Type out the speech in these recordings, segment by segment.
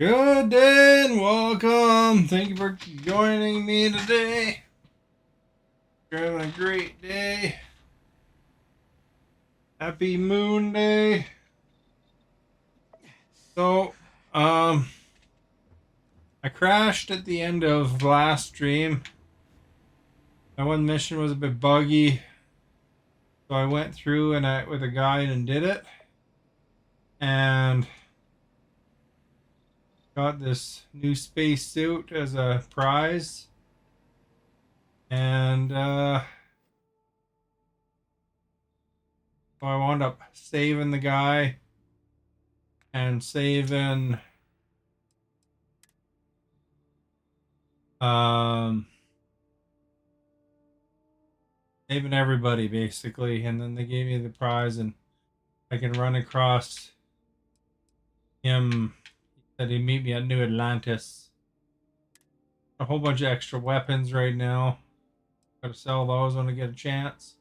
Good day and welcome. Thank you for joining me today. You're having a great day. Happy Moon Day. So, I crashed at the end of last stream. My one mission was a bit buggy, so I went through and with a guide and did it, and got this new space suit as a prize. And so I wound up saving the guy and um saving everybody basically, and then they gave me the prize, and I can run across him. He said he'd meet me at New Atlantis. A whole bunch of extra weapons right now. Gotta sell those when I get a chance.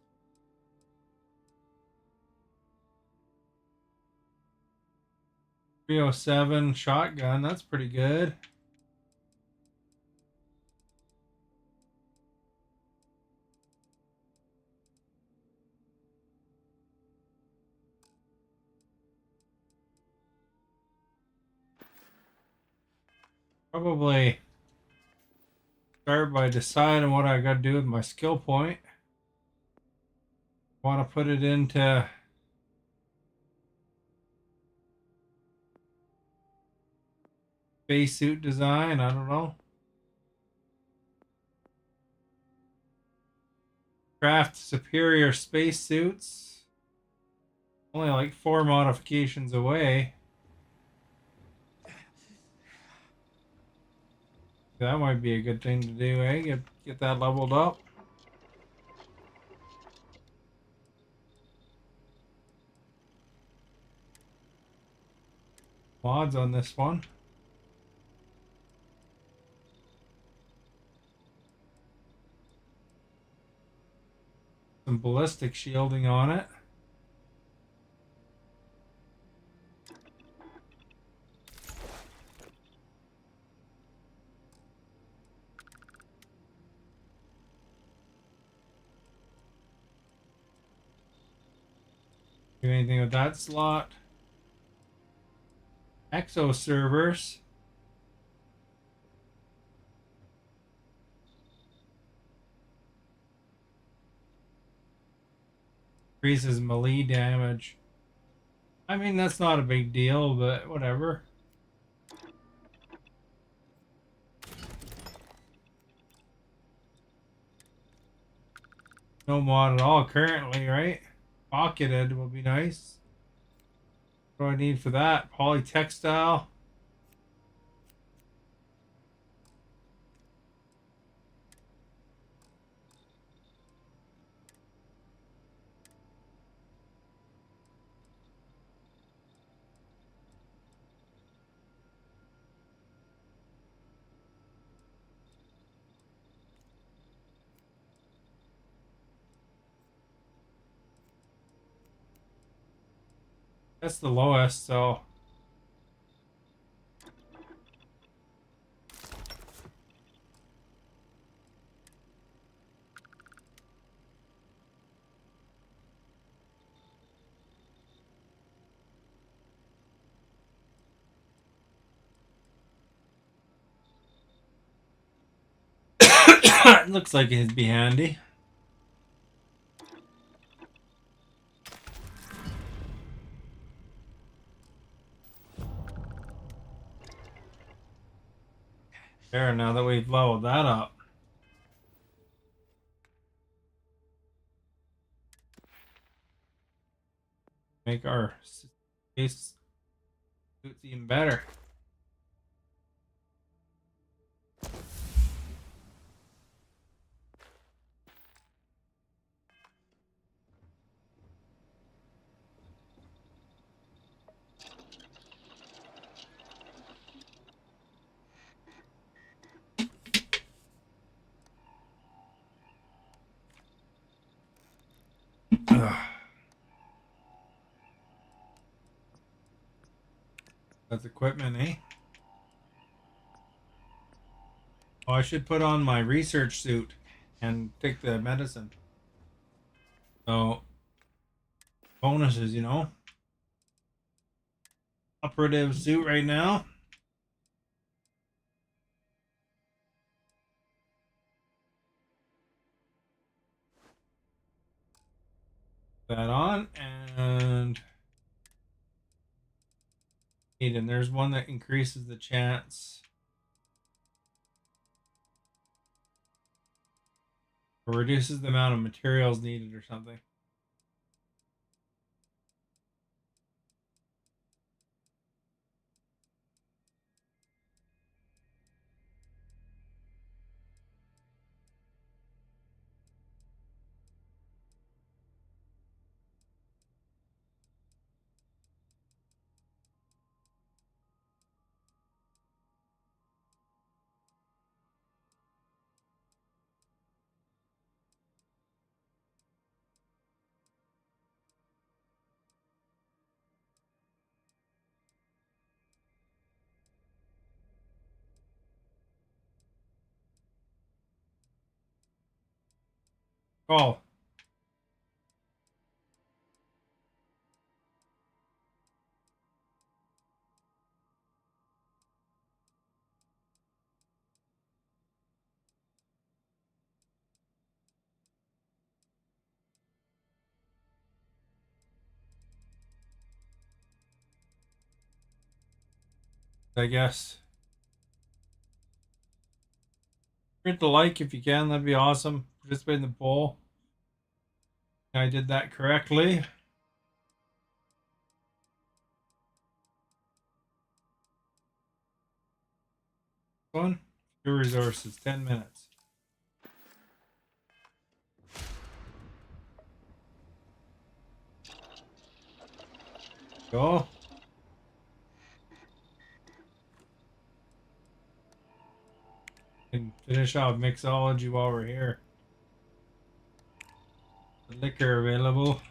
307 shotgun, that's pretty good. Probably start by deciding what I gotta do with my skill point. Want to put it into spacesuit design, I don't know. Craft superior spacesuits. Only like 4 modifications away. That might be a good thing to do, eh? Get that leveled up. Mods on this one. Some ballistic shielding on it. Do anything with that slot. Exo servers. Increases melee damage. I mean, that's not a big deal, but whatever. No mod at all currently, right? Pocketed will be nice. What do I need for that? Polytextile. That's the lowest, so it looks like it'd be handy. There, now that we've leveled that up. Make our space suits even better. That's equipment, eh? Oh, I should put on my research suit and take the medicine. So, bonuses, you know. Operative suit right now. That on and there's one that increases the chance or reduces the amount of materials needed or something. Oh, I guess. Hit the like if you can. That'd be awesome. Participate in the poll. I did that correctly. One. Your resources. 10 minutes. Go. And finish off mixology while we're here. The liquor available.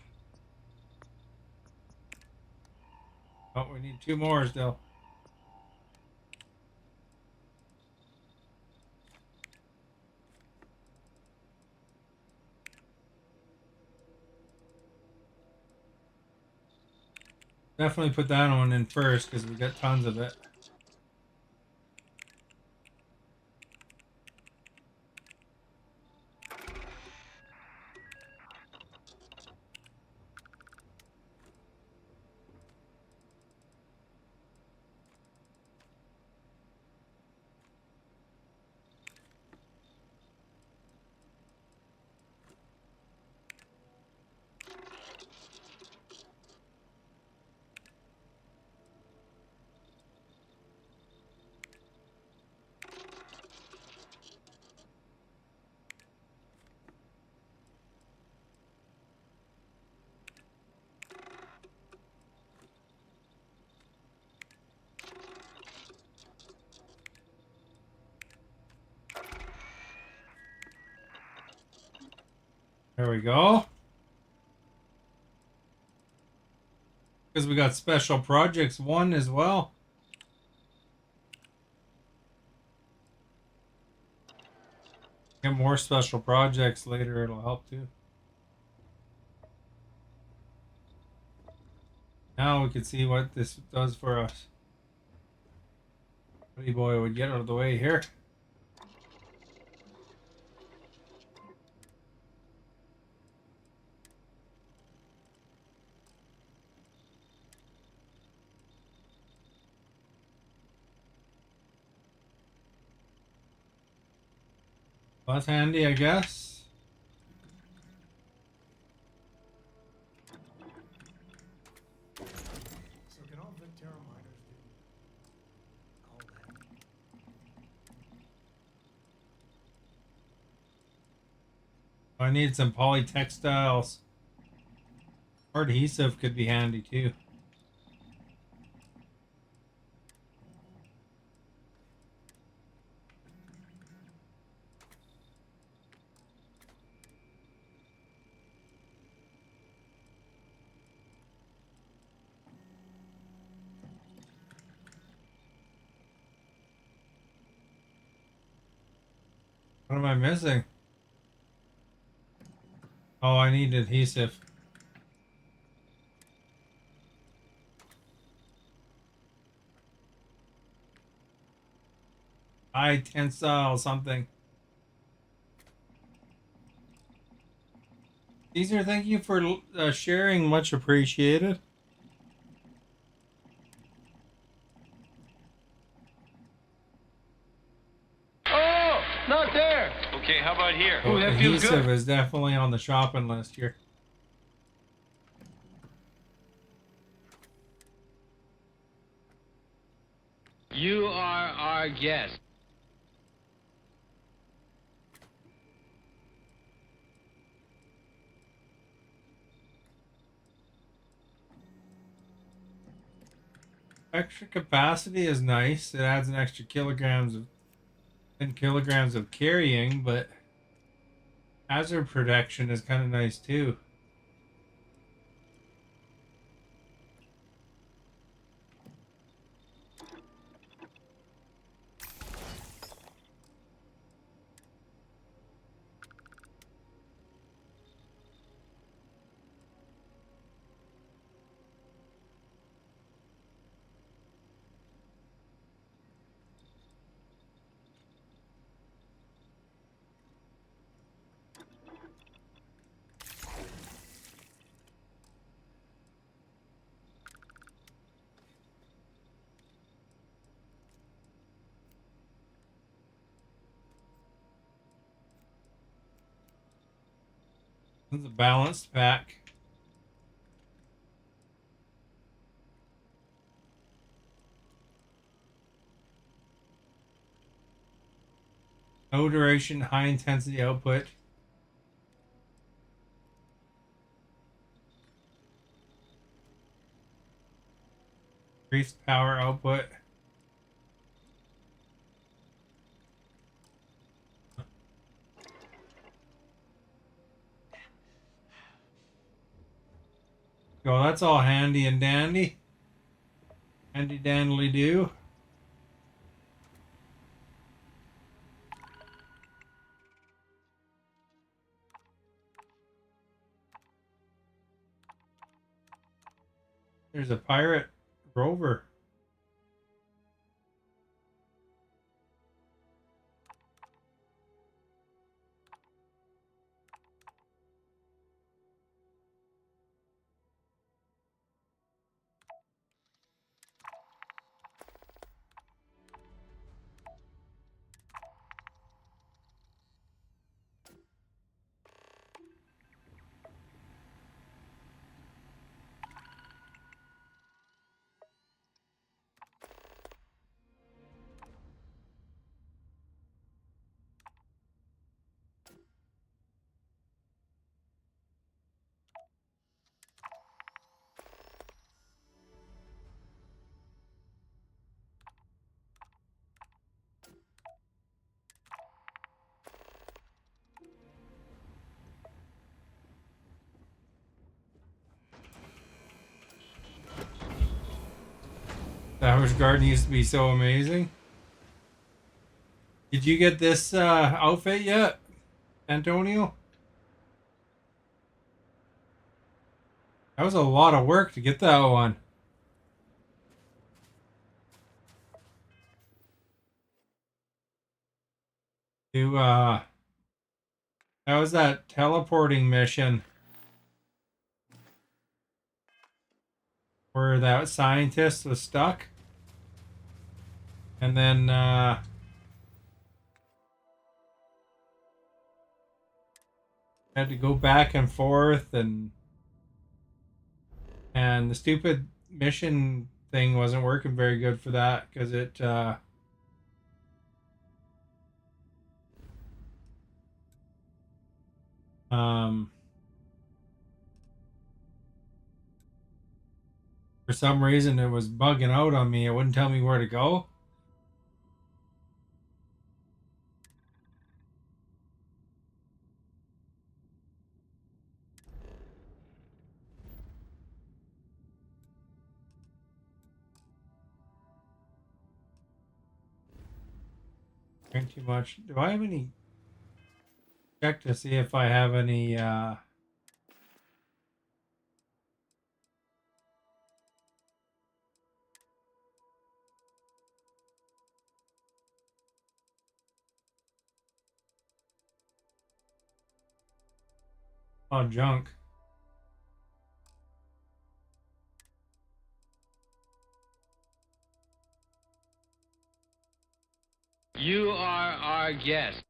Oh, we need 2 more still. Definitely put that one in first because we got tons of it. There we go. Because we got special projects 1 as well. Get more special projects later. It'll help too. Now we can see what this does for us. Buddy boy would get out of the way here. Well, that's handy, I guess. So can all Victera miners do all that? I need some polytextiles. Or adhesive could be handy too. What am I missing? Oh, I need adhesive. I tensile something. Caesar, thank you for sharing. Much appreciated. Oh, not there. Okay, how about here? So Ooh, that feels adhesive good. is definitely on the shopping list here. You are our guest. Extra capacity is nice. It adds an extra 10 kilograms of carrying, but hazard protection is kind of nice too. It's a balanced pack. Low duration, high intensity output. Increased power output. So that's all handy and dandy. Handy dandly do. There's a pirate rover. Savage Garden used to be so amazing. Did you get this outfit yet, Antonio? That was a lot of work to get that one. To that was that teleporting mission where that scientist was stuck, and then had to go back and forth, and the stupid mission thing wasn't working very good for that because it um for some reason it was bugging out on me. It wouldn't tell me where to go. Drink too much. Do I have any? check to see if I have any junk. You are our guest.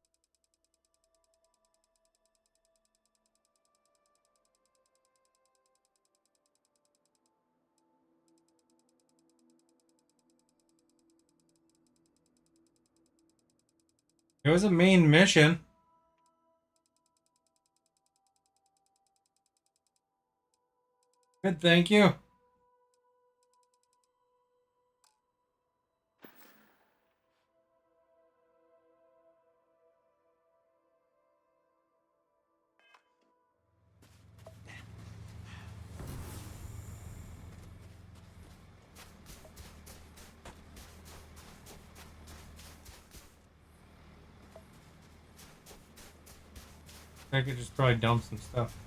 It was a main mission. Good, thank you. I could just probably dump some stuff.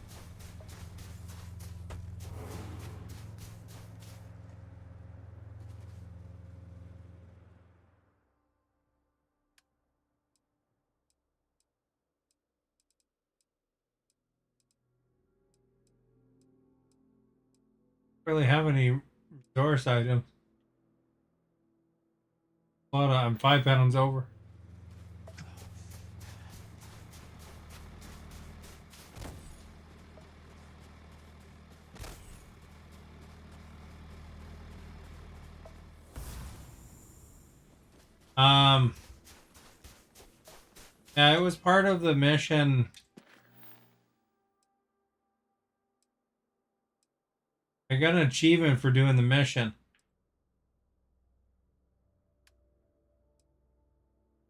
Really have any resource items. I'm 5 pounds over. Um, yeah, it was part of the mission. I got an achievement for doing the mission.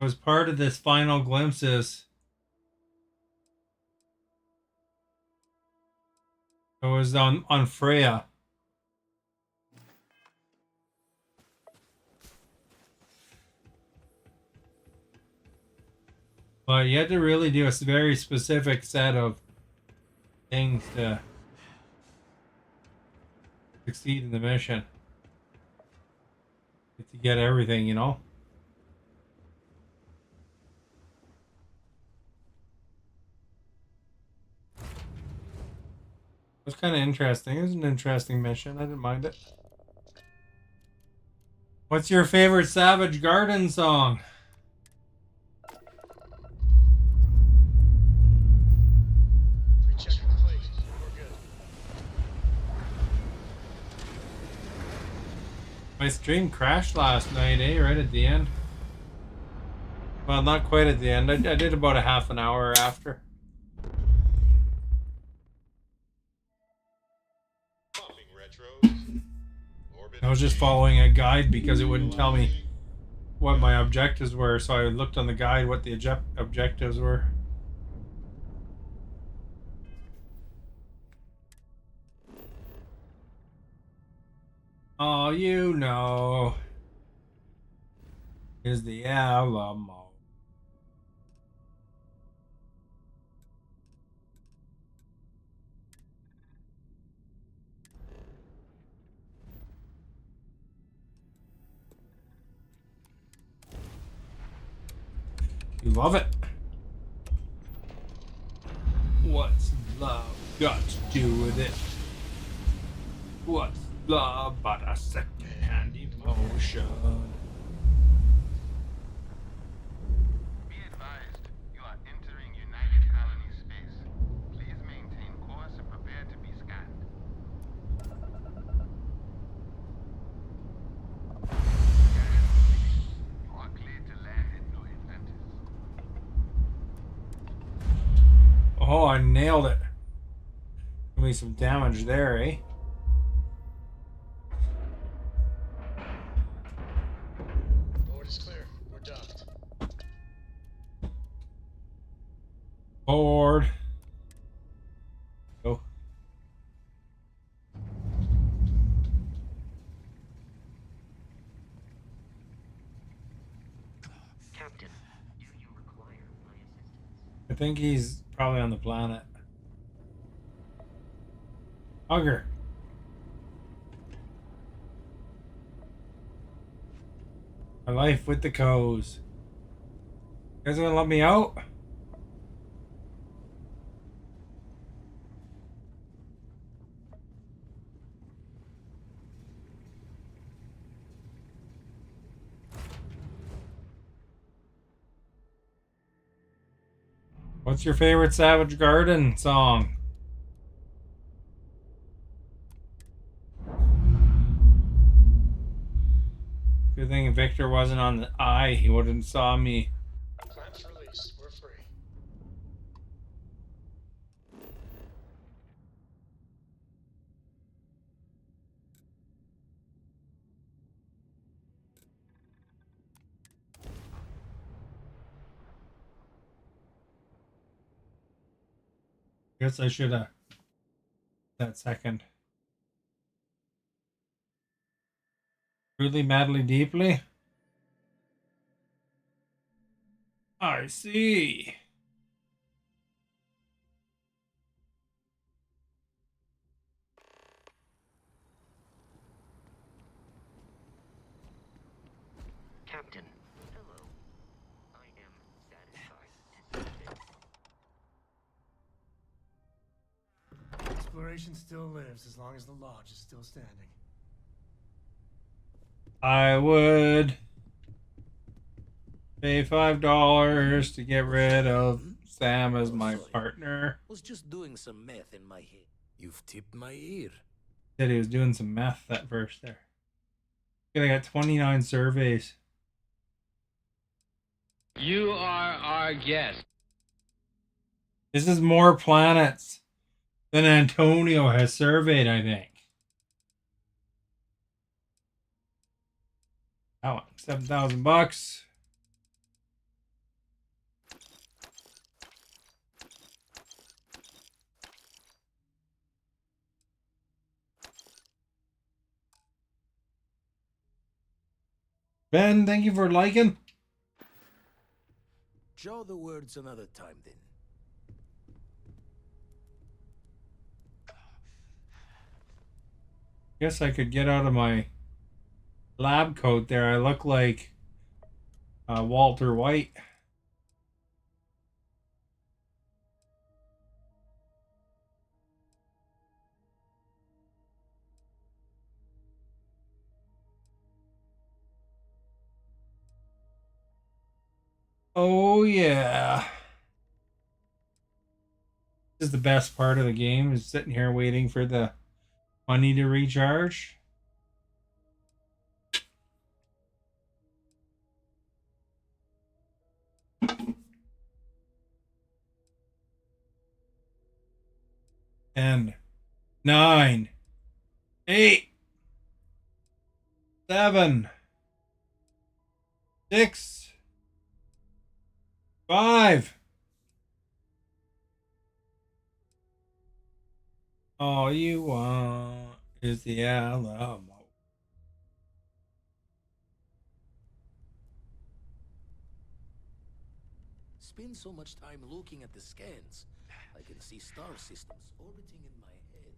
It was part of this final glimpses. It was on Freya. But you had to really do a very specific set of things to succeed in the mission. To get everything, you know? It was kind of interesting. It was an interesting mission. I didn't mind it. What's your favorite Savage Garden song? Rechecking the plate. We're good. My stream crashed last night, eh? Right at the end. Well, not quite at the end. I did about a half an hour after. Popping retros. Orbit I was just following a guide because it wouldn't tell me what my objectives were, so I looked on the guide what the objectives were. All you know is the Alamo. You love it. What's love got to do with it? What's love but a second-hand emotion? Be advised, you are entering United Colony space. Please maintain course and prepare to be scanned. You are cleared to land at New Atlantis. Oh, I nailed it. Give me some damage there, eh? Board is clear. We're docked. Forward. Go. Captain, do you require my assistance? I think he's Probably on the planet. Hugger. My life with the cows. You guys gonna let me out? What's your favorite Savage Garden song? Good thing Victor wasn't on the eye. He wouldn't saw me. Clamps released. We're free. Guess I should have that second. Truly, madly, deeply. I see. Captain. Hello. I am satisfied to see this. Exploration still lives as long as the lodge is still standing. I would pay $5 to get rid of Sam as my partner. Was just doing some math in my head. You've tipped my ear. Said he was doing some math that verse there. I got 29 surveys. You are our guest. This is more planets than Antonio has surveyed, I think. That one, $7,000. Ben, thank you for liking. Draw the words another time then. Guess I could get out of my lab coat there. I look like Walter White. Oh yeah. This is the best part of the game, is sitting here waiting for the money to recharge. Ten, 9, 8, 7, 6, 5. All you want is the Alamo. Spend so much time looking at the scans. I can see star systems orbiting in my head.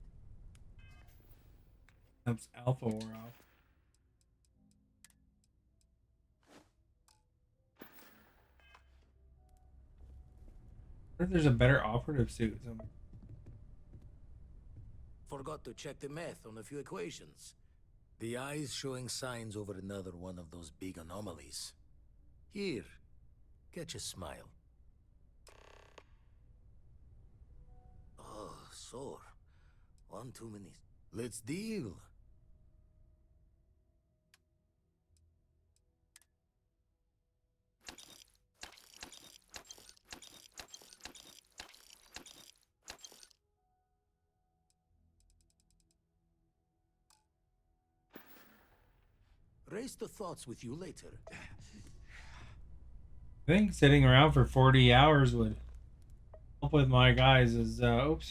That's Alpha World. What if there's a better operative suit? Forgot to check the math on a few equations. The eye's showing signs over another one of those big anomalies. Here, catch a smile. Oh, sore. One too many. Let's deal. Raise the thoughts with you later. I think sitting around for 40 hours would help with my guys' help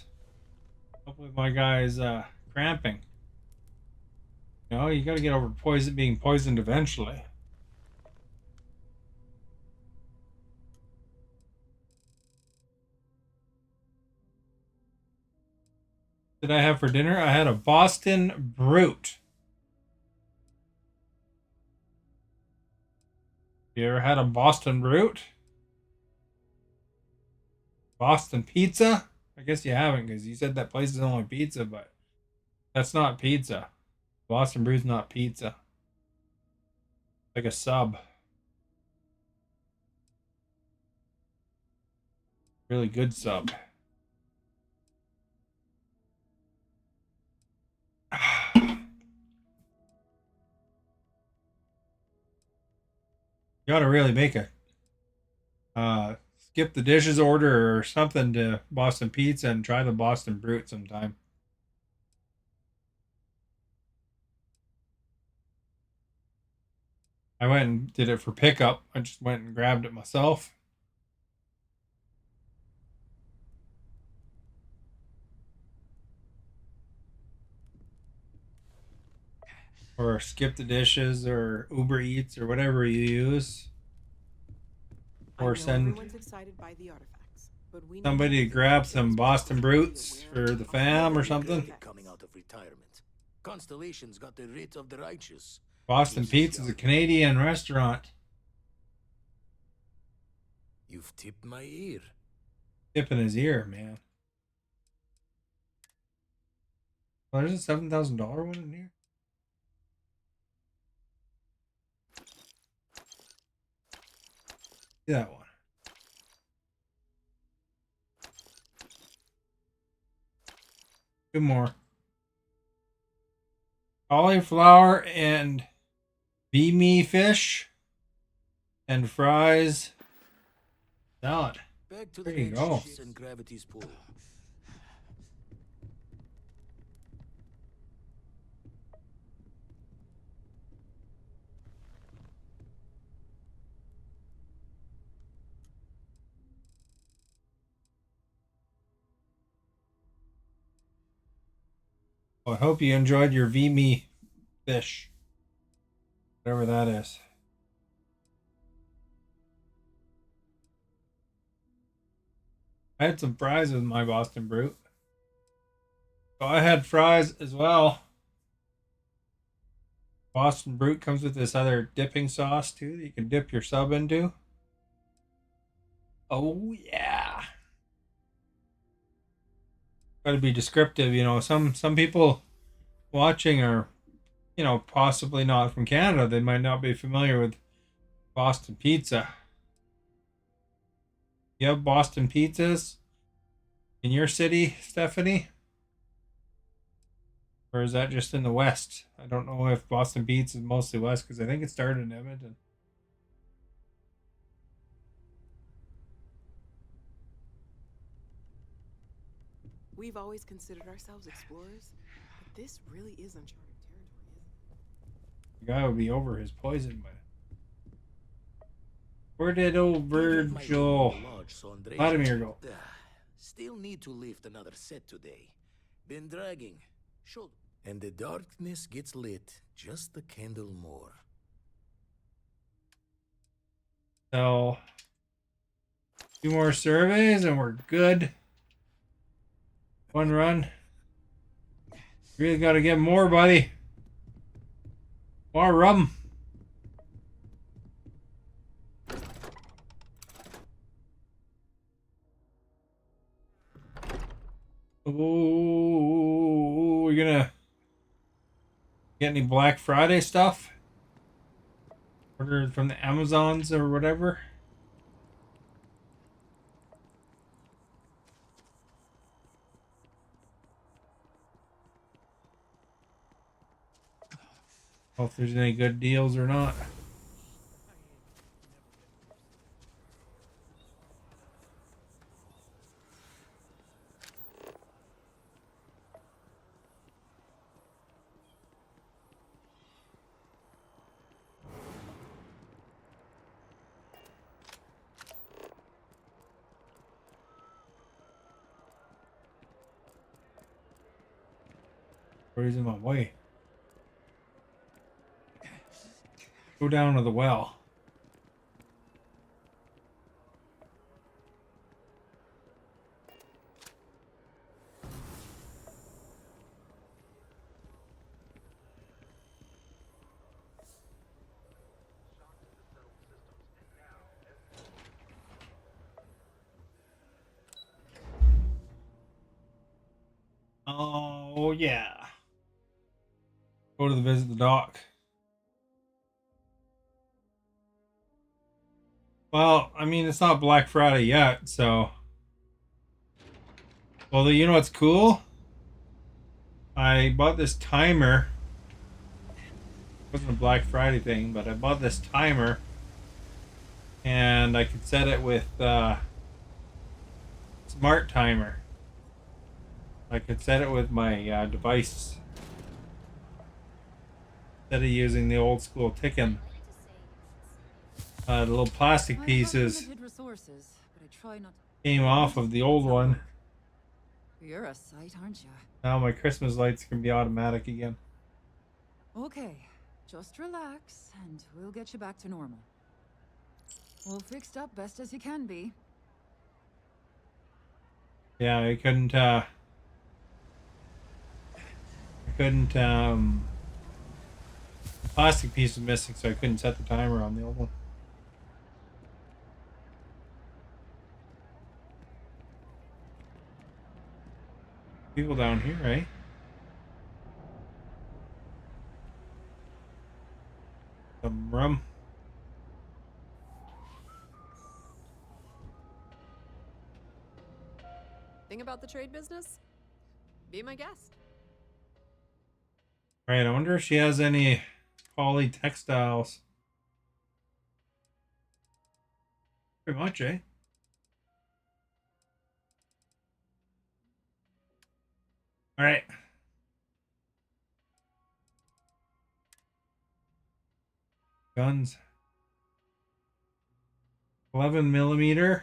with my guys' cramping. You know, you gotta get over being poisoned eventually. did I have for dinner? I had a Boston Brute. You ever had a Boston Brute? Boston pizza? I guess you haven't because you said that place is only pizza, but that's not pizza. Boston Brute's not pizza. Like a sub. Really good sub. You gotta really make a skip the dishes order or something to Boston Pizza and try the Boston Brute sometime. I went and did it for pickup. I just went and grabbed it myself. Or skip the dishes or Uber Eats or whatever you use. Or send everyone's excited by the artifacts, but we somebody to grab some Boston Brutes for the fam or something. Coming out of retirement. Constellation's got the writ of the righteous. Boston Pizza is a Canadian restaurant. You've tipped my ear. Tip in his ear, man. Oh, there's a $7,000 one in here. See that one. Two more. Cauliflower and beamy fish and fries. Salad. Back to There the you go. and gravity's pull. Well, I hope you enjoyed your beamy fish. Whatever that is. I had some fries with my Boston Brute. So I had fries as well. Boston Brute comes with this other dipping sauce too that you can dip your sub into. Oh yeah. Gotta be descriptive, you know. Some people watching are, you know, possibly not from Canada. They might not be familiar with Boston pizza. You have Boston pizzas in your city, Stephanie? Or is that just in the West? I don't know if Boston Pizza is mostly West because I think it started in Edmonton. We've always considered ourselves explorers, but this really is uncharted territory, isn't it? The guy would be over his poison, but where did old Virgil Vladimir go? Still need to lift another set today. Been dragging. Should. And the darkness gets lit just a candle more. So, two more surveys and we're good. One run. Really got to get more, buddy. More rum. Oh, we're gonna get any Black Friday stuff? Order from the Amazons or whatever. Know if there's any good deals or not. Where's in my way? Go down to the well. yeah. Go to visit the dock. Well, I mean, it's not Black Friday yet, so. Well, you know what's cool? I bought this timer. It wasn't a Black Friday thing, but I bought this timer. And I could set it with smart timer. I could set it with my device instead of using the old school ticking. The little plastic pieces resources, but I try not came off of the old one. You're a sight, aren't you? Now my Christmas lights can be automatic again. Okay, just relax and we'll get you back to normal. All fixed up best as you can be. Yeah, I couldn't plastic piece was missing, so I couldn't set the timer on the old one. People down here, eh? Some rum. Thing about the trade business? Be my guest. Right, I wonder if she has any poly textiles. Pretty much, eh? All right. Guns. 11mm,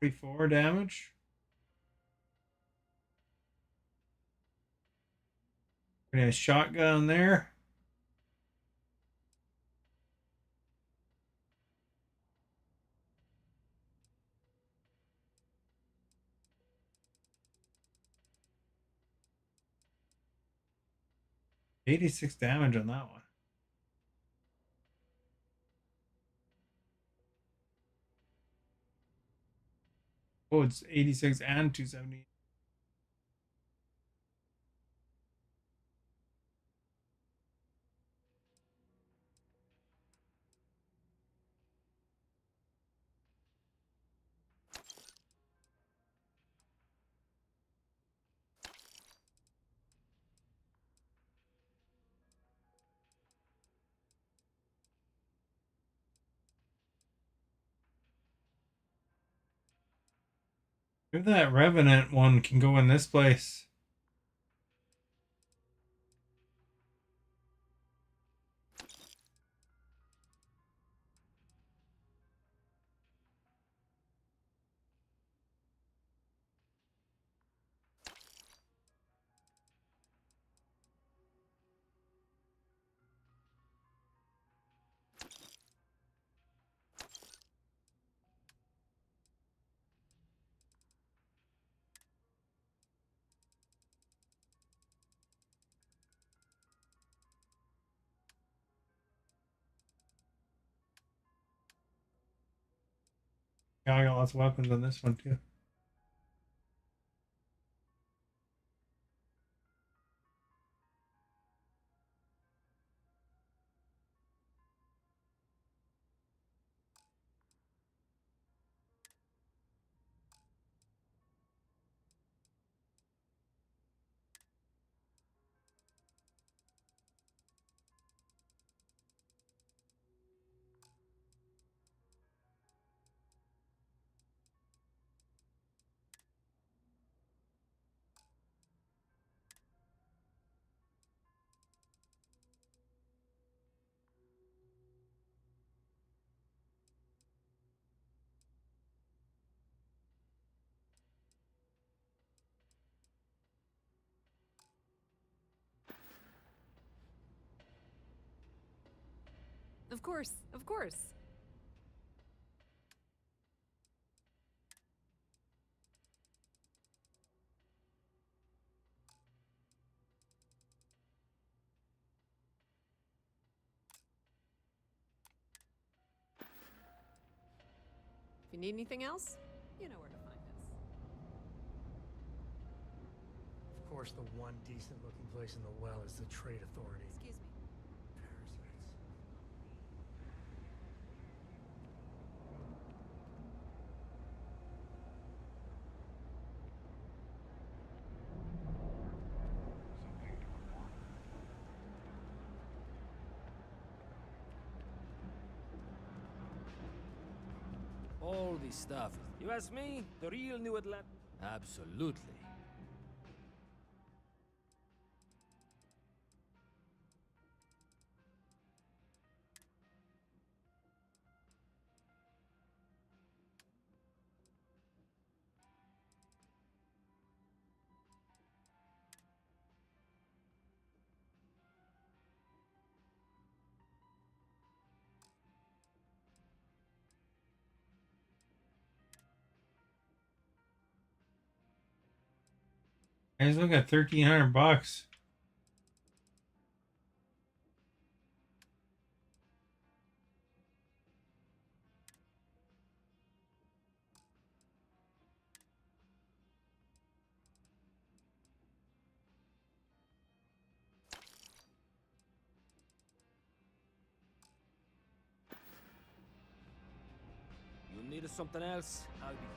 44 damage. Pretty nice shotgun there. $86 damage on that one. Oh, it's 86 and 270. Maybe that Revenant one can go in this place. Yeah, I got lots of weapons on this one too. Of course, of course. If you need anything else, you know where to find us. Of course, the one decent-looking place in the well is the Trade Authority. Excuse me. Parasites. All this stuff. You ask me, the real New Atlanta? Absolutely. I just look at $1,300. You need something else? I'll be here.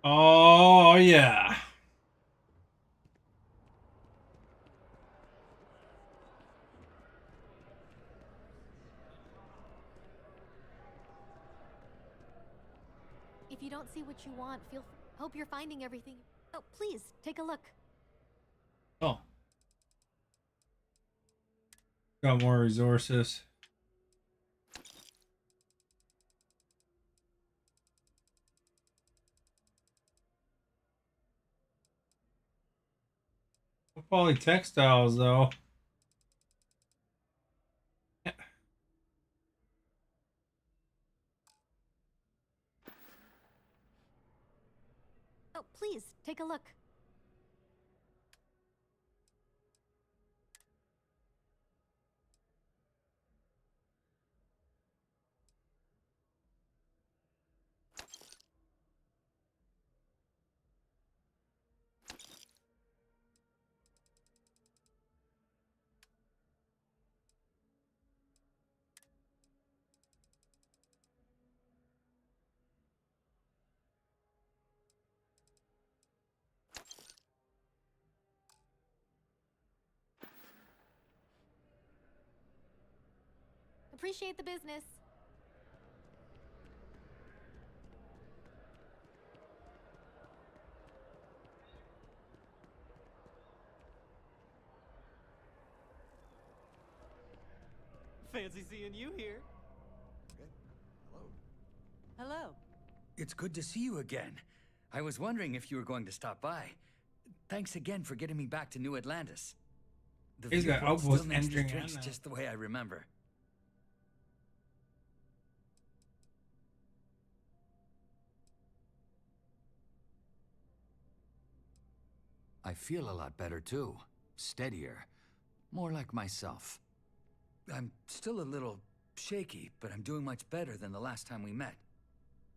Oh yeah. If you don't see what you want, hope you're finding everything. Oh, please, take a look. Oh. Got more resources. Poly textiles though. Oh, please, take a look. Appreciate the business. Fancy seeing you here. Hello. Hello. It's good to see you again. I was wondering if you were going to stop by. Thanks again for getting me back to New Atlantis. The He's got viewport elbows still makes the entering drinks in now. just the way I remember. I feel a lot better too. Steadier. More like myself. I'm still a little shaky, but I'm doing much better than the last time we met.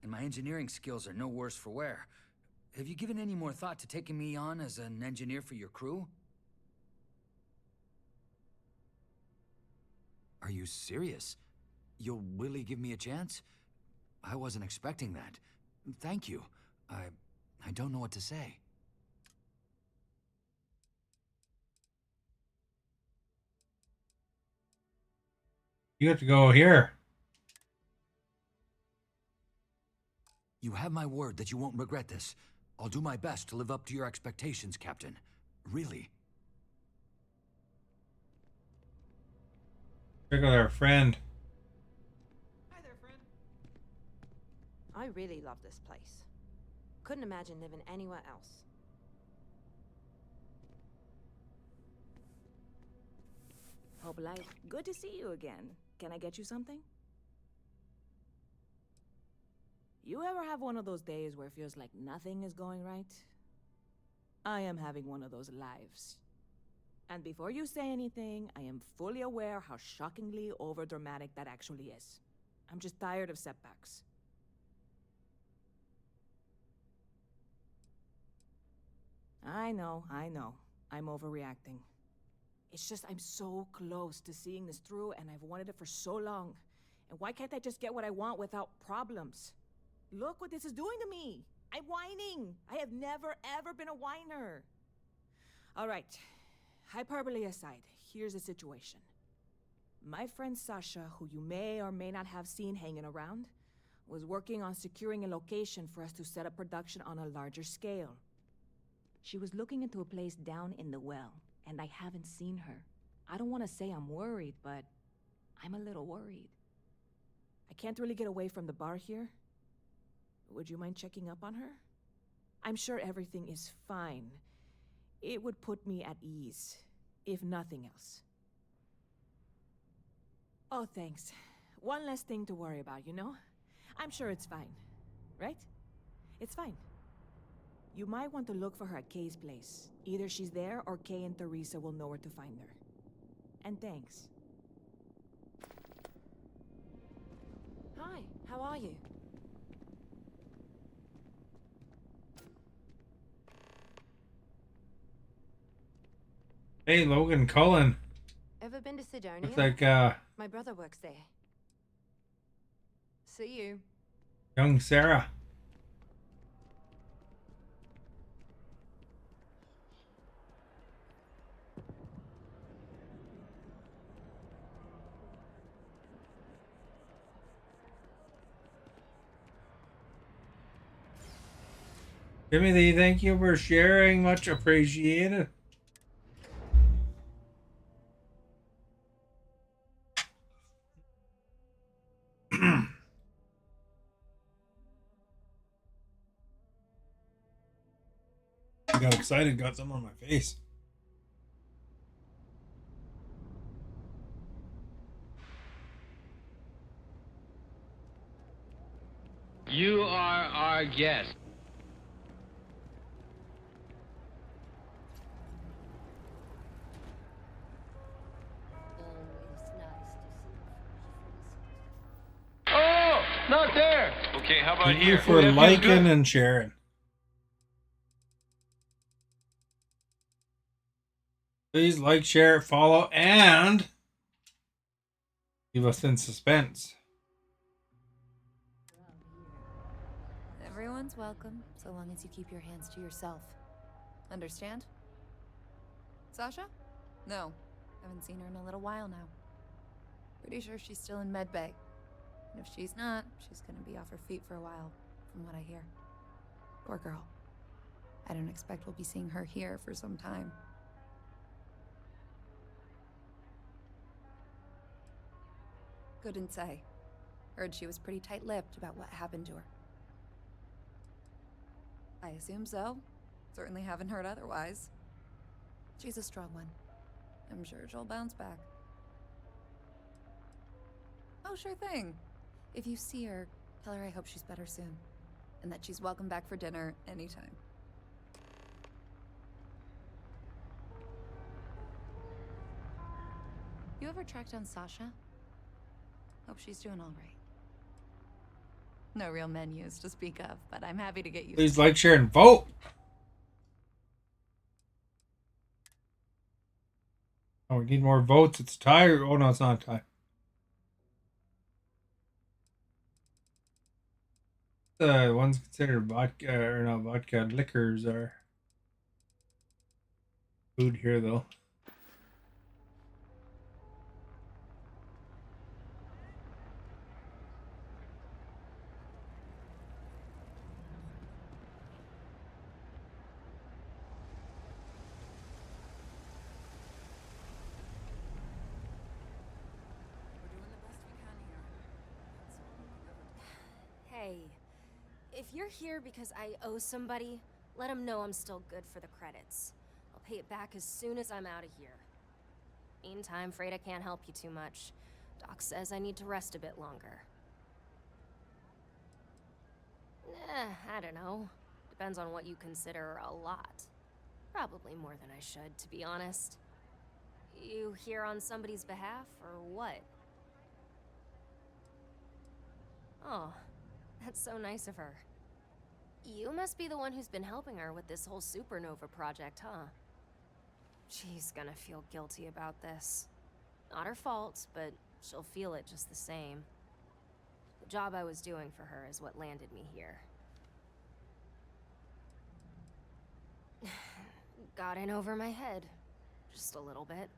And my engineering skills are no worse for wear. Have you given any more thought to taking me on as an engineer for your crew? Are you serious? You'll really give me a chance? I wasn't expecting that. Thank you. I don't know what to say. You have to go here. You have my word that you won't regret this. I'll do my best to live up to your expectations, Captain. Really. Check out our friend. Hi there, friend. I really love this place. Couldn't imagine living anywhere else. Hope life. Good to see you again. Can I get you something? You ever have one of those days where it feels like nothing is going right? I am having one of those lives. And before you say anything, I am fully aware how shockingly overdramatic that actually is. I'm just tired of setbacks. I know. I'm overreacting. It's just I'm so close to seeing this through, and I've wanted it for so long. And why can't I just get what I want without problems? Look what this is doing to me! I'm whining! I have never, ever been a whiner! Alright, hyperbole aside, here's the situation. My friend Sasha, who you may or may not have seen hanging around, was working on securing a location for us to set up production on a larger scale. She was looking into a place down in the well, and I haven't seen her. I don't want to say I'm worried, but I'm a little worried. I can't really get away from the bar here. Would you mind checking up on her? I'm sure everything is fine. It would put me at ease, if nothing else. Oh, thanks. One less thing to worry about, you know? I'm sure it's fine, right? It's fine. You might want to look for her at Kay's place. Either she's there or Kay and Teresa will know where to find her. And thanks. Hi, how are you? Hey, Logan Cullen. Ever been to Sidonia? Looks like My brother works there. See you. young Sarah. Timothy, thank you for sharing. Much appreciated. I got excited, got some on my face. You are our guest. Oh, not there. Okay, how about Thank here? you for That feels liking good. and sharing. Please like, share, follow, and leave us in suspense. Everyone's welcome, so long as you keep your hands to yourself. Understand? Sasha? No. Haven't seen her in a little while now. Pretty sure she's still in med bay. And if she's not, she's gonna be off her feet for a while, from what I hear. Poor girl. I don't expect we'll be seeing her here for some time. Couldn't say. Heard she was pretty tight-lipped about what happened to her. I assume so. Certainly haven't heard otherwise. She's a strong one. I'm sure she'll bounce back. Oh, sure thing. If you see her, tell her I hope she's better soon. And that she's welcome back for dinner anytime. You ever tracked down Sasha? Hope she's doing all right. No real menus to speak of, but I'm happy to get you. Please like, share, and vote. Oh, we need more votes. It's a tie. Oh, no, it's not a tie. The ones considered vodka, or not vodka, liquors are food here, though. Hey, if you're here because I owe somebody, let them know I'm still good for the credits. I'll pay it back as soon as I'm out of here. Meantime, afraid I can't help you too much. Doc says I need to rest a bit longer. I don't know. Depends on what you consider a lot. Probably more than I should, to be honest. You here on somebody's behalf, or what? Oh, that's so nice of her. You must be the one who's been helping her with this whole supernova project, huh? She's gonna feel guilty about this. Not her fault, but she'll feel it just the same. The job I was doing for her is what landed me here. Got in over my head. Just a little bit.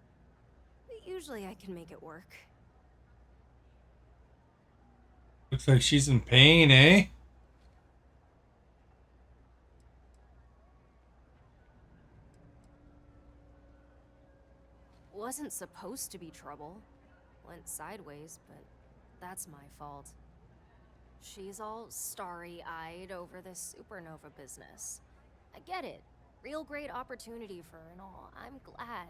But usually I can make it work. Looks like she's in pain, eh? Wasn't supposed to be trouble. Went sideways, but that's my fault. She's all starry-eyed over this supernova business. I get it. Real great opportunity for her and all. I'm glad.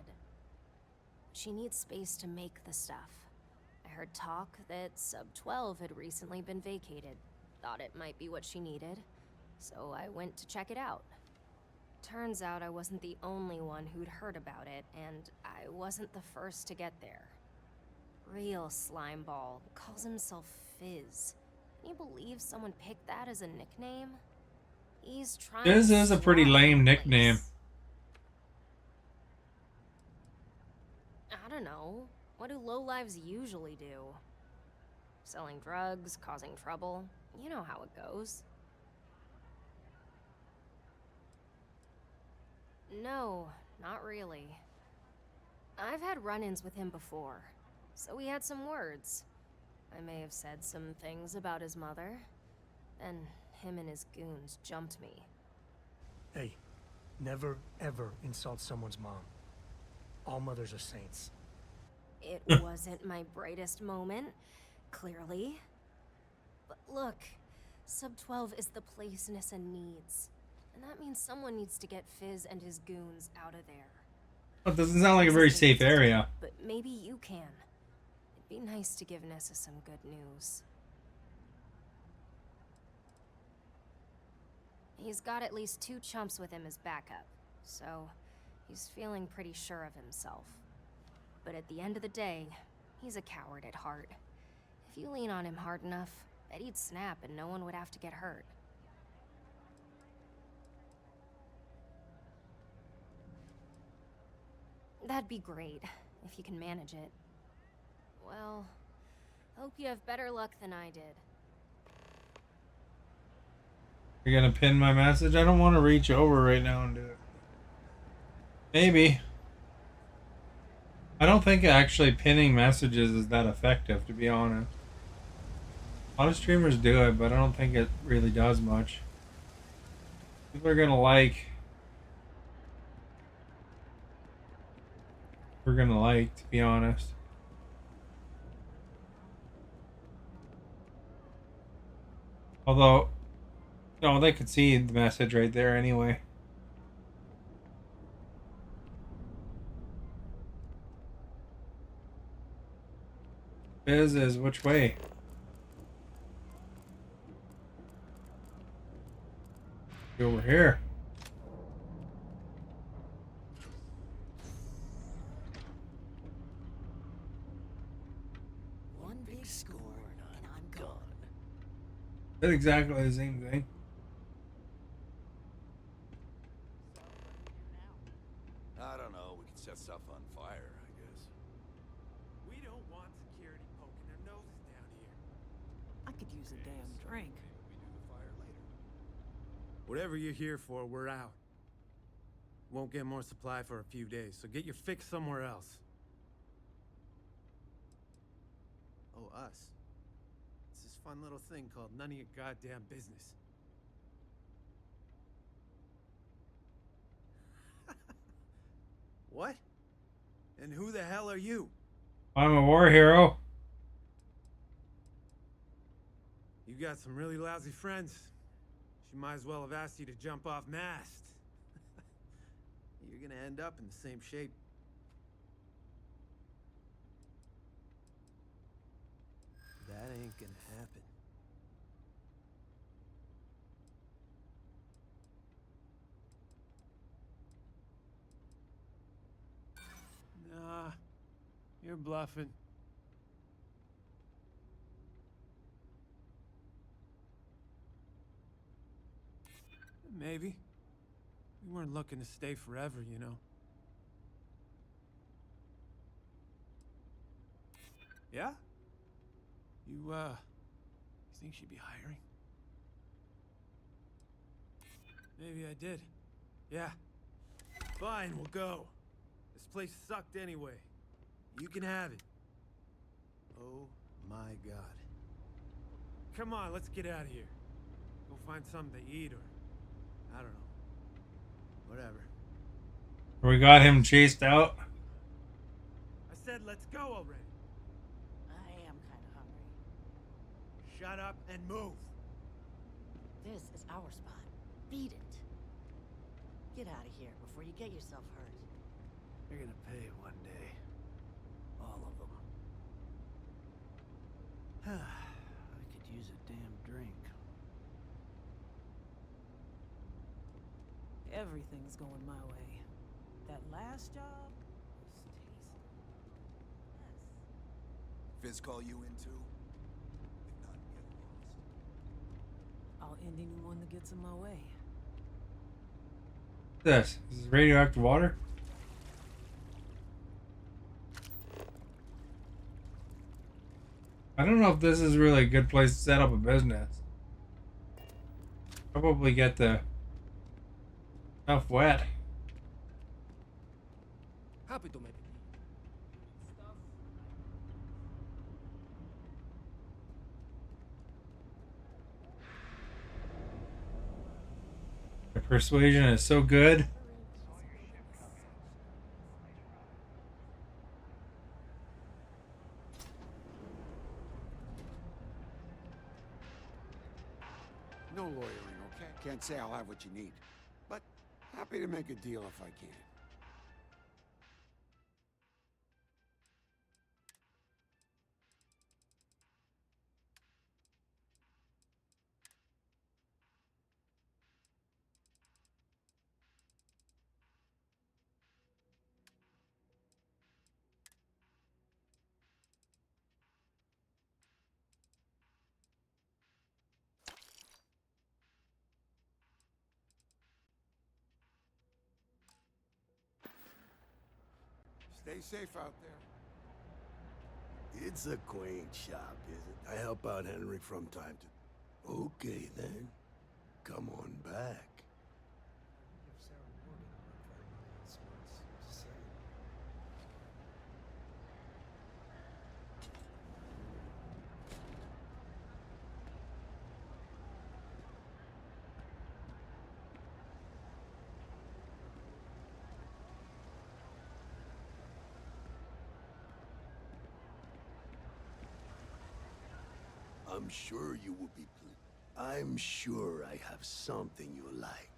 She needs space to make the stuff. I heard talk that Sub-12 had recently been vacated. Thought it might be what she needed, so I went to check it out. Turns out I wasn't the only one who'd heard about it, and I wasn't the first to get there. Real slimeball, calls himself Fizz. Can you believe someone picked that as a nickname? He's trying This to is a pretty swap lame the nickname. place. I don't know. What do lowlives usually do? Selling drugs, causing trouble. You know how it goes. No, not really. I've had run-ins with him before, so we had some words. I may have said some things about his mother. Then him and his goons jumped me. Hey, never ever insult someone's mom. All mothers are saints. It wasn't my brightest moment, clearly. But look, Sub-12 is the place Nissa needs. And that means someone needs to get Fizz and his goons out of there. Well, it doesn't sound like a very safe area. But maybe you can. It'd be nice to give Nissa some good news. He's got at least 2 chumps with him as backup, so he's feeling pretty sure of himself. But at the end of the day, he's a coward at heart. If you lean on him hard enough, bet he'd snap and no one would have to get hurt. That'd be great, if you can manage it. Well, hope you have better luck than I did. You're gonna pin my message? I don't want to reach over right now and do it. Maybe. I don't think actually pinning messages is that effective, to be honest. A lot of streamers do it, but I don't think it really does much. People are gonna like... We're gonna like, to be honest. Although, no, they could see the message right there anyway. Fizz is which way? Over here. One big score, and I'm gone. That's exactly the same thing. I don't know. We could set stuff on fire, I guess. We don't want security poking their noses down here. I could use a damn drink. We do the fire later. Whatever you're here for, we're out. Won't get more supply for a few days, so get your fix somewhere else. Oh, us. It's this fun little thing called none of your goddamn business. What? And who the hell are you? I'm a war hero. You got some really lousy friends. She might as well have asked you to jump off mast. You're gonna end up in the same shape. You're bluffing. Maybe. We weren't looking to stay forever, you know. Yeah? You think she'd be hiring? Maybe I did. Yeah. Fine, we'll go. This place sucked anyway. You can have it. Oh my god. Come on, let's get out of here. Go find something to eat or... I don't know. Whatever. We got him chased out. I said let's go already. I am kind of hungry. Shut up and move. This is our spot. Beat it. Get out of here before you get yourself hurt. You're gonna pay one day. All of them. I could use a damn drink. Everything's going my way. That last job was tasty. Fizz call you in too? If not, get lost. I'll end anyone that gets in my way. This is radioactive water. I don't know if this is really a good place to set up a business. Probably get the stuff wet. Happy to make it. The persuasion is so good. No lawyering, okay? Can't say I'll have what you need. But happy to make a deal if I can. Stay safe out there. It's a quaint shop, is it? I help out Henry from time to... Okay, then. Come on back. I'm sure you will be pleased. I'm sure I have something you like.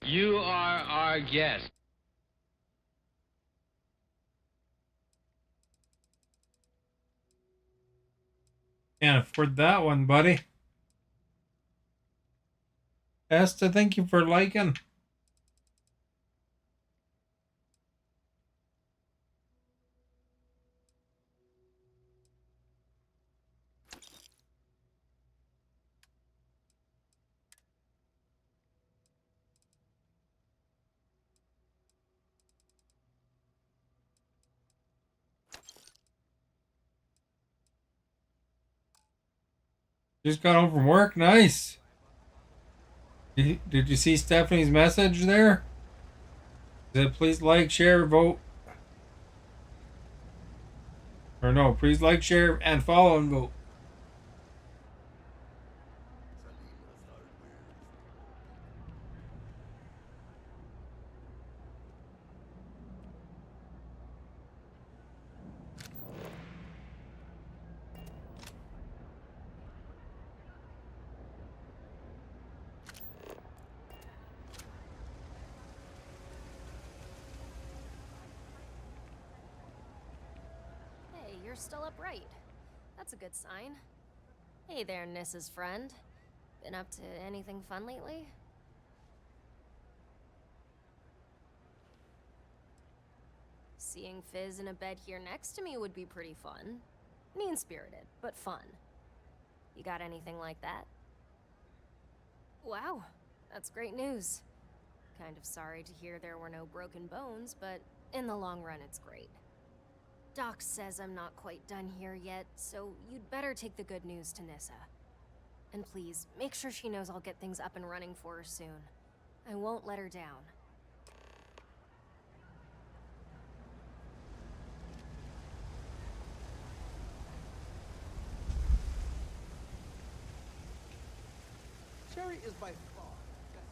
You are our guest. Can't afford that one, buddy. Esther, thank you for liking. Just got home from work. Nice. Did you see Stephanie's message there? Said please like, share, vote. Or no, please like, share, and follow and vote. you're still upright. That's a good sign. Hey there, Nissa's friend. Been up to anything fun lately? Seeing Fizz in a bed here next to me would be pretty fun. Mean-spirited, but fun. You got anything like that? Wow, that's great news. Kind of sorry to hear there were no broken bones, but in the long run, it's great. Doc says I'm not quite done here yet, so you'd better take the good news to Nissa. And please, make sure she knows I'll get things up and running for her soon. I won't let her down. Cherry is by far the best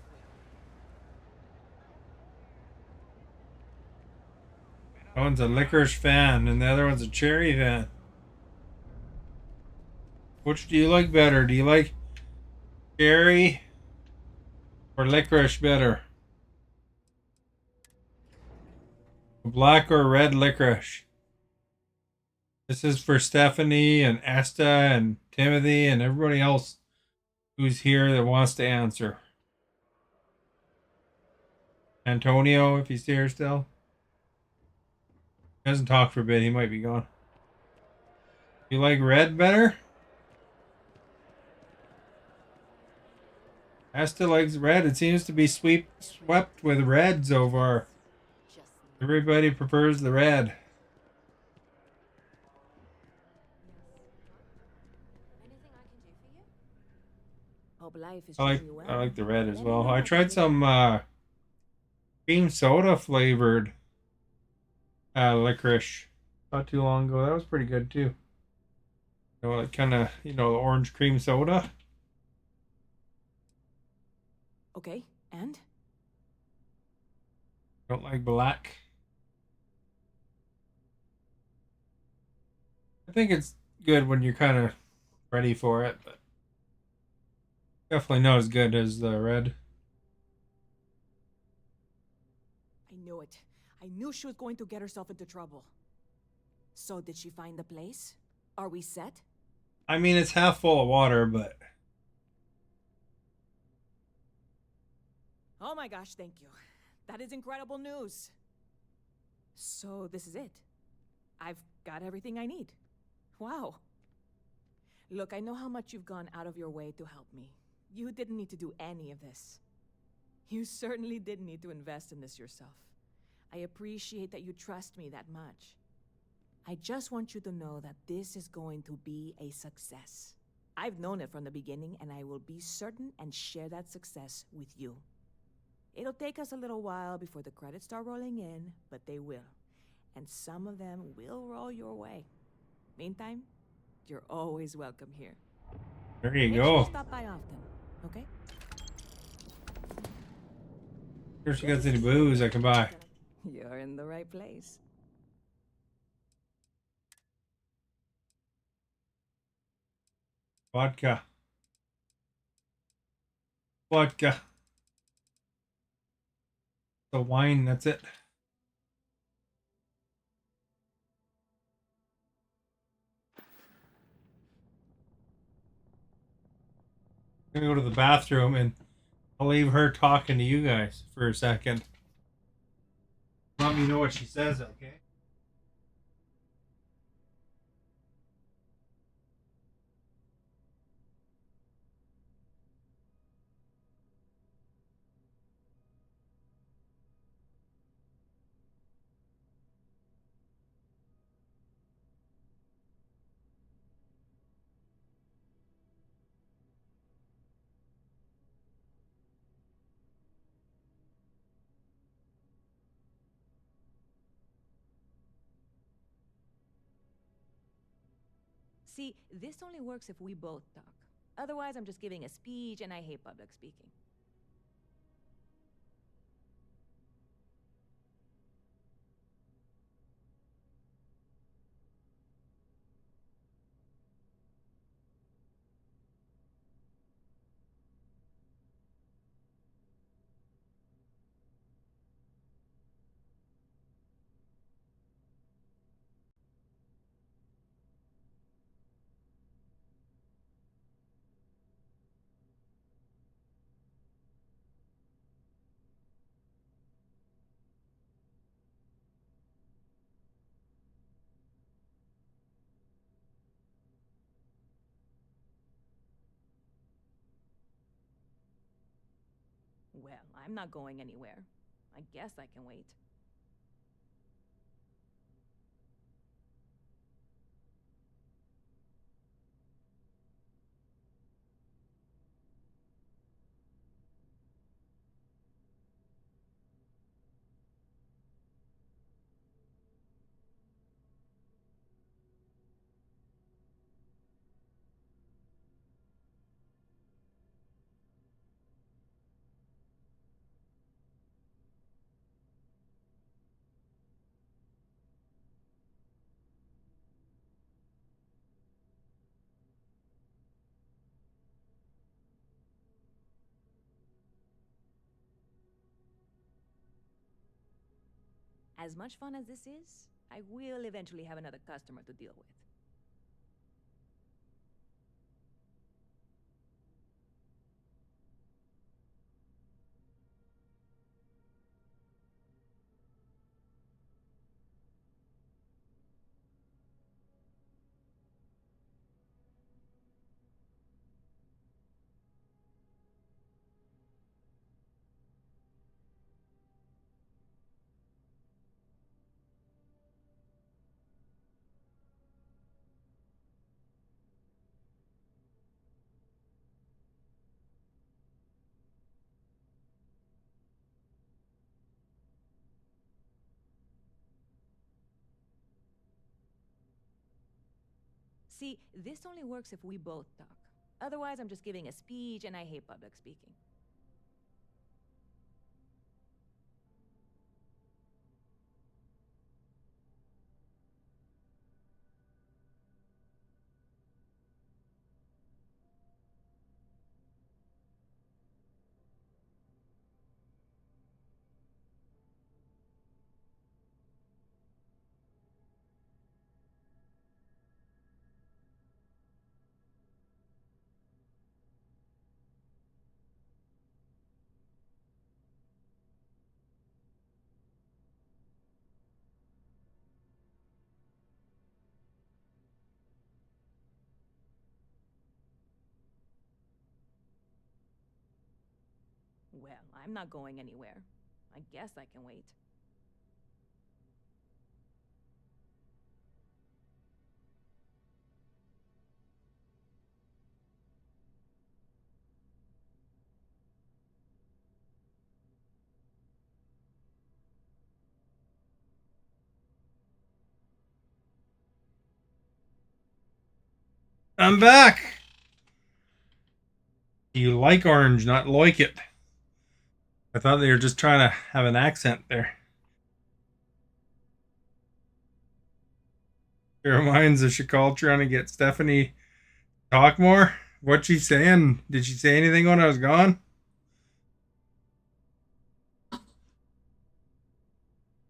flavor. One's a licorice fan and the other one's a cherry fan. Which do you like better? Do you like cherry or licorice better? Black or red licorice? This is for Stephanie and Esta and Timothy and everybody else who's here that wants to answer. Antonio, if he's here still. He hasn't talked for a bit. He might be gone. You like red better? Asta likes red. It seems to be swept with red so far. Everybody prefers the red. Hope life is I like treating you well. I like the red as Let me well. know I if tried you some cream soda flavored licorice not too long ago. That was pretty good too. You know, like kind of, the orange cream soda. Okay, and? Don't like black. I think it's good when you're kind of ready for it, but definitely not as good as the red. I knew it. I knew she was going to get herself into trouble. So did she find the place? Are we set? I mean, it's half full of water, but Oh my gosh, thank you. That is incredible news. So this is it. I've got everything I need. Wow. Look, I know how much you've gone out of your way to help me. You didn't need to do any of this. You certainly didn't need to invest in this yourself. I appreciate that you trust me that much. I just want you to know that this is going to be a success. I've known it from the beginning, and I will be certain and share that success with you. It'll take us a little while before the credits start rolling in, but they will. And some of them will roll your way. Meantime, you're always welcome here. there you Make sure go. you stop by often, okay? If she got any booze I can buy. You're in the right place. Vodka. Vodka. The wine, that's it. I'm gonna go to the bathroom and I'll leave her talking to you guys for a second. Let me know what she says, okay? See, this only works if we both talk. Otherwise, I'm just giving a speech, and I hate public speaking. Well, I'm not going anywhere. I guess I can wait. As much fun as this is, I will eventually have another customer to deal with. See, this only works if we both talk. Otherwise, I'm just giving a speech, and I hate public speaking. Well, I'm not going anywhere. I guess I can wait. I'm back. You like orange, not like it. I thought they were just trying to have an accent there. It reminds of Shakal trying to get Stephanie to talk more. What's she saying? Did she say anything when I was gone?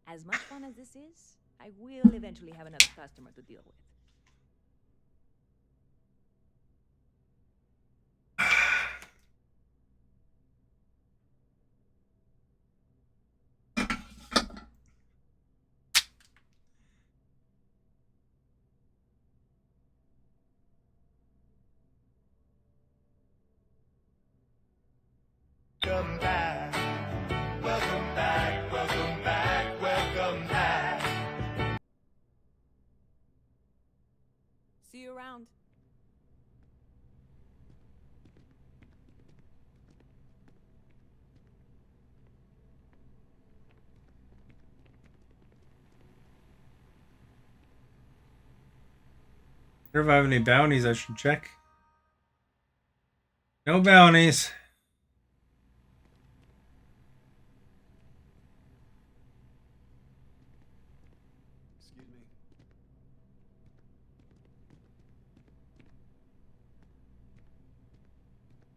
As much fun as this is, I will eventually have another customer to deal with. Welcome back. Welcome back. Welcome back. Welcome back. See you around. If I have any bounties, I should check. No bounties. Excuse me.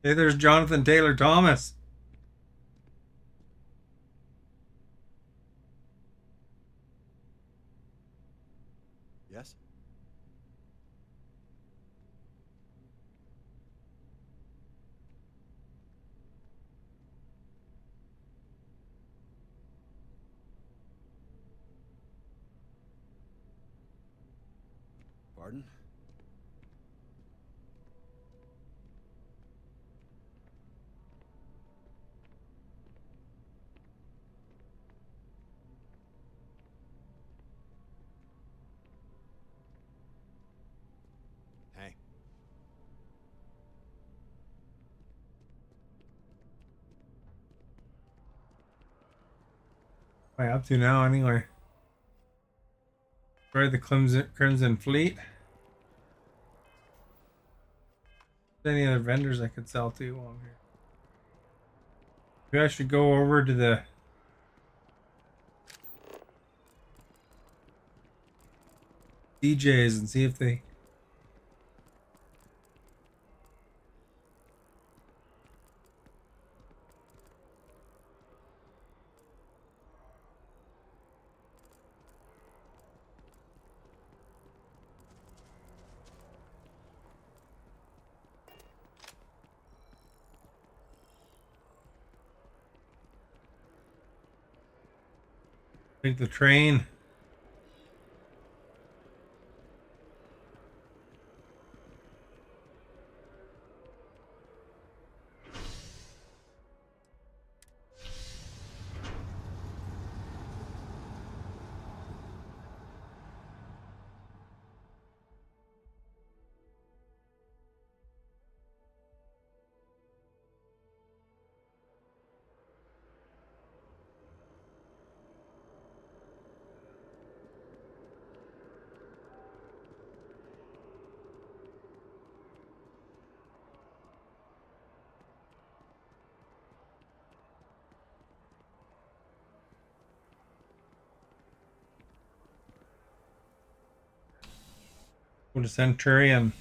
Hey, there's Jonathan Taylor Thomas. Yes? Pardon? What am I up to now anyway? Destroy the Crimson Fleet. Any other vendors I could sell to while I'm here? Maybe I should go over to the DJs and see if they take the train. Go to Centurion.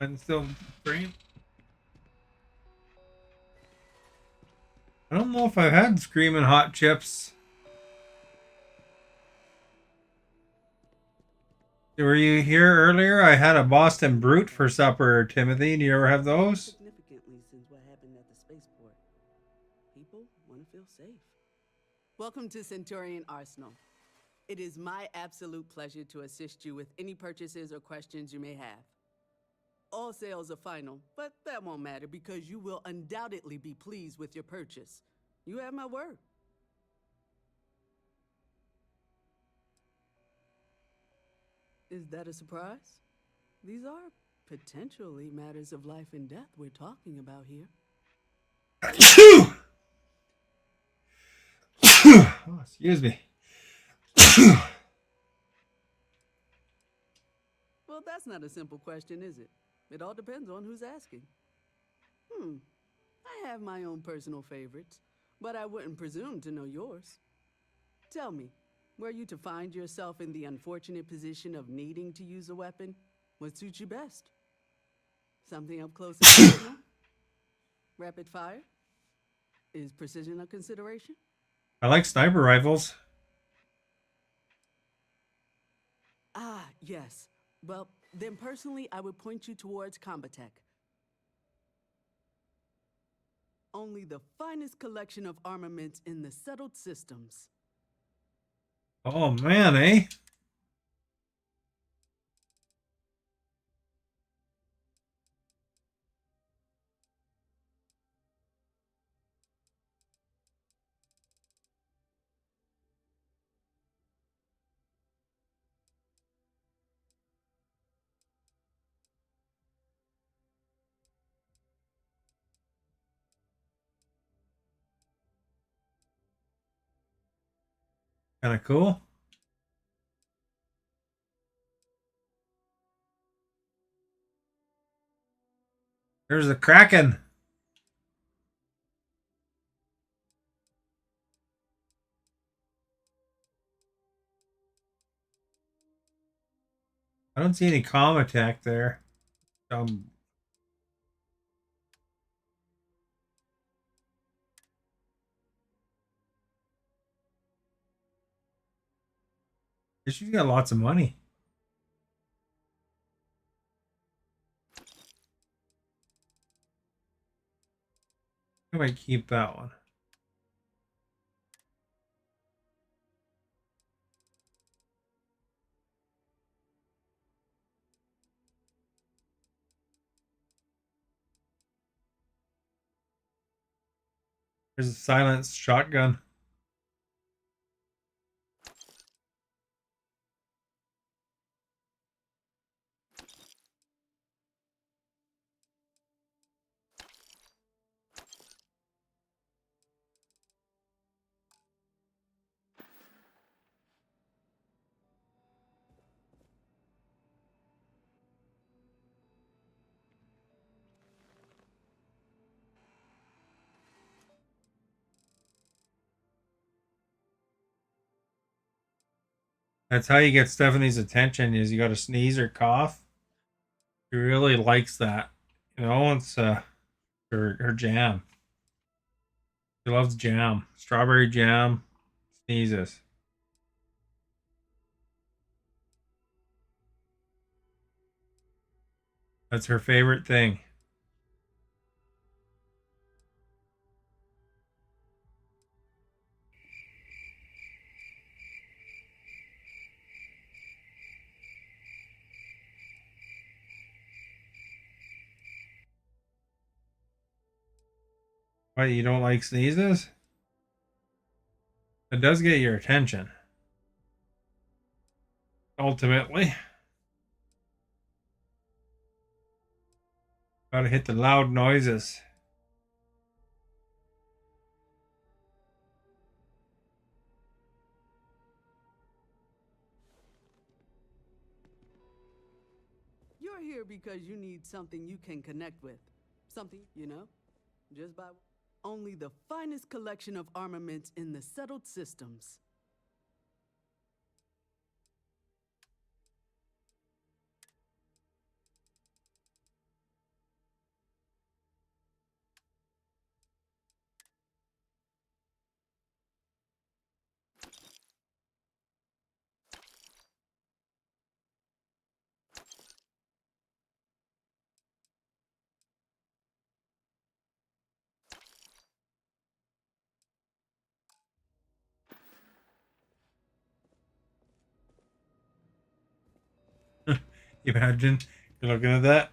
And still free. I don't know if I've had Screaming Hot Chips. Were you here earlier? I had a Boston Brute for supper, Timothy. Do you ever have those? Significantly since what happened at the spaceport. People want to feel safe. Welcome to Centurion Arsenal. It is my absolute pleasure to assist you with any purchases or questions you may have. All sales are final, but that won't matter because you will undoubtedly be pleased with your purchase. You have my word. Is that a surprise? These are potentially matters of life and death we're talking about here. Oh, excuse me. Well, that's not a simple question, is it? It all depends on who's asking. I have my own personal favorites, but I wouldn't presume to know yours. Tell me, were you to find yourself in the unfortunate position of needing to use a weapon, what suits you best? Something up close and personal? Rapid fire? Is precision a consideration? I like sniper rifles. Ah, yes. Well, then personally, I would point you towards Combatech. Only the finest collection of armaments in the settled systems. Oh man, eh? Kind of cool. There's the Kraken. I don't see any comm attack there. She's got lots of money. I might keep that one. There's a silenced shotgun. That's how you get Stephanie's attention, is you got to sneeze or cough. She really likes that. You know, it's her jam. She loves jam. Strawberry jam. Sneezes. That's her favorite thing. What, you don't like sneezes? It does get your attention. Ultimately. Gotta hit the loud noises. You're here because you need something you can connect with. Something, just by only the finest collection of armaments in the settled systems. Imagine you're looking at that.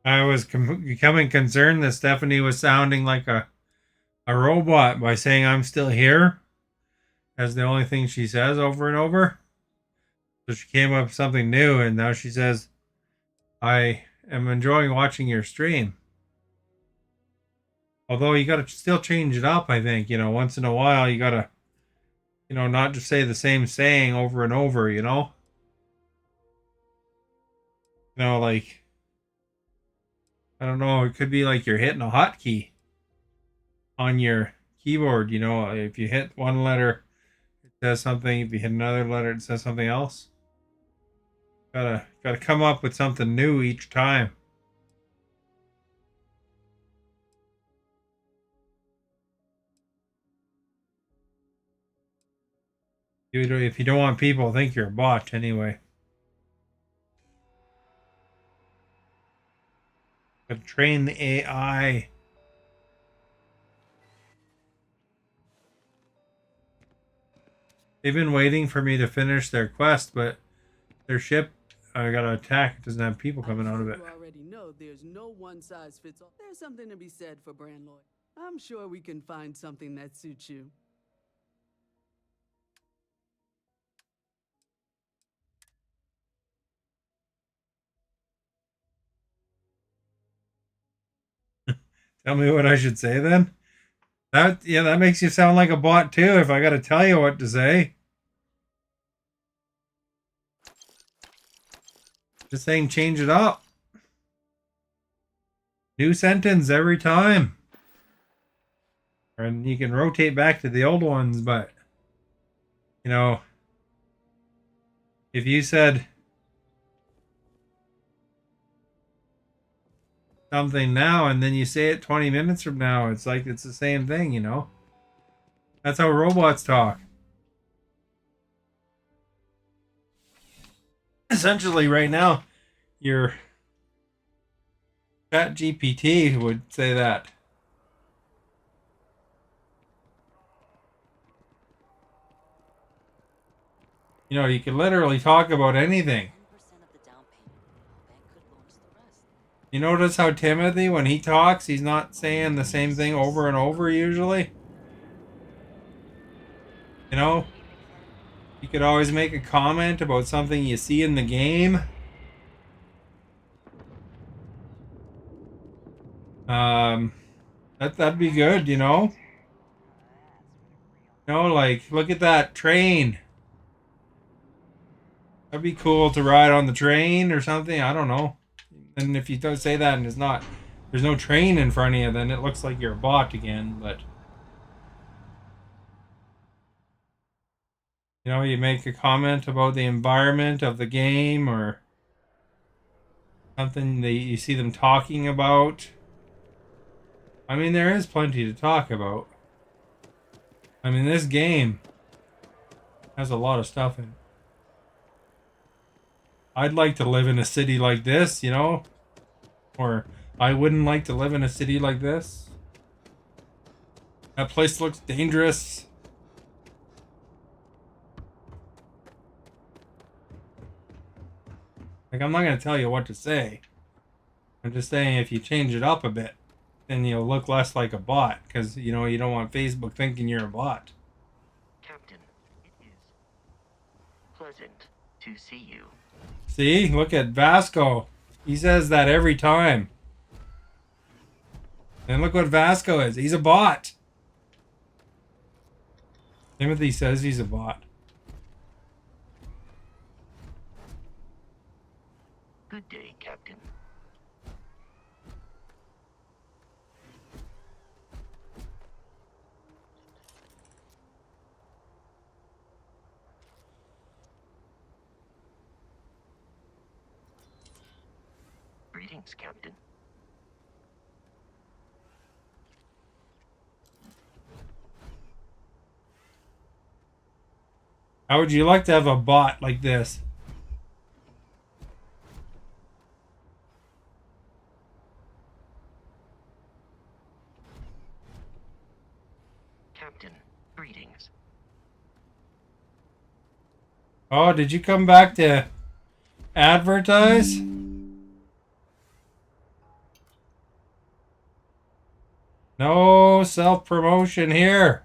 I was becoming concerned that Stephanie was sounding like a robot by saying I'm still here. That's the only thing she says over and over. So she came up with something new, and now she says, I am enjoying watching your stream. Although you got to still change it up, I think. Once in a while, you got to, not just say the same saying over and over, like, I don't know, it could be like you're hitting a hotkey on your keyboard. If you hit one letter, it says something. If you hit another letter, it says something else. Gotta come up with something new each time. If you don't want people to think you're a bot, anyway. Gotta train the AI. They've been waiting for me to finish their quest, but their ship, I gotta attack. It doesn't have people coming out of it. You already know there's no one size fits all. There's something to be said for brand loyalty. I'm sure we can find something that suits you. Tell me what I should say then? That makes you sound like a bot too, if I gotta tell you what to say. Just saying change it up. New sentence every time. And you can rotate back to the old ones, but if you said something now and then you say it 20 minutes from now, it's like it's the same thing. That's how robots talk. Essentially, right now, your Chat GPT would say that. You can literally talk about anything. You notice how Timothy, when he talks, he's not saying the same thing over and over usually? You could always make a comment about something you see in the game. That'd be good, like, look at that train. That'd be cool to ride on the train or something. I don't know. And if you don't say that and there's no train in front of you, then it looks like you're a bot again. But you know, you make a comment about the environment of the game or something that you see them talking about. I mean, there is plenty to talk about. I mean, this game has a lot of stuff in it. I'd like to live in a city like this, you know? Or I wouldn't like to live in a city like this. That place looks dangerous. Like, I'm not going to tell you what to say. I'm just saying if you change it up a bit, then you'll look less like a bot. Because, you know, you don't want Facebook thinking you're a bot. Captain, it is pleasant to see you. See? Look at Vasco. He says that every time. And look what Vasco is. He's a bot. Timothy says he's a bot. Good day, Captain. Greetings, Captain. How would you like to have a bot like this? Captain, greetings. Oh, did you come back to advertise? No self-promotion here.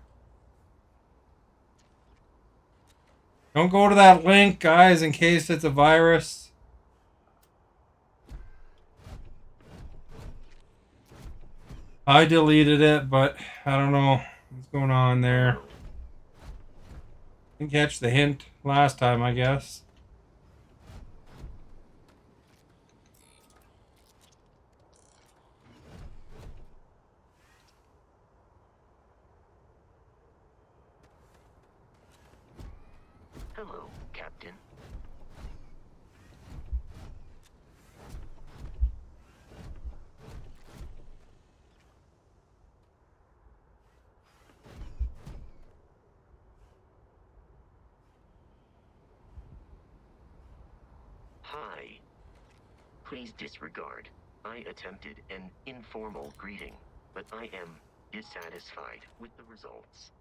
Don't go to that link, guys, in case it's a virus. I deleted it, but I don't know what's going on there. Didn't catch the hint last time, I guess. Hello, Captain. Hi. Please disregard. I attempted an informal greeting, but I am dissatisfied with the results.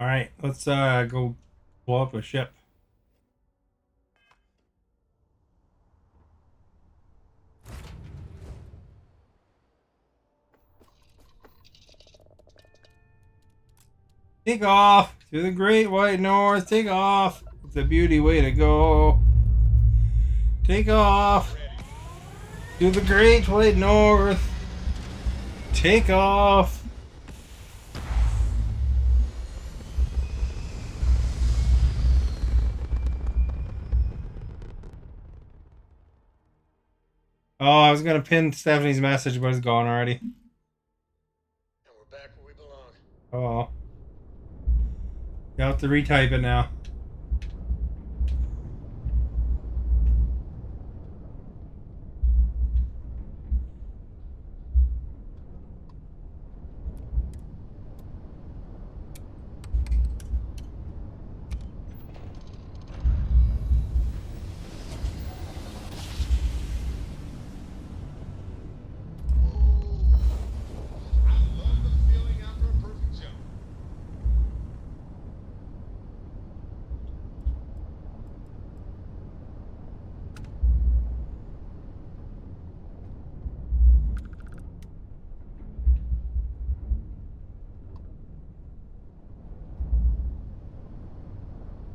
Alright, let's go blow up a ship. Take off to the Great White North. Take off. It's a beauty way to go. Take off to the Great White North. Take off. Oh, I was gonna pin Stephanie's message, but it's gone already. And we're back where we belong. Oh. You have to retype it now.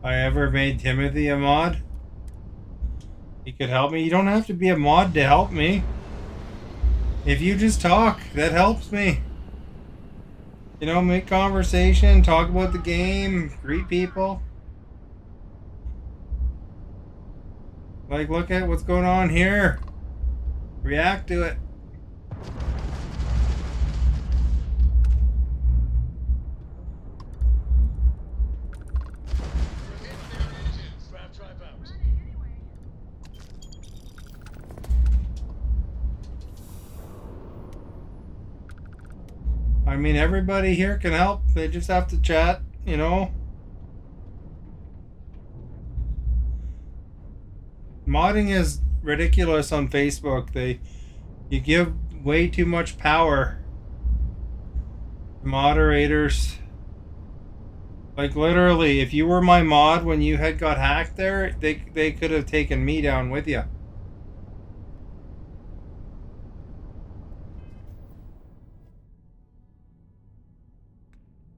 I ever made Timothy a mod? He could help me. You don't have to be a mod to help me. If you just talk, that helps me. You know, make conversation, talk about the game, greet people. Like, look at what's going on here. React to it. I mean, everybody here can help. They just have to chat, you know. Modding is ridiculous on Facebook. You give way too much power to moderators. Like literally, if you were my mod when you had got hacked there, they could have taken me down with you.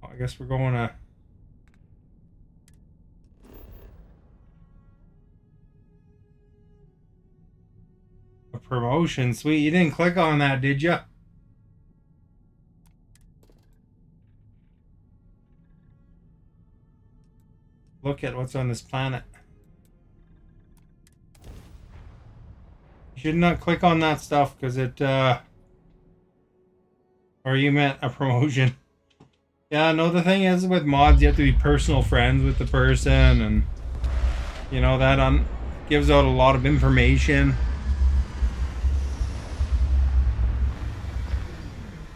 I guess we're going to a promotion. Sweet, you didn't click on that, did you? Look at what's on this planet. You should not click on that stuff because it, or you meant a promotion. Yeah, no, the thing is with mods, you have to be personal friends with the person, and, you know, that gives out a lot of information.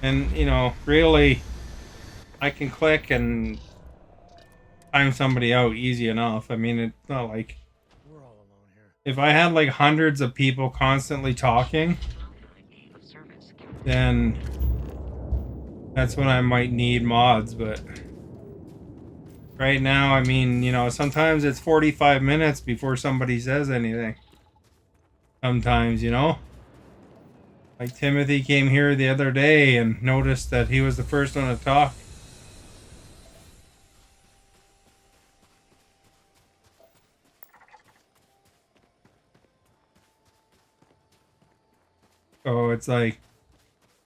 And, you know, really, I can click and time somebody out easy enough. I mean, it's not like... We're all alone here. If I had like hundreds of people constantly talking, then that's when I might need mods, but right now, I mean, you know, sometimes it's 45 minutes before somebody says anything. Sometimes, you know? Like Timothy came here the other day and noticed that he was the first one to talk. So it's like,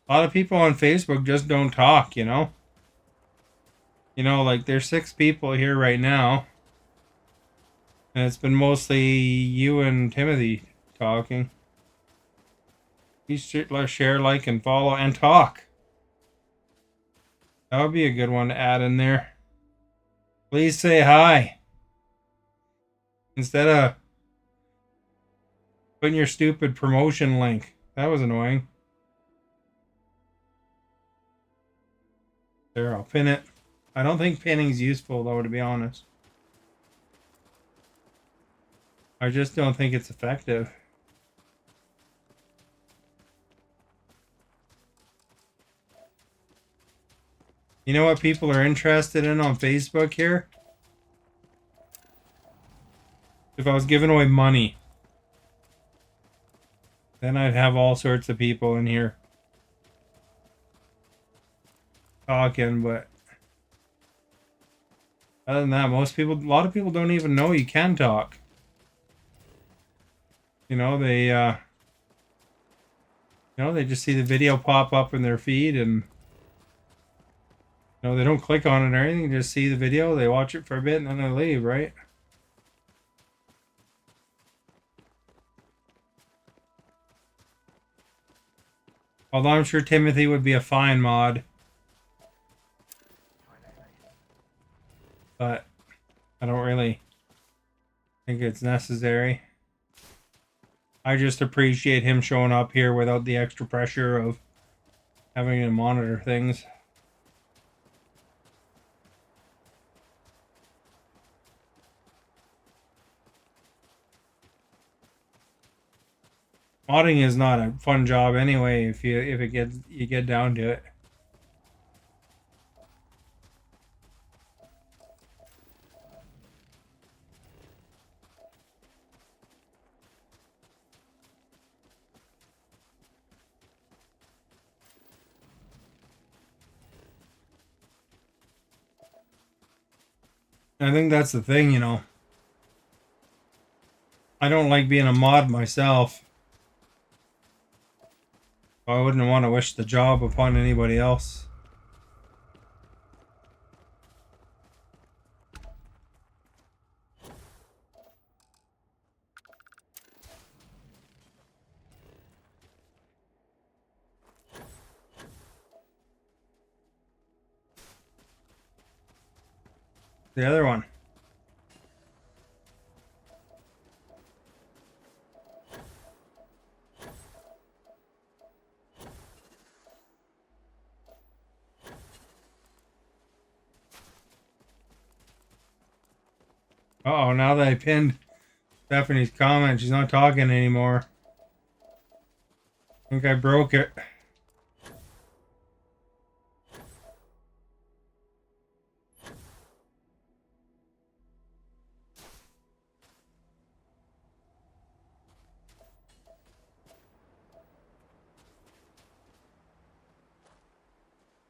a lot of people on Facebook just don't talk, you know? You know, like there's 6 people here right now. And it's been mostly you and Timothy talking. Please share, like, and follow, and talk. That would be a good one to add in there. Please say hi. Instead of putting your stupid promotion link. That was annoying. There, I'll pin it. I don't think pinning's useful, though, to be honest. I just don't think it's effective. You know what people are interested in on Facebook here? If I was giving away money, then I'd have all sorts of people in here talking, but other than that, a lot of people don't even know you can talk. You know, they just see the video pop up in their feed, and they don't click on it or anything, just see the video, they watch it for a bit, and then they leave, right? Although I'm sure Timothy would be a fine mod. But I don't really think it's necessary. I just appreciate him showing up here without the extra pressure of having to monitor things. Modding is not a fun job anyway if you get down to it. I think that's the thing, you know. I don't like being a mod myself. I wouldn't want to wish the job upon anybody else. The other one. Uh-oh, now that I pinned Stephanie's comment, she's not talking anymore. I think I broke it.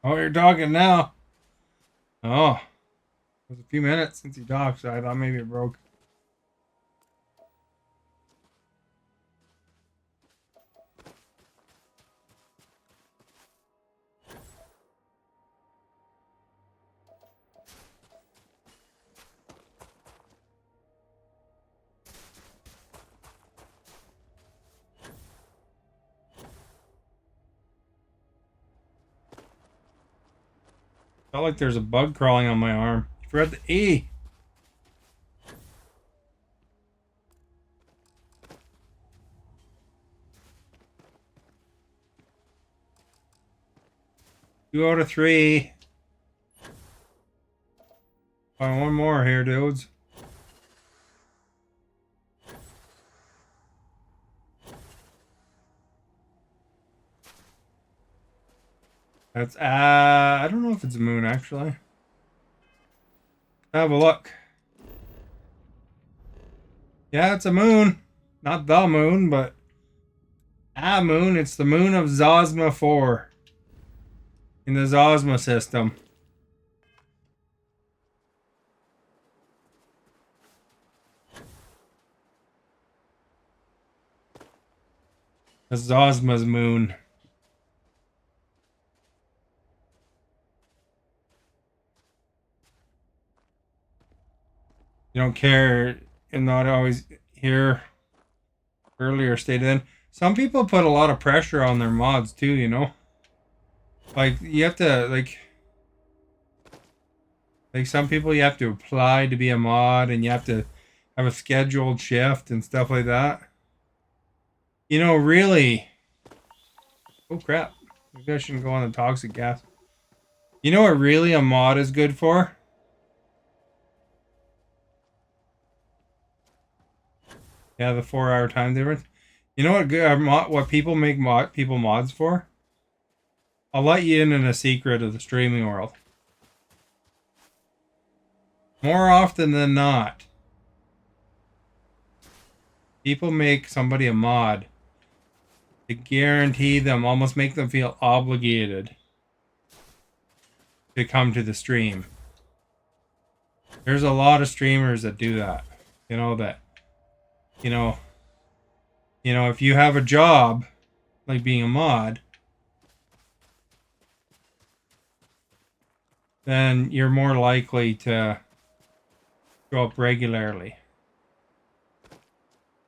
Oh, you're talking now. Oh, it was a few minutes since you talked, so I thought maybe it broke. Felt like there's a bug crawling on my arm. You forgot the E. Two out of three. Find one more here, dudes. That's I don't know if it's a moon actually. Have a look. Yeah, it's a moon. Not the moon, but a moon. It's the moon of Zosma 4 in the Zosma system. The Zosma's moon. You don't care and not always hear earlier stated in. Some people put a lot of pressure on their mods too, you know? Like you have to like some people you have to apply to be a mod and you have to have a scheduled shift and stuff like that. You know, really. Oh crap. Maybe I shouldn't go on the toxic gas. You know what really a mod is good for? Yeah, the 4-hour time difference. You know what good what people make people mods for? I'll let you in on a secret of the streaming world. More often than not, people make somebody a mod to guarantee them, almost make them feel obligated to come to the stream. There's a lot of streamers that do that. You know that, you know, if you have a job, like being a mod, then you're more likely to show up regularly.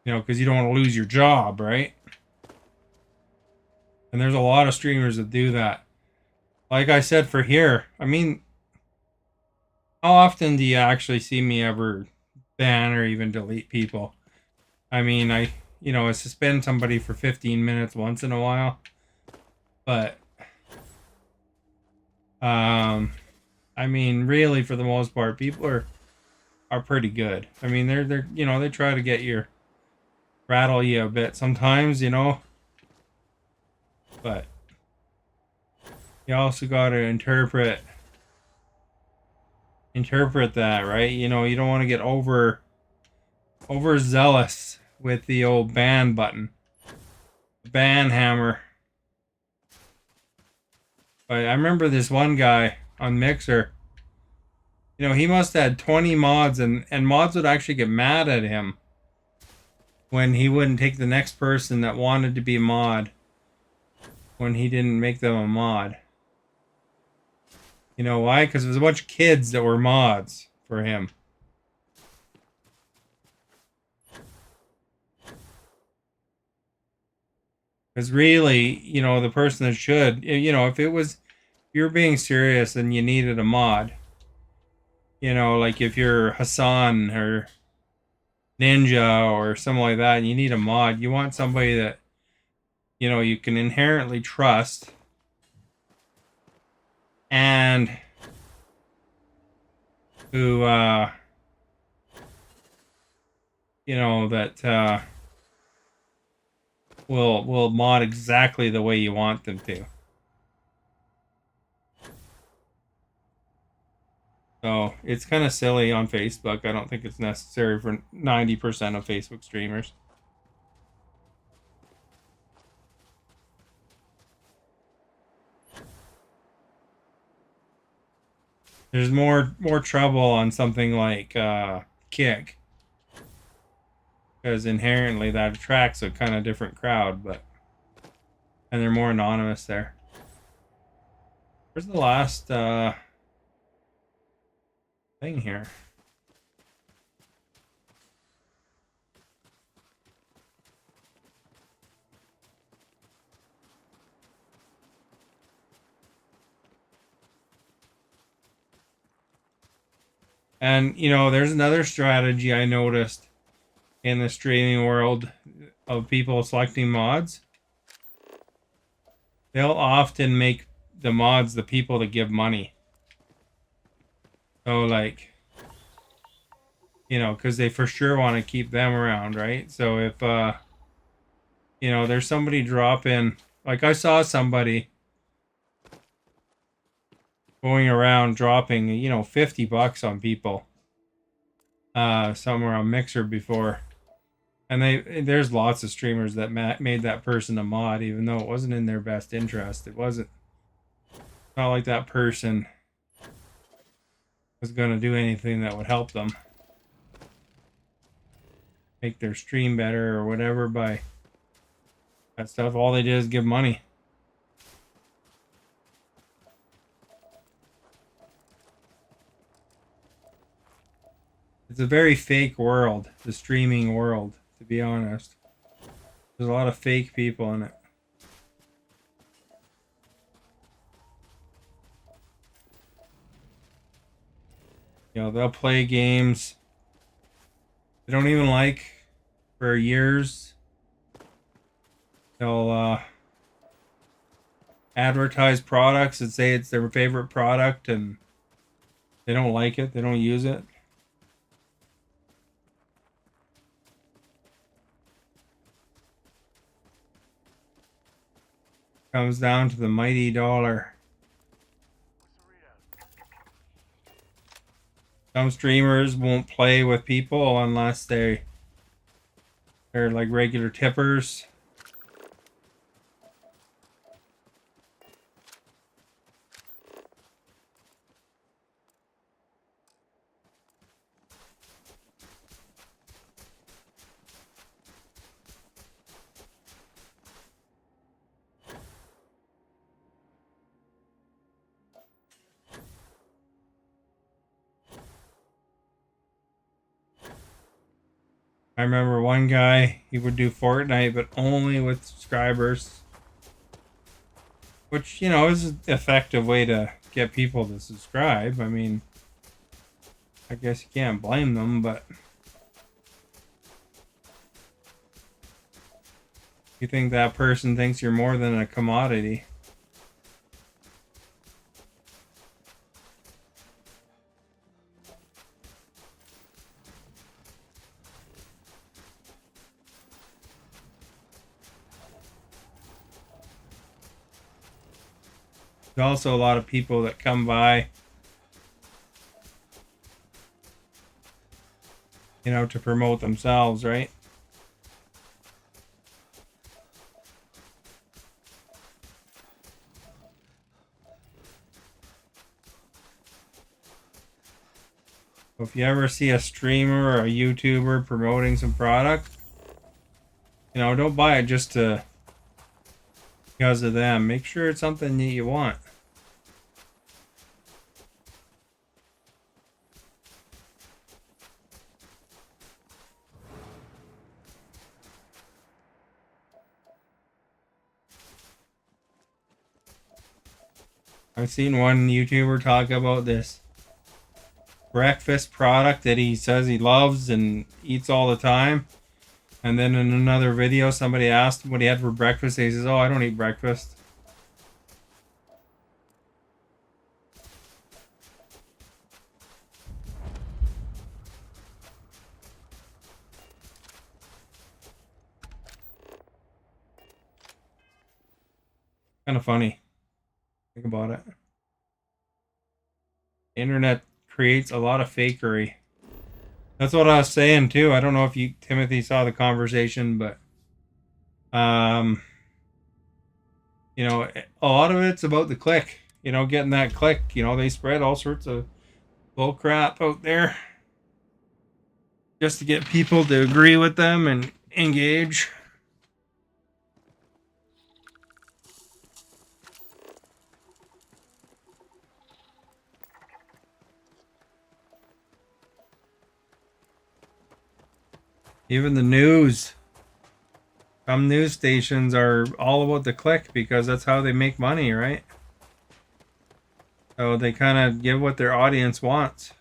You know, because you don't want to lose your job, right? And there's a lot of streamers that do that. Like I said for here, I mean, how often do you actually see me ever ban or even delete people? I mean, I suspend somebody for 15 minutes once in a while. But, I mean, really, for the most part, people are pretty good. I mean, they're they try to get rattle you a bit sometimes, you know. But you also got to interpret that, right? You know, you don't want to get overzealous with the old ban button, ban hammer. But I remember this one guy on Mixer. You know, he must have had 20 mods, and mods would actually get mad at him when he wouldn't take the next person that wanted to be a mod when he didn't make them a mod. You know why? Because it was a bunch of kids that were mods for him. Because really, you know, the person that should, you know, if you're being serious and you needed a mod, You know, like if you're Hassan or Ninja or something like that, and you need a mod, you want somebody that, you know, you can inherently trust and who, you know, that will mod exactly the way you want them to. So it's kind of silly on Facebook. I don't think it's necessary for 90% of Facebook streamers. There's more trouble on something like Kick, because inherently that attracts a kind of different crowd, but and they're more anonymous there. Where's the last thing here? And you know, there's another strategy I noticed in the streaming world of people selecting mods. They'll often make the mods the people that give money. So like, you know, because they for sure want to keep them around, right? So if you know, there's somebody dropping, like I saw somebody going around dropping, you know, $50 on people somewhere on Mixer before. And there's lots of streamers that made that person a mod, even though it wasn't in their best interest. It wasn't, not like that person was going to do anything that would help them make their stream better or whatever by that stuff. All they did is give money. It's a very fake world, the streaming world, to be honest. There's a lot of fake people in it. You know, they'll play games they don't even like for years. They'll advertise products and say it's their favorite product, and they don't like it, they don't use it. Comes down to the mighty dollar. Some streamers won't play with people unless they're like regular tippers. I remember one guy, he would do Fortnite, but only with subscribers. Which, you know, is an effective way to get people to subscribe. I mean, I guess you can't blame them, but you think that person thinks you're more than a commodity. There's also a lot of people that come by, you know, to promote themselves, right? So if you ever see a streamer or a YouTuber promoting some product, you know, don't buy it just because of them. Make sure it's something that you want. I've seen one YouTuber talk about this breakfast product that he says he loves and eats all the time. And then in another video, somebody asked him what he had for breakfast. And he says, "Oh, I don't eat breakfast." Kind of funny. Think about it. The internet creates a lot of fakery. That's what I was saying too. I don't know if you, Timothy, saw the conversation, but you know, a lot of it's about the click. You know, getting that click. You know, they spread all sorts of bull crap out there just to get people to agree with them and engage. Even the news. Some news stations are all about the click because that's how they make money, right? So they kind of give what their audience wants,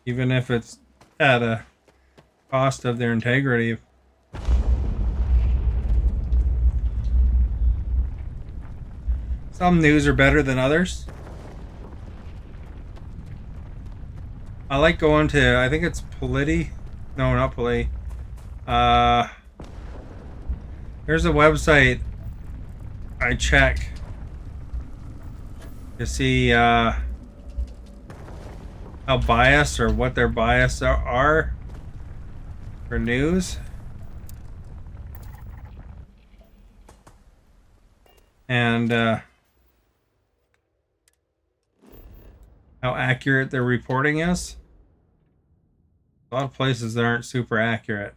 even if it's at a cost of their integrity. Some news are better than others. I like going to, I think it's Polity. No, not Polity. There's a website I check to see how biased or what their bias are for news. And how accurate their reporting is. A lot of places that aren't super accurate.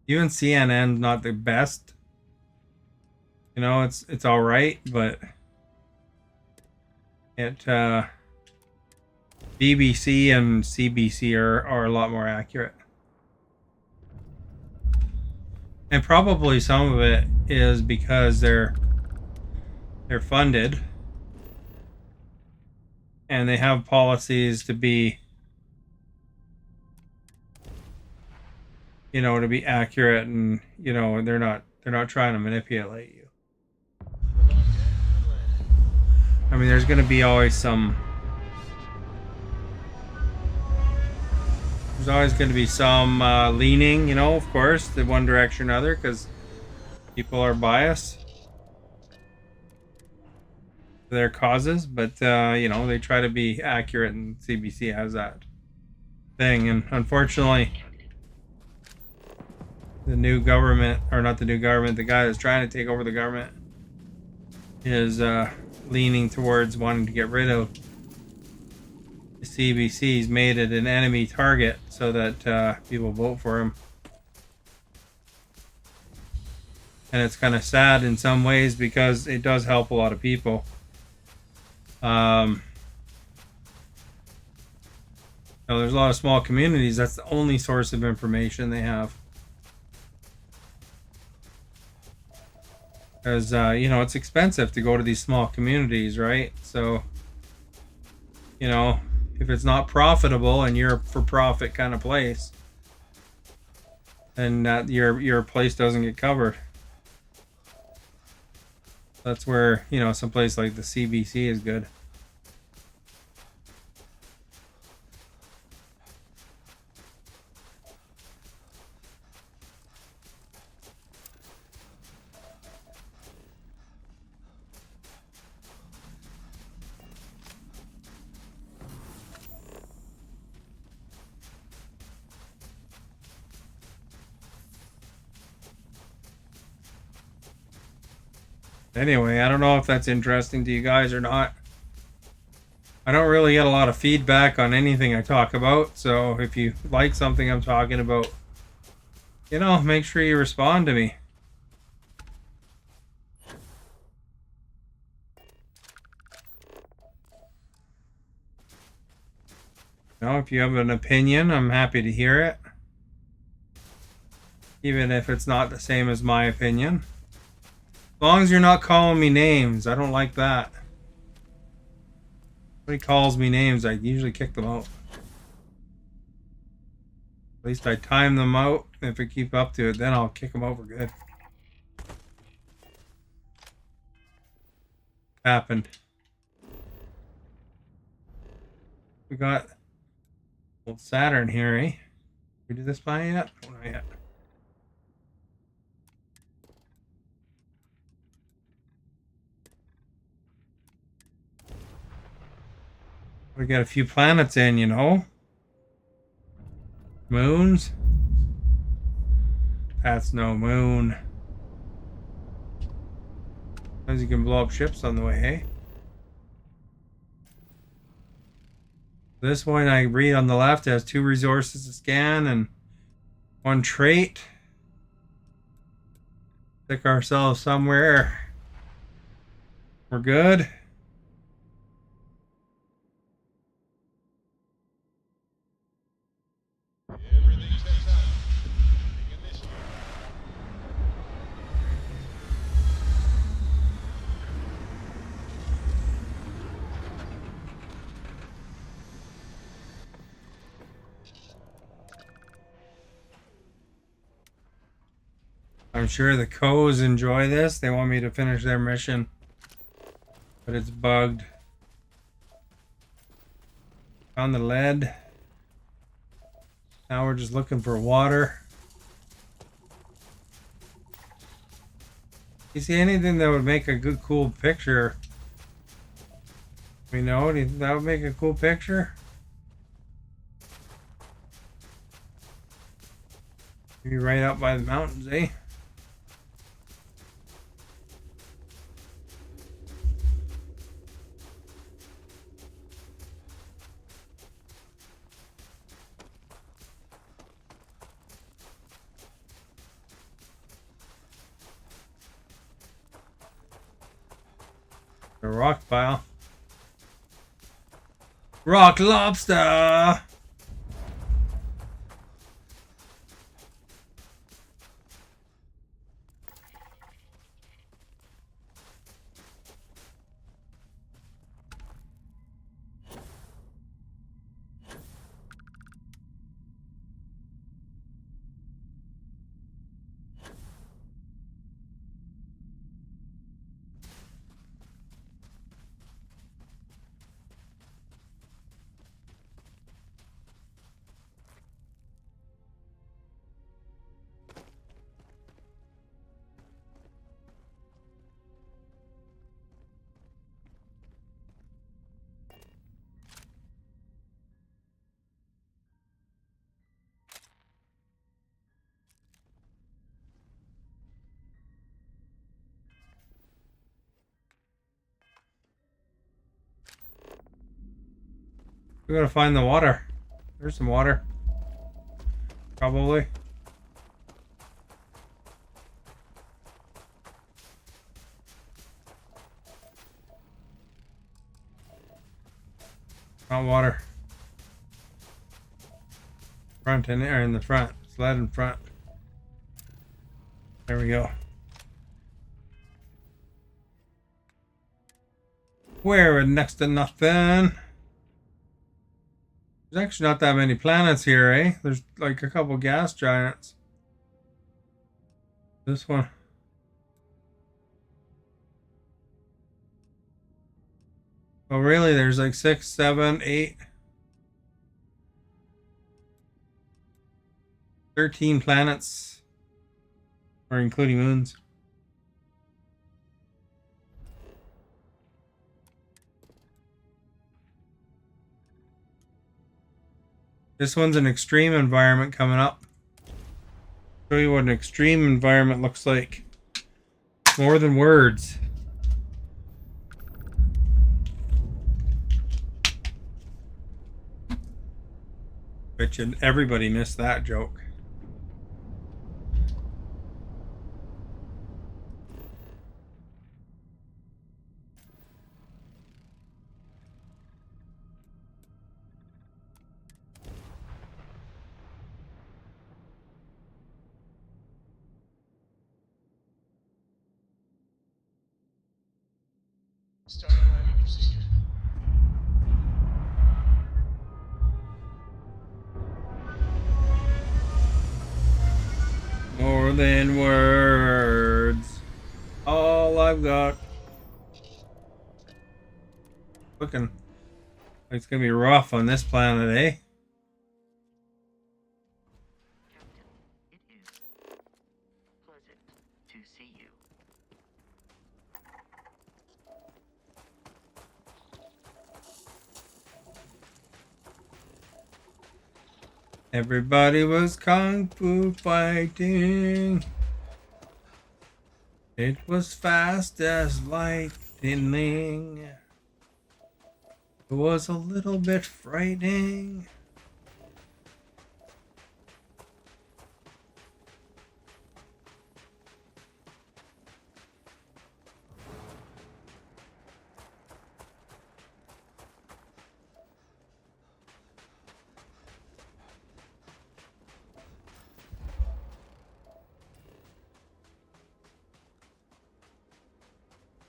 Even CNN's not the best. You know, it's all right, but BBC and CBC are a lot more accurate. And probably some of it is because they're funded and they have policies to be, you know, to be accurate, and you know, they're not trying to manipulate you. I mean, there's going to be always some. There's always going to be some leaning, you know, of course, to one direction or another, because people are biased to their causes. But you know, they try to be accurate, and CBC has that thing. And unfortunately, the new government, or not the new government, the guy that's trying to take over the government is leaning towards wanting to get rid of the CBC. He's made it an enemy target so that people vote for him. And it's kind of sad in some ways because it does help a lot of people. You know, there's a lot of small communities. That's the only source of information they have. Because, you know, it's expensive to go to these small communities, right? So, you know, if it's not profitable and you're a for-profit kind of place, then your place doesn't get covered. That's where, you know, some place like the CBC is good. Anyway, I don't know if that's interesting to you guys or not. I don't really get a lot of feedback on anything I talk about, so if you like something I'm talking about, you know, make sure you respond to me. You know, if you have an opinion, I'm happy to hear it. Even if it's not the same as my opinion. As long as you're not calling me names, I don't like that. If somebody calls me names, I usually kick them out. At least I time them out. If I keep up to it, then I'll kick them out for good. Happened. We got old Saturn here, eh? We did this by yet? Oh, not yet. We got a few planets in, you know? Moons? That's no moon. Sometimes you can blow up ships on the way, hey? This one I read on the left has 2 resources to scan and 1 trait. Stick ourselves somewhere. We're good. I'm sure the Coes enjoy this. They want me to finish their mission. But it's bugged. Found the lead. Now we're just looking for water. You see anything that would make a good, cool picture? We know, do you think that would make a cool picture? Maybe right out by the mountains, eh? A rock pile. Rock lobster! We're gonna find the water. There's some water. Probably. Not water. Front and there in the front. Sled in front. There we go. We're next to nothing. There's actually not that many planets here, eh? There's like a couple gas giants. This one. Oh, really? There's like 6, 7, 8, 13 planets. Or including moons. This one's an extreme environment coming up. Show you what an extreme environment looks like. More than words. Bet you everybody missed that joke. More than words. All I've got. Looking like it's gonna be rough on this planet, eh? It is pleasant to see you. Everybody was kung fu fighting. It was fast as lightning. It was a little bit frightening.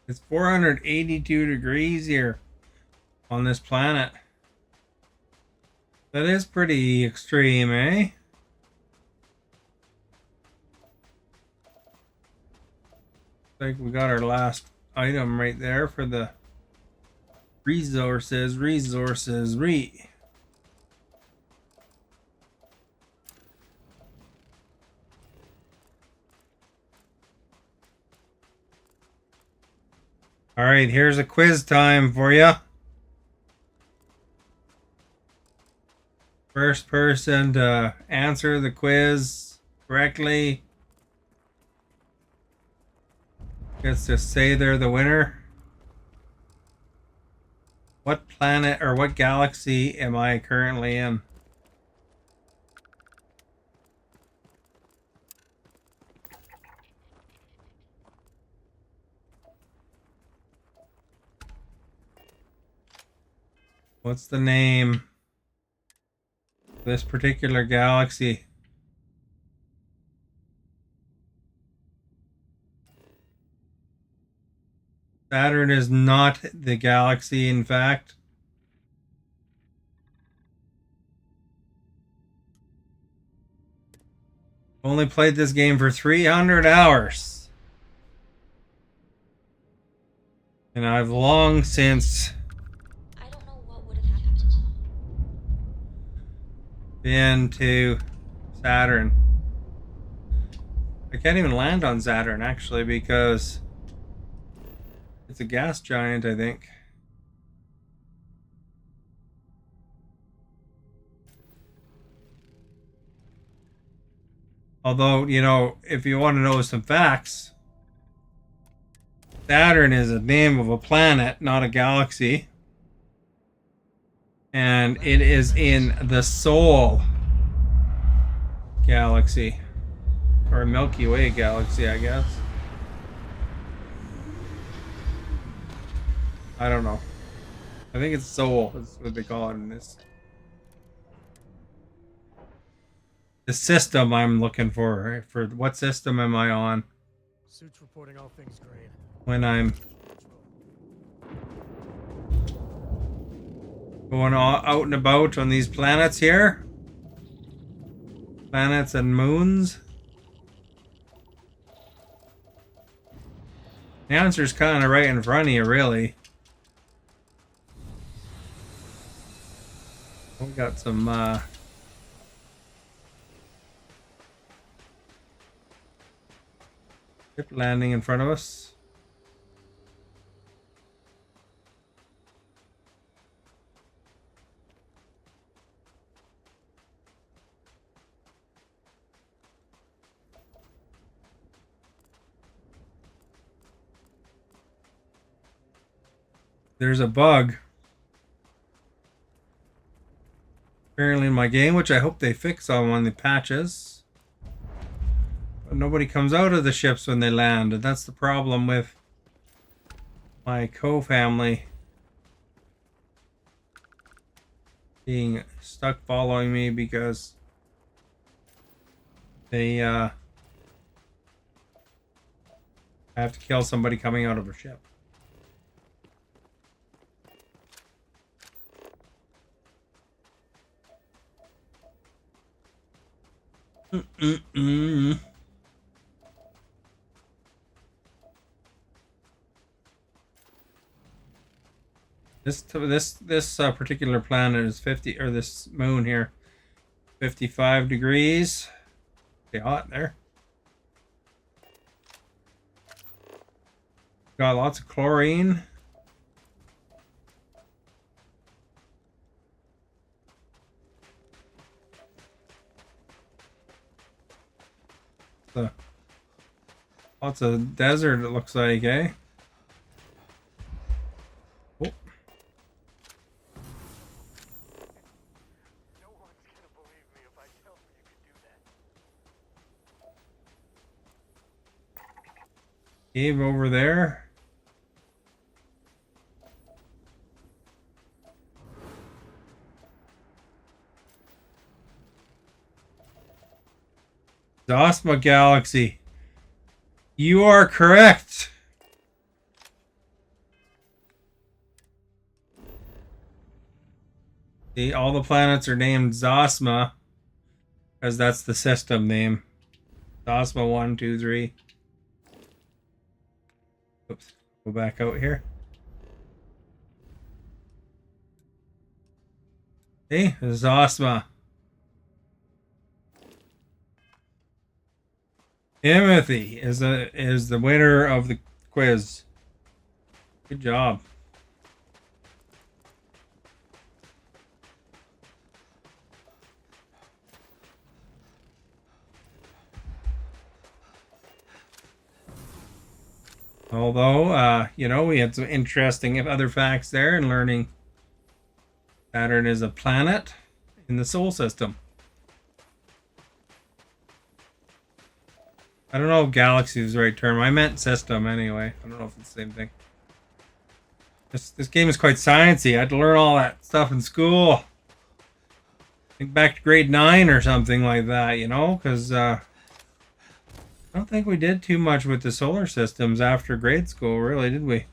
It's 482 degrees here on this planet. That is pretty extreme, eh? I think we got our last item right there for the resources. All right, here's a quiz time for you. First person to answer the quiz correctly gets to say they're the winner. What planet or what galaxy am I currently in? What's the name of this particular galaxy? Saturn is not the galaxy, in fact. Only played this game for 300 hours. And I've long since been to Saturn. I can't even land on Saturn, actually, because it's a gas giant, I think. Although, you know, if you want to know some facts, Saturn is a name of a planet, not a galaxy. And it is in the Sol galaxy. Or Milky Way galaxy, I guess. I don't know. I think it's Sol. That's what they call it in this. The system I'm looking for. Right? For what system am I on? Suits reporting all things green. When I'm going out and about on these planets here. Planets and moons. The answer's kind of right in front of you, really. We got some ship landing in front of us. There's a bug apparently in my game, which I hope they fix on one of the patches. But nobody comes out of the ships when they land, and that's the problem with my co-family being stuck following me because they have to kill somebody coming out of a ship. Mm-mm-mm. This particular planet is 50, or this moon here, 55 degrees. Pretty hot there. Got lots of chlorine. Lots of desert, it looks like, eh? Oh. Cave over there. Zosma Galaxy. You are correct. See, all the planets are named Zosma because that's the system name. Zosma 1, 2, 3. Oops. Go back out here. See, Zosma. Timothy is the winner of the quiz. Good job. Although, we had some interesting other facts there and learning Saturn is a planet in the Sol system. I don't know if galaxy is the right term. I meant system anyway. I don't know if it's the same thing. This game is quite sciencey. I had to learn all that stuff in school. Think back to grade 9 or something like that, because I don't think we did too much with the solar systems after grade school, really, did we?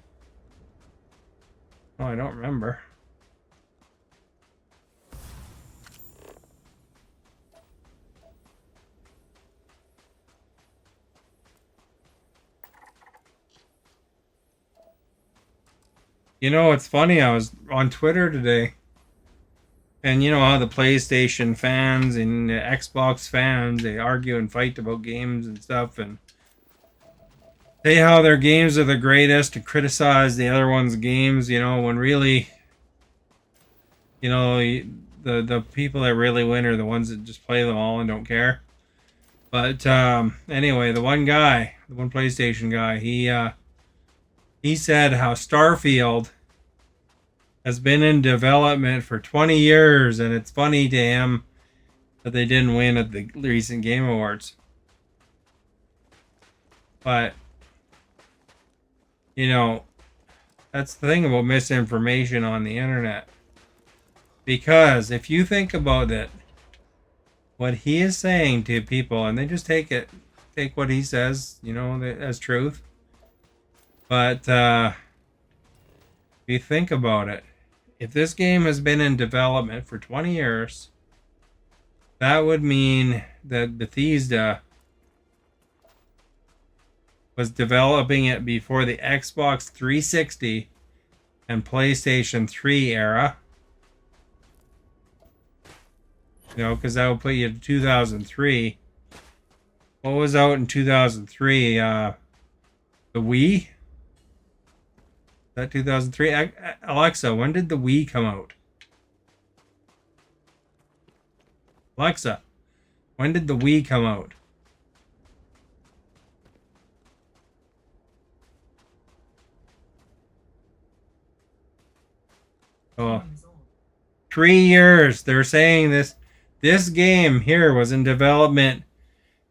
Oh, I don't remember. It's funny. I was on Twitter today, and you know how the PlayStation fans and the Xbox fans, they argue and fight about games and stuff, and say how their games are the greatest and criticize the other one's games, when really, the people that really win are the ones that just play them all and don't care. But anyway, the one PlayStation guy, he said how Starfield has been in development for 20 years, and it's funny to him that they didn't win at the recent Game Awards. But, that's the thing about misinformation on the internet. Because if you think about it, what he is saying to people, and they just take what he says, as truth. But if you think about it, if this game has been in development for 20 years, that would mean that Bethesda was developing it before the Xbox 360 and PlayStation 3 era. Because that would put you to 2003. What was out in 2003? The Wii? Is that 2003? Alexa, when did the Wii come out? Alexa, when did the Wii come out? Oh, 3 years. They're saying this game here was in development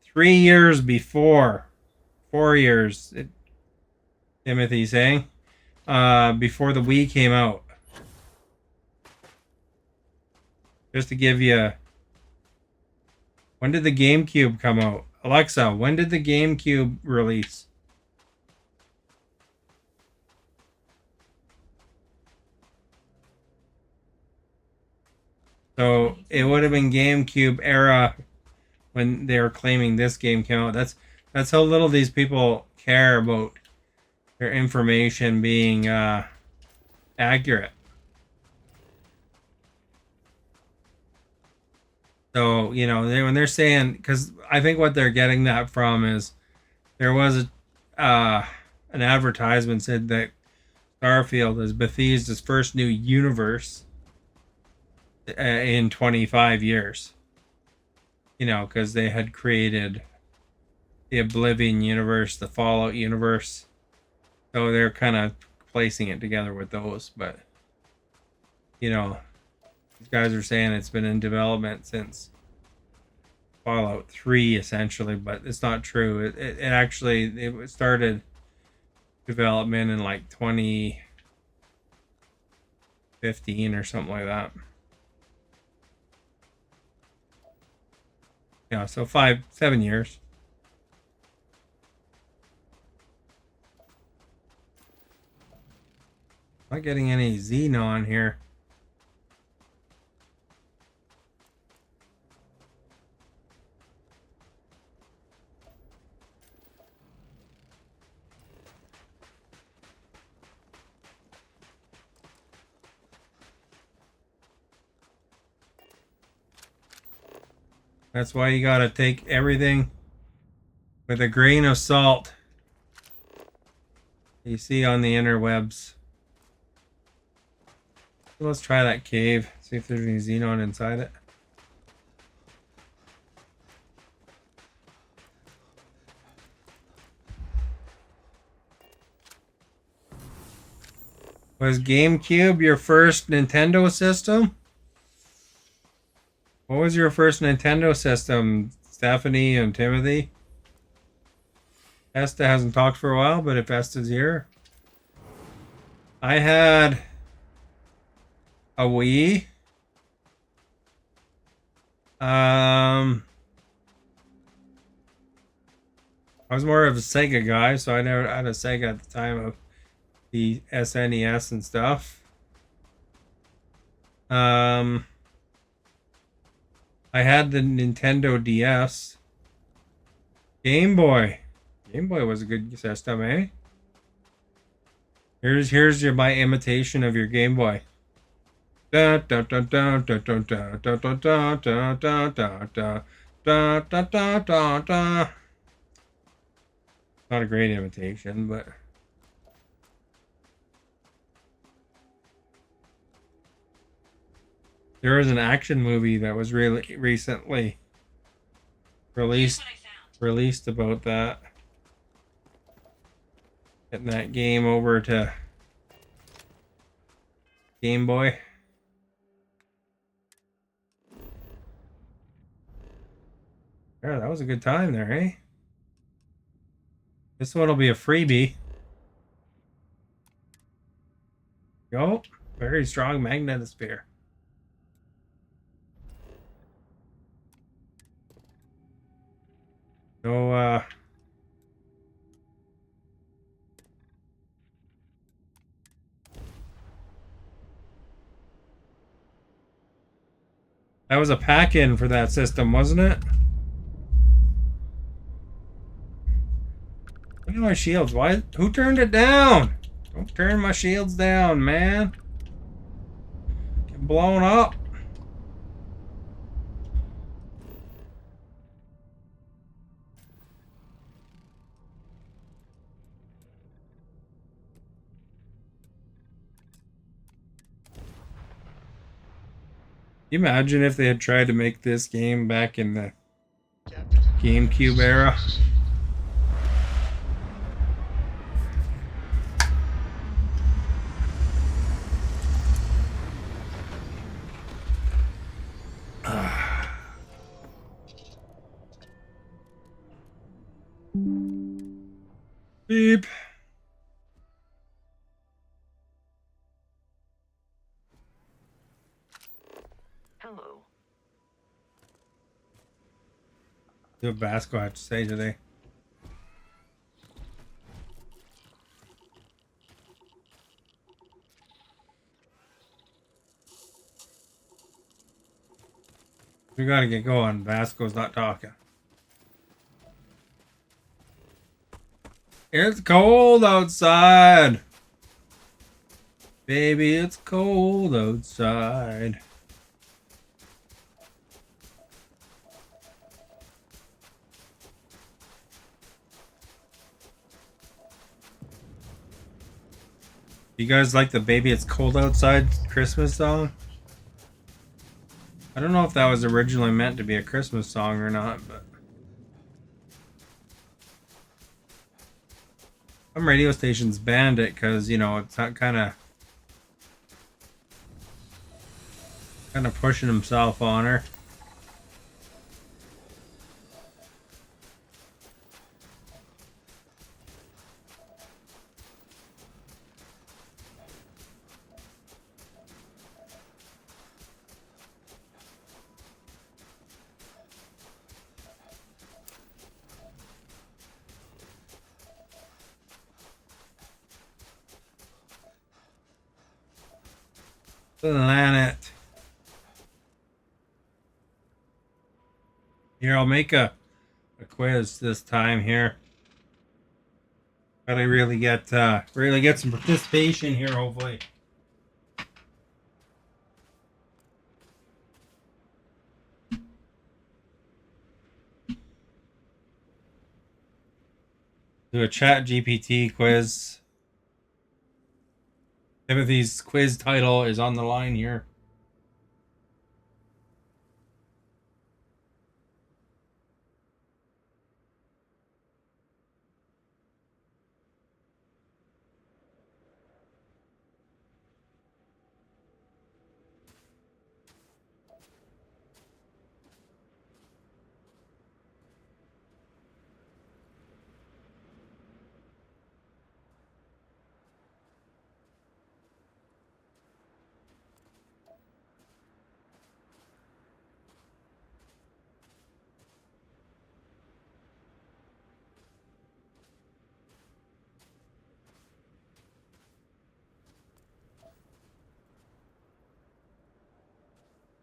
3 years before. 4 years, Timothy's saying, before the Wii came out. Just to give you... When did the GameCube come out? Alexa, when did the GameCube release? So it would have been GameCube era when they were claiming this game came out. That's how little these people care about their information being accurate. So, you know, when they're saying, because I think what they're getting that from is there was an advertisement said that Starfield is Bethesda's first new universe in 25 years. You know, because they had created the Oblivion universe, the Fallout universe. So they're kind of placing it together with those. But, you know, these guys are saying it's been in development since Fallout 3, essentially. But it's not true. It actually it started development in like 2015 or something like that. Yeah, so 7 years. Not getting any xenon here. That's why you gotta take everything with a grain of salt. You see on the interwebs. So let's try that cave. See if there's any xenon inside it. Was GameCube your first Nintendo system? What was your first Nintendo system, Stephanie and Timothy? Esta hasn't talked for a while, but if Esta's here. I had a Wii. I was more of a Sega guy, so I never had a Sega at the time of the SNES and stuff. I had the Nintendo DS. Game Boy. Game Boy was a good system, eh? Here's my imitation of your Game Boy. Da da da da da da da da da da da da da da da da da da. Not a great imitation, but there was an action movie that was really recently released about that. Getting that game over to Game Boy. Yeah, that was a good time there, eh? This one will be a freebie. Go. Very strong magnetosphere. So, that was a pack-in for that system, wasn't it? Look at my shields. Why? Who turned it down? Don't turn my shields down, man. Get blown up. Can you imagine if they had tried to make this game back in the GameCube era? Beep. Hello. See what Vasco had to say today. We gotta get going. Vasco's not talking. It's cold outside. Baby, it's cold outside. You guys like the Baby It's Cold Outside Christmas song? I don't know if that was originally meant to be a Christmas song or not, but some radio stations banned it because, you know, it's not kind of pushing himself on her. Planet. Here, I'll make a quiz this time here. Gotta really get some participation here, hopefully. Do a chat GPT quiz. Timothy's quiz title is on the line here.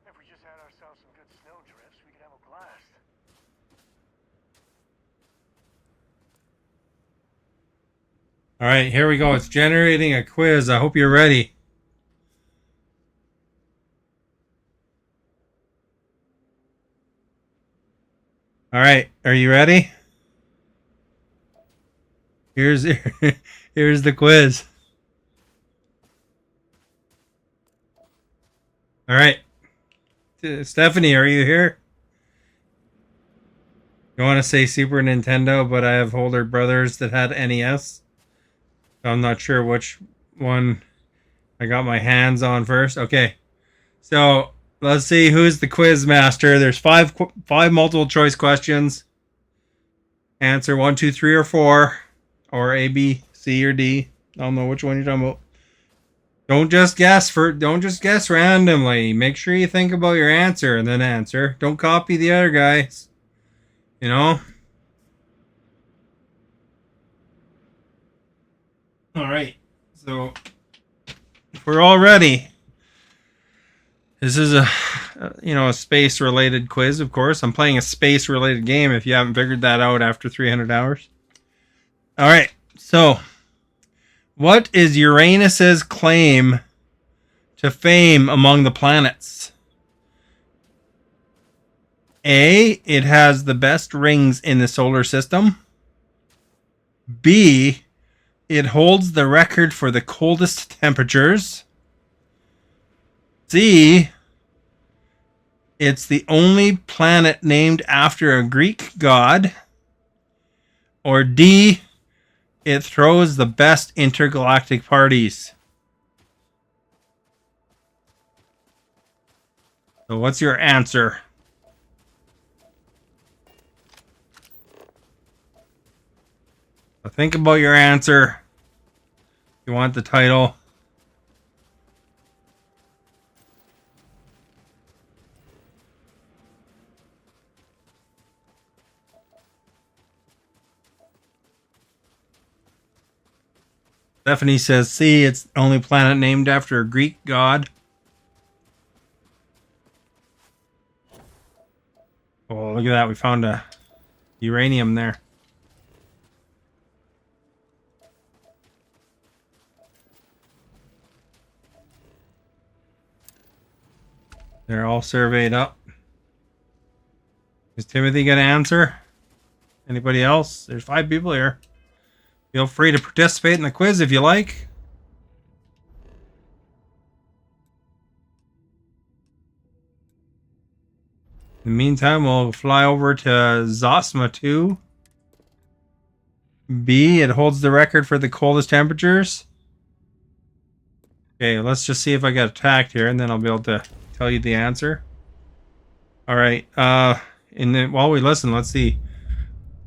If we just had ourselves some good snow drifts, we could have a blast. All right, here we go. It's generating a quiz. I hope you're ready. All right, are you ready? Here's the quiz. All right, Stephanie, are you here? You want to say Super Nintendo, but I have older brothers that had NES. So I'm not sure which one I got my hands on first. Okay, so let's see who's the quiz master. There's five multiple choice questions. Answer 1, 2, 3, or 4, or A, B, C, or D. I don't know which one you're talking about. Don't just guess randomly. Make sure you think about your answer and then answer. Don't copy the other guys. You know? All right. So if we're all ready, this is a space related quiz, of course. I'm playing a space related game if you haven't figured that out after 300 hours. All right. So what is Uranus's claim to fame among the planets? A, it has the best rings in the solar system. B, it holds the record for the coldest temperatures. C, it's the only planet named after a Greek god. Or D, it throws the best intergalactic parties. So what's your answer? So think about your answer. You want the title. Stephanie says C, it's the only planet named after a Greek god. Oh, look at that. We found a uranium there. They're all surveyed up. Is Timothy going to answer? Anybody else? There's 5 people here. Feel free to participate in the quiz if you like. In the meantime, we'll fly over to Zosma 2. B, it holds the record for the coldest temperatures. Okay, let's just see if I get attacked here, and then I'll be able to tell you the answer. All right. And then while we listen, let's see.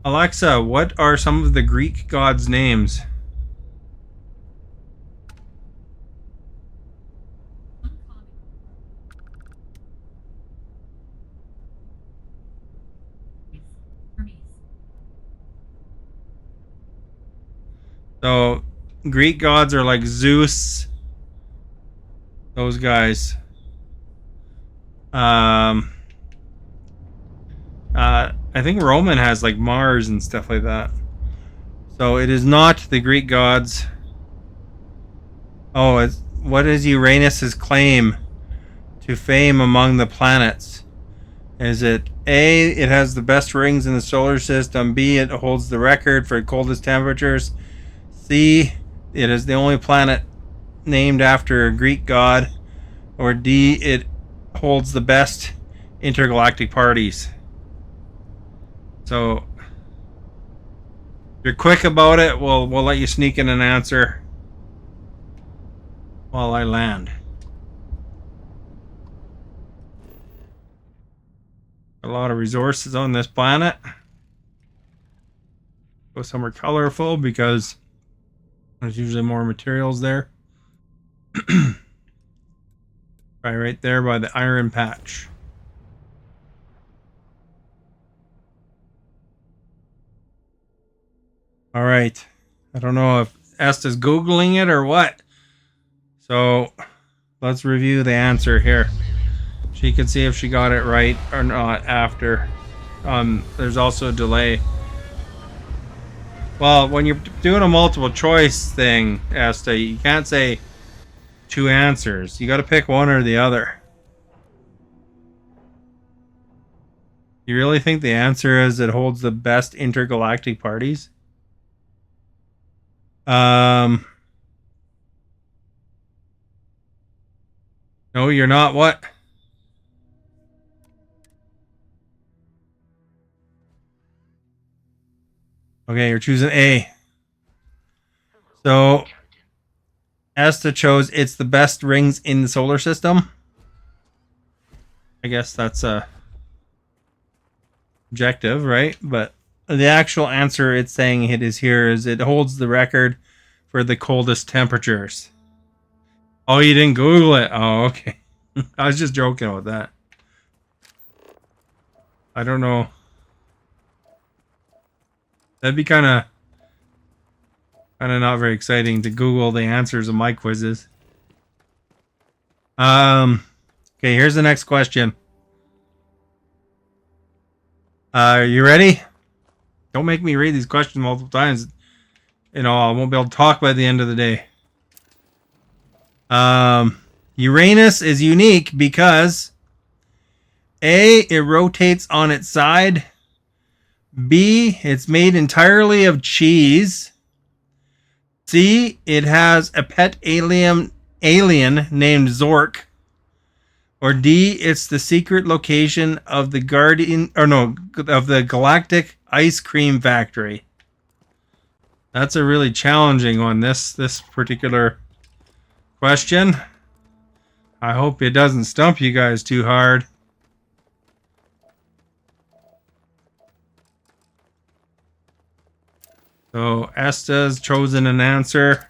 Alexa, what are some of the Greek gods' names? So, Greek gods are like Zeus. Those guys. I think Roman has like Mars and stuff like that. So it is not the Greek gods. Oh, what is Uranus's claim to fame among the planets? Is it A, it has the best rings in the solar system, B, it holds the record for coldest temperatures, C, it is the only planet named after a Greek god, or D, it holds the best intergalactic parties? So, if you're quick about it, we'll let you sneak in an answer while I land. A lot of resources on this planet. So some are colorful because there's usually more materials there. Right there by the iron patch. All right. I don't know if Esta's Googling it or what. So let's review the answer here. She can see if she got it right or not after. There's also a delay. Well, when you're doing a multiple choice thing, Esta, you can't say 2 answers. You got to pick one or the other. You really think the answer is it holds the best intergalactic parties? No, you're not. What? Okay, you're choosing A. So, Esta chose it's the best rings in the solar system. I guess that's objective, right? But the actual answer it's saying it is here is it holds the record for the coldest temperatures. Oh, you didn't Google it? Oh, okay. I was just joking about that. I don't know. That'd be kind of not very exciting to Google the answers of my quizzes. Okay, here's the next question. Are you ready? Don't make me read these questions multiple times. You know, I won't be able to talk by the end of the day. Uranus is unique because A, it rotates on its side. B, it's made entirely of cheese. C, it has a pet alien named Zork. Or D, it's the secret location of the Galactic Ice Cream Factory. That's a really challenging one, this particular question. I hope it doesn't stump you guys too hard. So Esta's chosen an answer.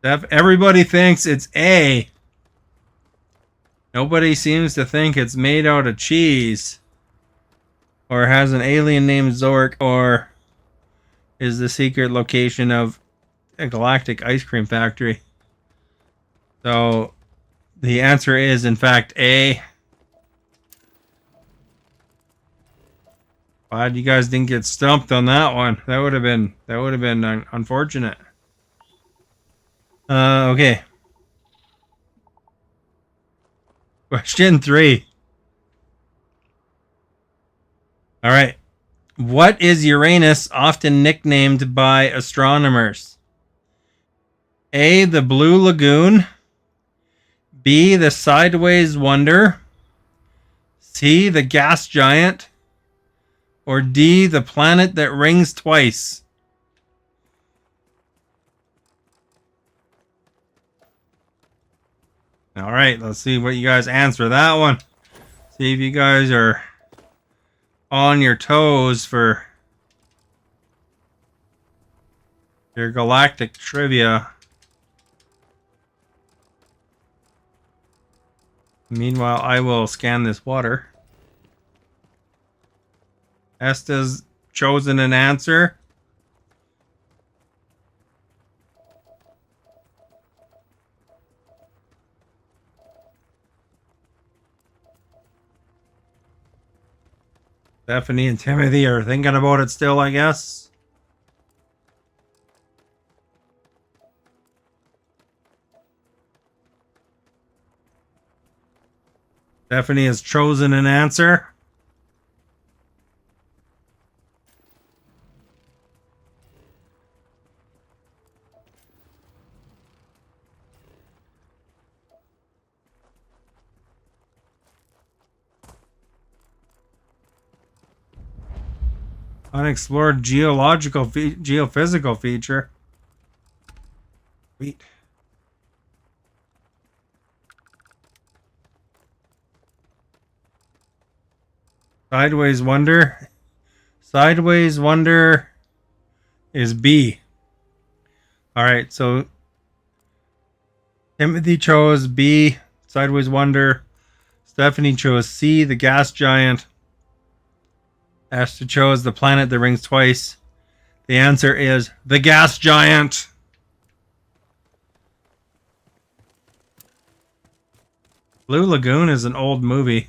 Everybody thinks it's A. Nobody seems to think it's made out of cheese. Or has an alien named Zork, or is the secret location of a galactic ice cream factory. So the answer is in fact A. Glad you guys didn't get stumped on that one. That would have been unfortunate. Okay. Question 3. All right. What is Uranus often nicknamed by astronomers? A, the Blue Lagoon. B, the Sideways Wonder. C, the Gas Giant. Or D, the planet that rings twice. All right, let's see what you guys answer that one. See if you guys are on your toes for your galactic trivia. Meanwhile, I will scan this water. Esta's chosen an answer. Stephanie and Timothy are thinking about it still, I guess. Stephanie has chosen an answer. Unexplored geophysical feature. Sweet. Sideways Wonder. Sideways Wonder is B. All right, so Timothy chose B, Sideways Wonder. Stephanie chose C, the Gas Giant. Esther chose the planet that rings twice. The answer is the Gas Giant. Blue Lagoon is an old movie.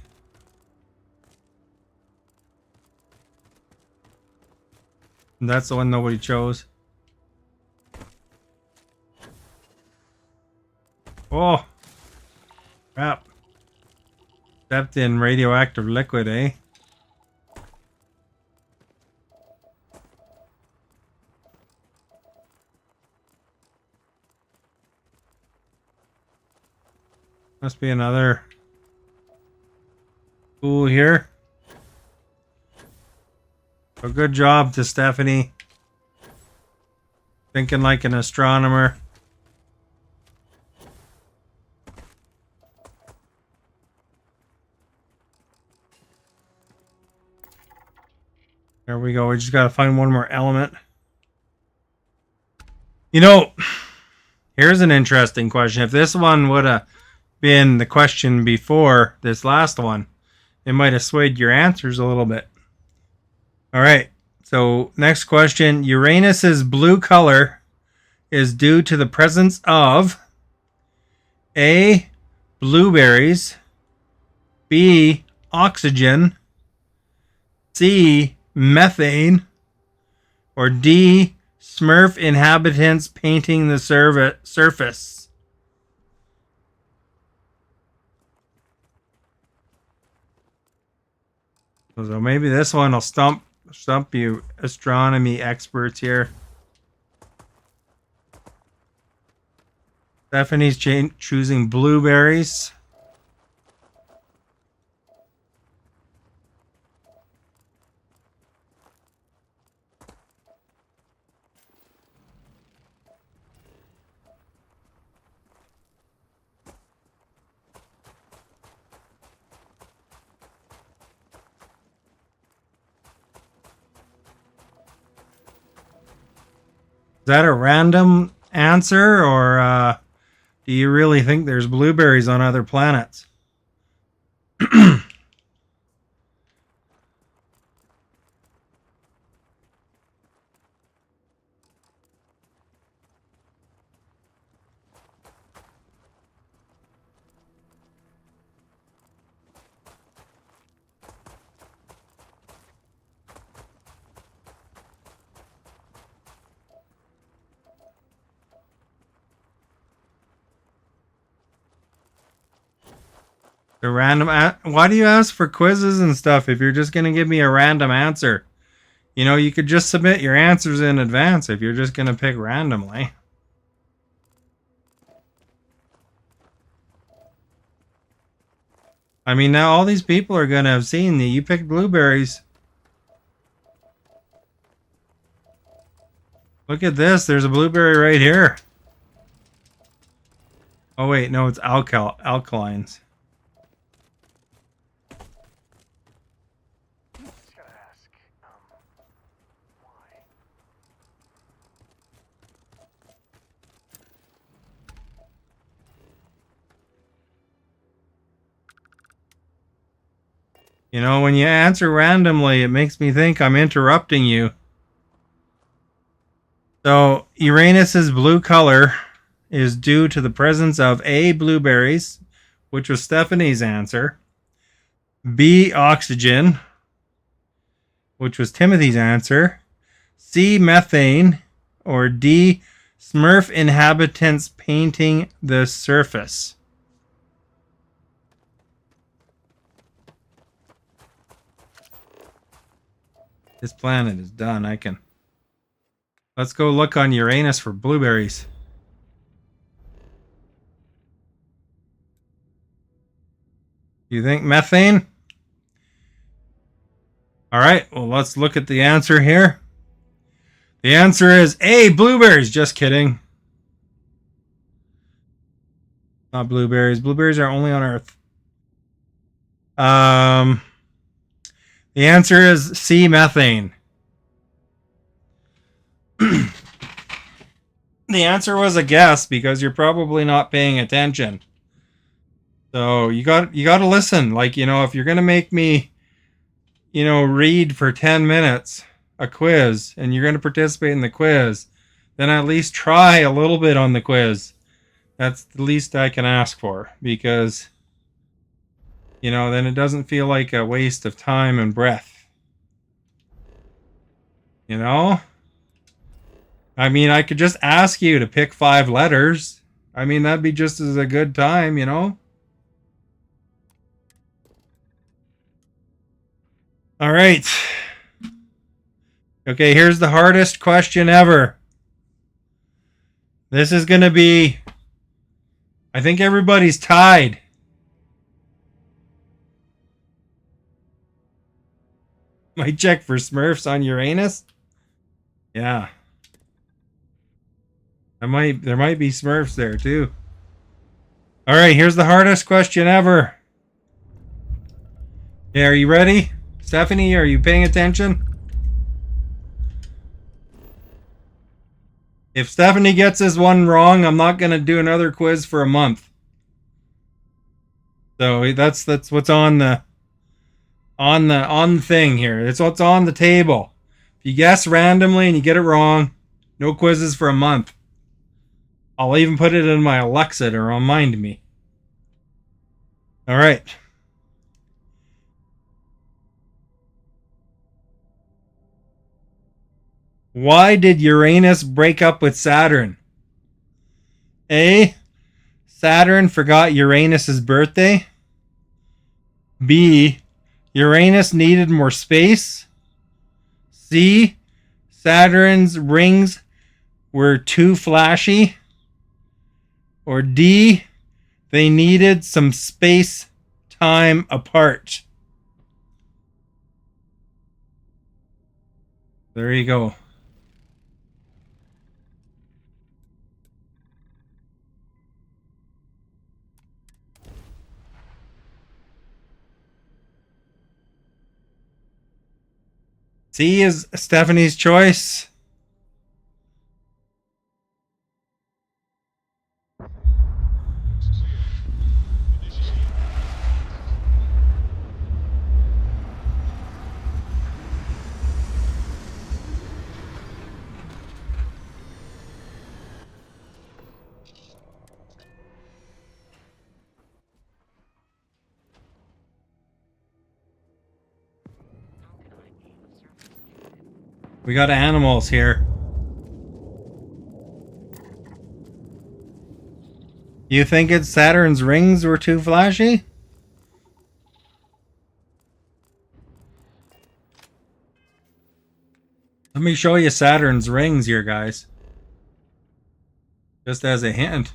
And that's the one nobody chose. Oh, crap. Stepped in radioactive liquid, eh? Must be another pool here. So good job to Stephanie. Thinking like an astronomer. There we go. We just got to find one more element. You know, here's an interesting question. If this one would have been the question before this last one, it might have swayed your answers a little bit. All right. So next question. Uranus's blue color is due to the presence of A, blueberries, B, oxygen, C, methane, or D, Smurf inhabitants painting the surface. So maybe this one will stump you astronomy experts here. Stephanie's choosing blueberries. Is that a random answer, or do you really think there's blueberries on other planets? The random. Why do you ask for quizzes and stuff if you're just gonna give me a random answer? You know, you could just submit your answers in advance if you're just gonna pick randomly. I mean, now all these people are gonna have seen that you picked blueberries. Look at this. There's a blueberry right here. Oh wait, no, it's alkalines. You know, when you answer randomly, it makes me think I'm interrupting you. So, Uranus's blue color is due to the presence of A, blueberries, which was Stephanie's answer, B, oxygen, which was Timothy's answer, C, methane, or D, Smurf inhabitants painting the surface. This planet is done. Let's go look on Uranus for blueberries. You think methane? All right, well, let's look at the answer here. The answer is A, blueberries. Just kidding. Not blueberries. Blueberries are only on Earth. The answer is C, methane. The answer was a guess because you're probably not paying attention. So you got to listen. Like, you know, if you're going to make me, you know, read for 10 minutes a quiz and you're going to participate in the quiz, then at least try a little bit on the quiz. That's the least I can ask for, because, you know, then it doesn't feel like a waste of time and breath. You know? I mean, I could just ask you to pick 5 letters. I mean, that'd be just as a good time, you know? All right. Okay, here's the hardest question ever. This is going to be... I think everybody's tied. Might check for Smurfs on Uranus. Yeah. There might be Smurfs there too. All right, here's the hardest question ever. Yeah, are you ready? Stephanie, are you paying attention? If Stephanie gets this one wrong, I'm not going to do another quiz for a month. So that's what's on the thing here. It's what's on the table. If you guess randomly and you get it wrong, no quizzes for a month. I'll even put it in my Alexa to remind me. All right. Why did Uranus break up with Saturn? A, Saturn forgot Uranus's birthday. B, Uranus needed more space. C, Saturn's rings were too flashy. Or D, they needed some space time apart. There you go. C is Stephanie's choice. We got animals here. You think it's Saturn's rings were too flashy? me show you Saturn's rings here, guys. Just as a hint.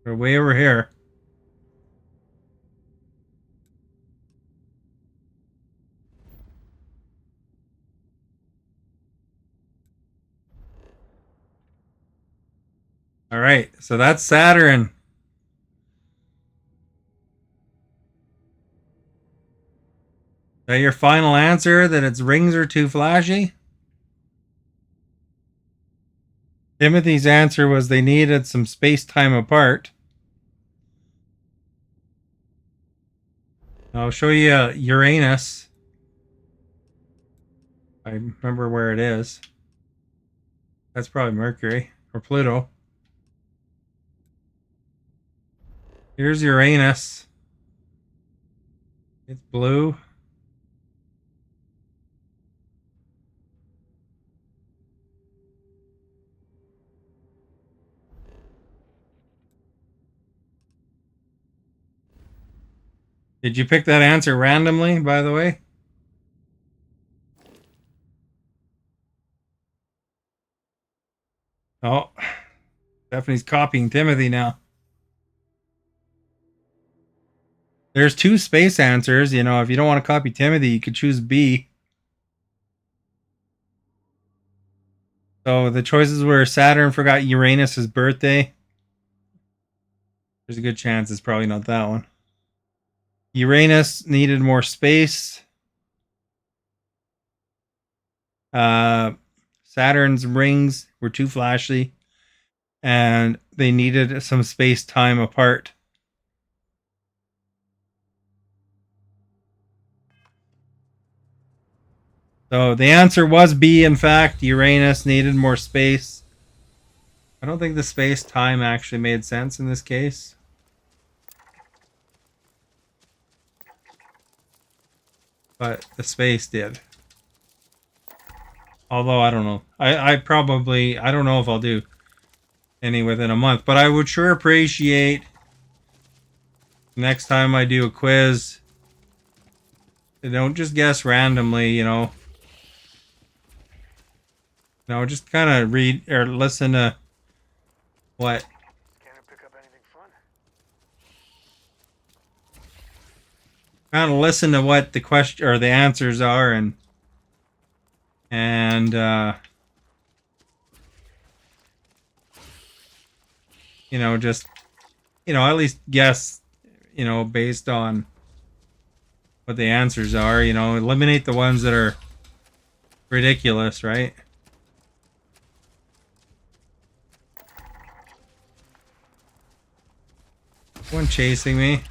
They're way over here. All right, so that's Saturn. Is that your final answer, that its rings are too flashy? Timothy's answer was they needed some space-time apart. I'll show you Uranus. I remember where it is. That's probably Mercury or Pluto. Here's Uranus. It's blue. Did you pick that answer randomly, by the way? Oh, Stephanie's copying Timothy now. There's two space answers. You know, if you don't want to copy Timothy, you could choose B. So the choices were Saturn forgot Uranus' birthday. There's a good chance it's probably not that one. Uranus needed more space. Saturn's rings were too flashy. And they needed some space-time apart. So the answer was B, in fact. Uranus needed more space. I don't think the space-time actually made sense in this case. But the space did. Although, I don't know. I don't know if I'll do any within a month. But I would sure appreciate next time I do a quiz, don't just guess randomly, you know. No, just kind of read or listen to what. Kind of listen to what the question or the answers are, and you know, just, you know, at least guess, you know, based on what the answers are. You know, eliminate the ones that are ridiculous, right? One chasing me.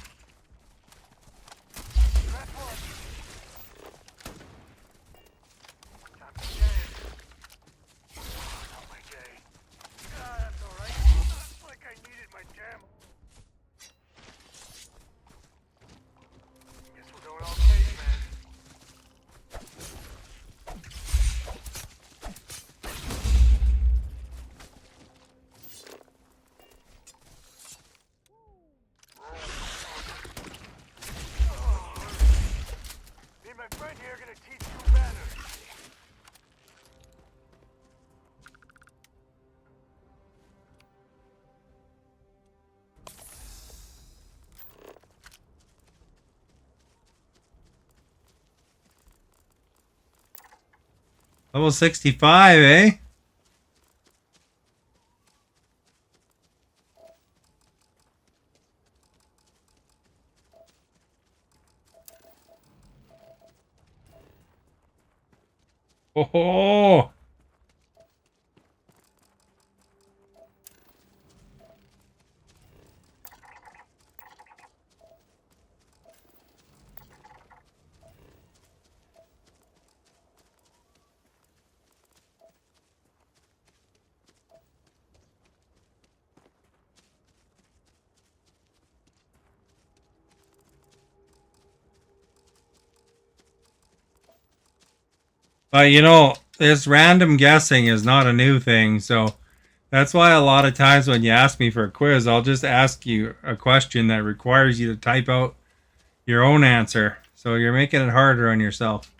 Level 65, eh? Oh. But you know, this random guessing is not a new thing, so That's why a lot of times when you ask me for a quiz, I'll just ask you a question that requires you to type out your own answer. So you're making it harder on yourself.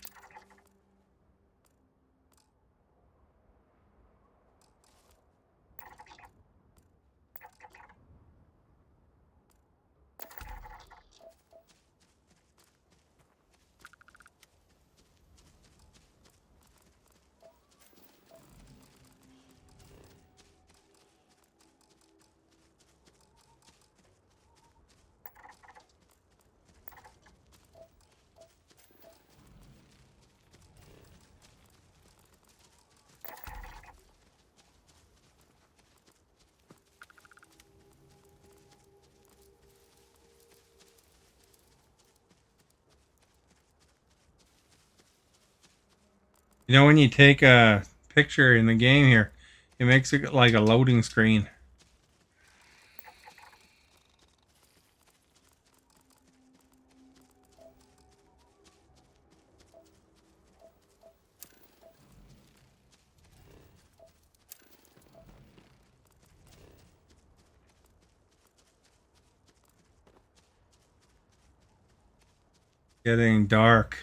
You know, when you take a picture in the game here, it makes it like a loading screen. Getting dark.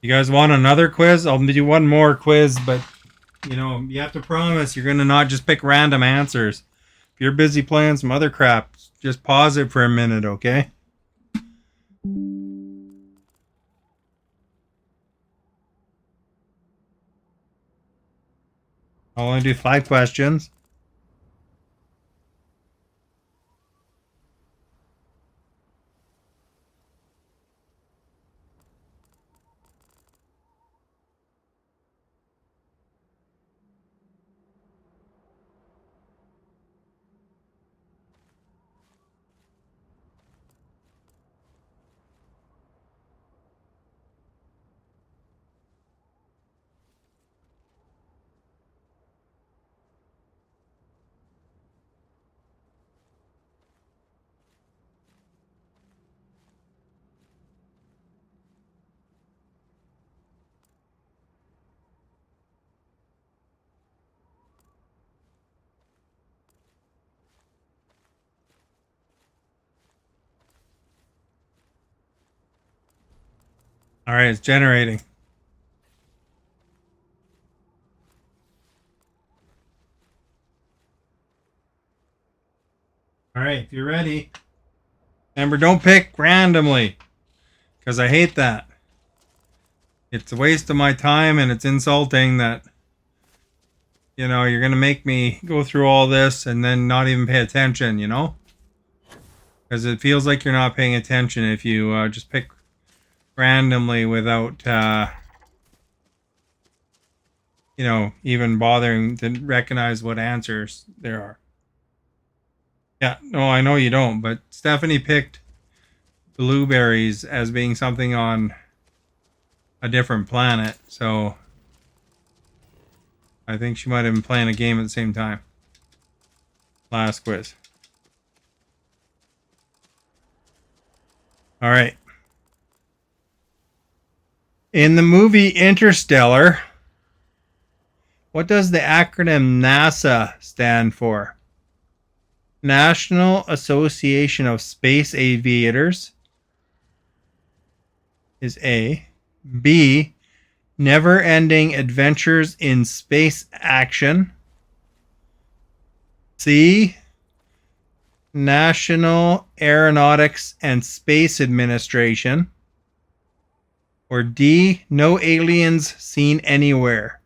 You guys want another quiz? I'll do one more quiz, but you know, you have to promise you're gonna not just pick random answers. If you're busy playing some other crap, just pause it for a minute, okay? I'll only do 5 questions. All right, it's generating. All right, if you're ready. Remember, don't pick randomly, because I hate that. It's a waste of my time, and it's insulting that, you know, you're going to make me go through all this and then not even pay attention, you know? Because it feels like you're not paying attention if you just pick randomly without, you know, even bothering to recognize what answers there are. Yeah, no, I know you don't, but Stephanie picked blueberries as being something on a different planet, so I think she might have been playing a game at the same time. Last quiz. All right. In the movie Interstellar, what does the acronym NASA stand for? National Association of Space Aviators is A. B. Never Ending Adventures in Space Action. C. National Aeronautics and Space Administration. Or D. No aliens seen anywhere.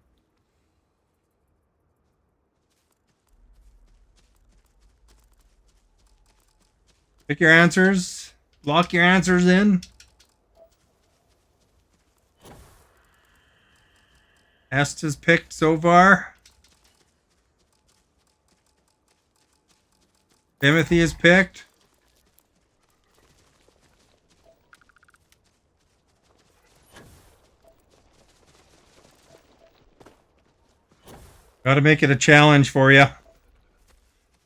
Pick your answers. Lock your answers in. Esta's picked so far. Timothy is picked. Got to make it a challenge for you.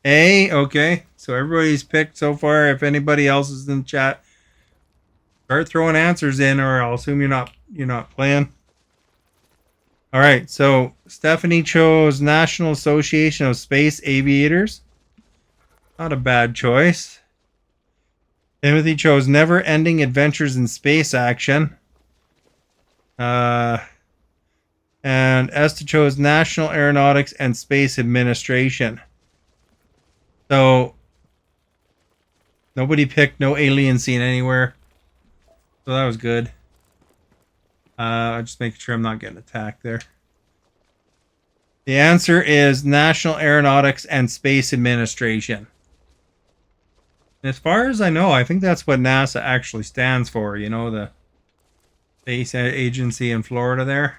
A, okay. So everybody's picked so far. If anybody else is in the chat, start throwing answers in, or I'll assume you're not playing. All right, so Stephanie chose National Association of Space Aviators. Not a bad choice. Timothy chose Never Ending Adventures in Space Action. And Esther chose National Aeronautics and Space Administration. So nobody picked no alien scene anywhere. So that was good. Just making sure I'm not getting attacked there. The answer is National Aeronautics and Space Administration. As far as I know, I think that's what NASA actually stands for. You know, the space agency in Florida there.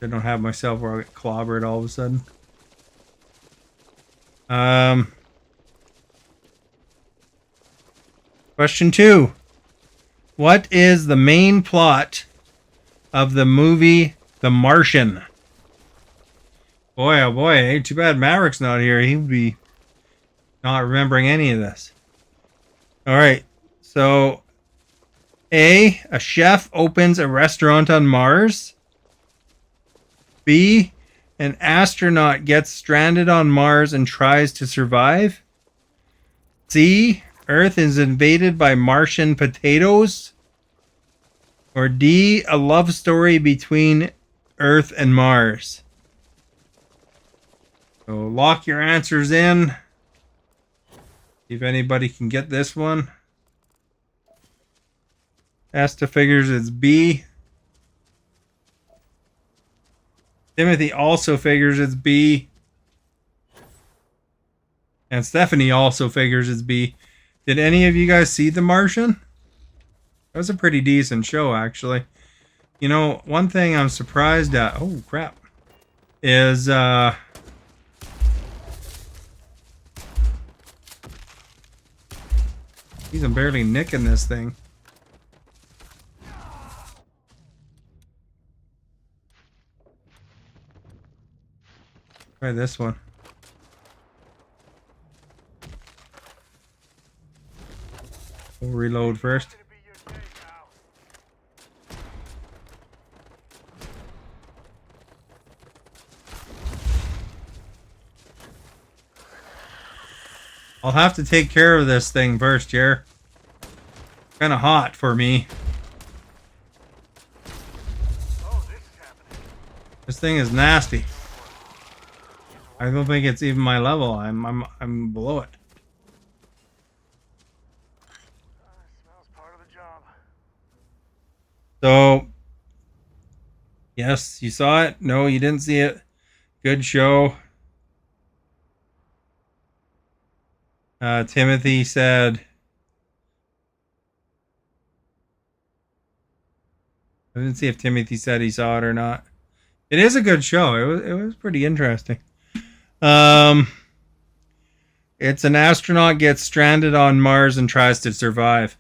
I don't have myself where I get clobbered all of a sudden. Question 2. What is the main plot of the movie The Martian? Boy, oh boy, eh? Too bad Maverick's not here. He would be not remembering any of this. All right. So, A, a chef opens a restaurant on Mars. B, an astronaut gets stranded on Mars and tries to survive. C, Earth is invaded by Martian potatoes. Or D, a love story between Earth and Mars. So lock your answers in. See if anybody can get this one. Asta figures it's B. Timothy also figures it's B. And Stephanie also figures it's B. Did any of you guys see The Martian? That was a pretty decent show, actually. You know, one thing I'm surprised at... Oh, crap. Is, Jeez, I'm barely nicking this thing. Try this one. We'll reload first. I'll have to take care of this thing first here. Kind of hot for me. This thing is nasty. I don't think it's even my level. I'm below it. So, yes, you saw it. No, you didn't see it. Good show. Timothy said, I didn't see if Timothy said he saw it or not. It is a good show. It was pretty interesting. It's an astronaut gets stranded on Mars and tries to survive.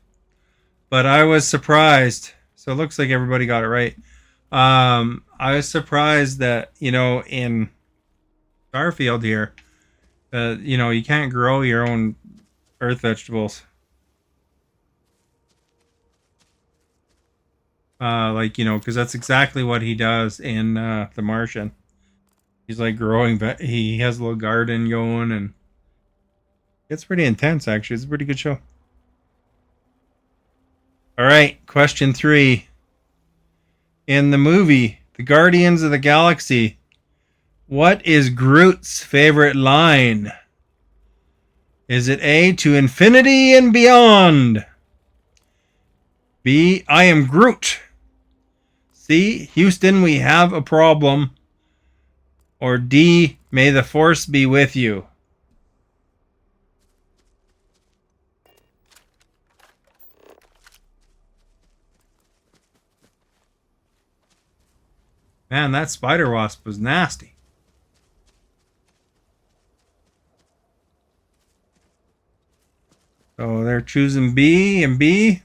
But I was surprised. So it looks like everybody got it right. I was surprised that, you know, in Starfield here, you know, you can't grow your own earth vegetables. Like, you know, because that's exactly what he does in The Martian. He's like growing, he has a little garden going, and it's pretty intense, actually. It's a pretty good show. All right, question 3. In the movie, The Guardians of the Galaxy, what is Groot's favorite line? Is it A, to infinity and beyond? B, I am Groot. C, Houston, we have a problem. Or D, may the force be with you. Man, that spider wasp was nasty. So they're choosing B and B.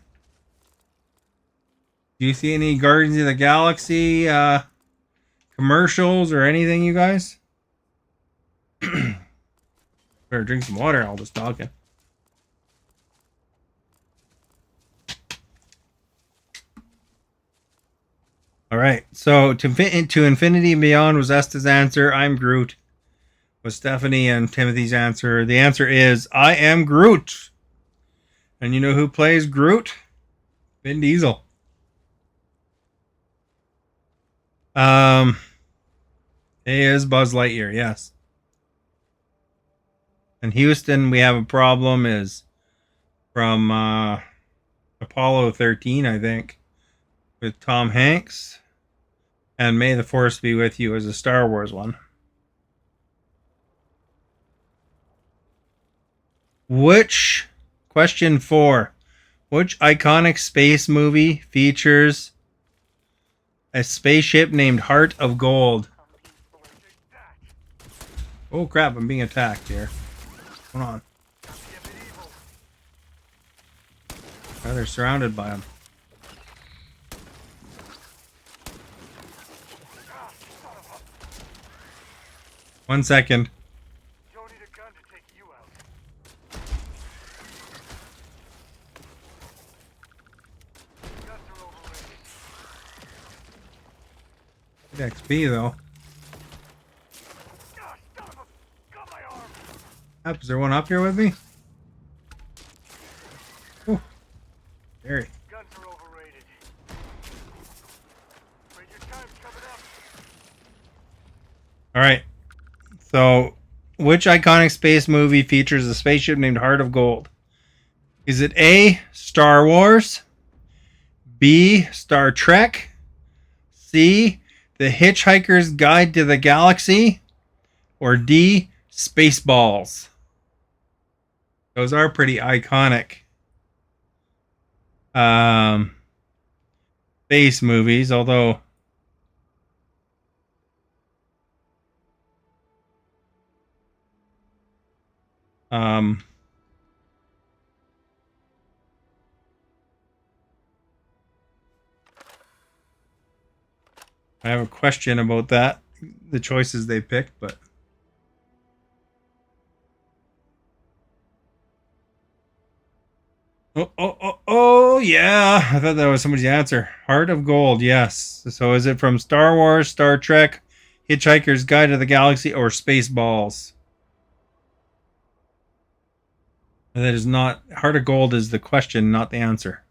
Do you see any Guardians of the Galaxy commercials or anything, you guys? Better drink some water. All this talking. All right. So to infinity and beyond was Esta's answer. I'm Groot. Was Stephanie and Timothy's answer. The answer is I am Groot. And you know who plays Groot? Vin Diesel. He is Buzz Lightyear, yes. In Houston, we have a problem is from Apollo 13, I think, with Tom Hanks. And May the Force Be With You is a Star Wars one. Question 4. Which iconic space movie features a spaceship named Heart of Gold? Oh crap, I'm being attacked here. Hold on. Oh, they're surrounded by them. One second. Good XP though. Is there one up here with me? Oh, Harry. All right. So, which iconic space movie features a spaceship named Heart of Gold? Is it A, Star Wars, B, Star Trek, C, The Hitchhiker's Guide to the Galaxy, or D, Spaceballs? Those are pretty iconic space movies, although I have a question about that, the choices they picked, but oh, yeah. I thought that was somebody's answer. Heart of Gold, yes. So is it from Star Wars, Star Trek, Hitchhiker's Guide to the Galaxy, or Spaceballs? That is not... Heart of Gold is the question, not the answer.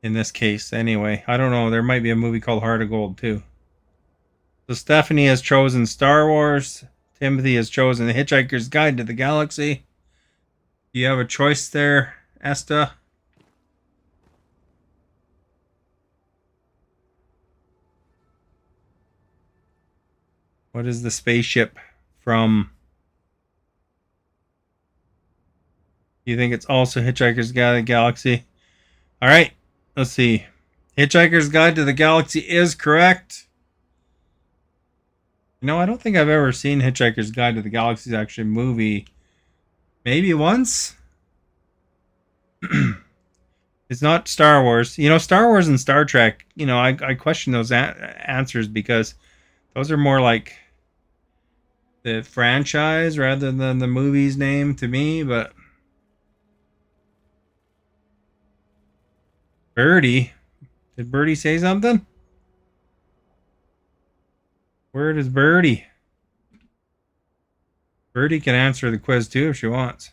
In this case, anyway. I don't know. There might be a movie called Heart of Gold, too. So Stephanie has chosen Star Wars. Timothy has chosen The Hitchhiker's Guide to the Galaxy. Do you have a choice there, Esta? What is the spaceship from? Do you think it's also Hitchhiker's Guide to the Galaxy? All right, let's see. Hitchhiker's Guide to the Galaxy is correct. You know, I don't think I've ever seen Hitchhiker's Guide to the Galaxy's actually movie. Maybe once? It's not Star Wars. You know, Star Wars and Star Trek, you know, I question those answers because those are more like the franchise rather than the movie's name to me, but Birdie. Did Birdie say something? Where is Birdie? Birdie can answer the quiz too if she wants.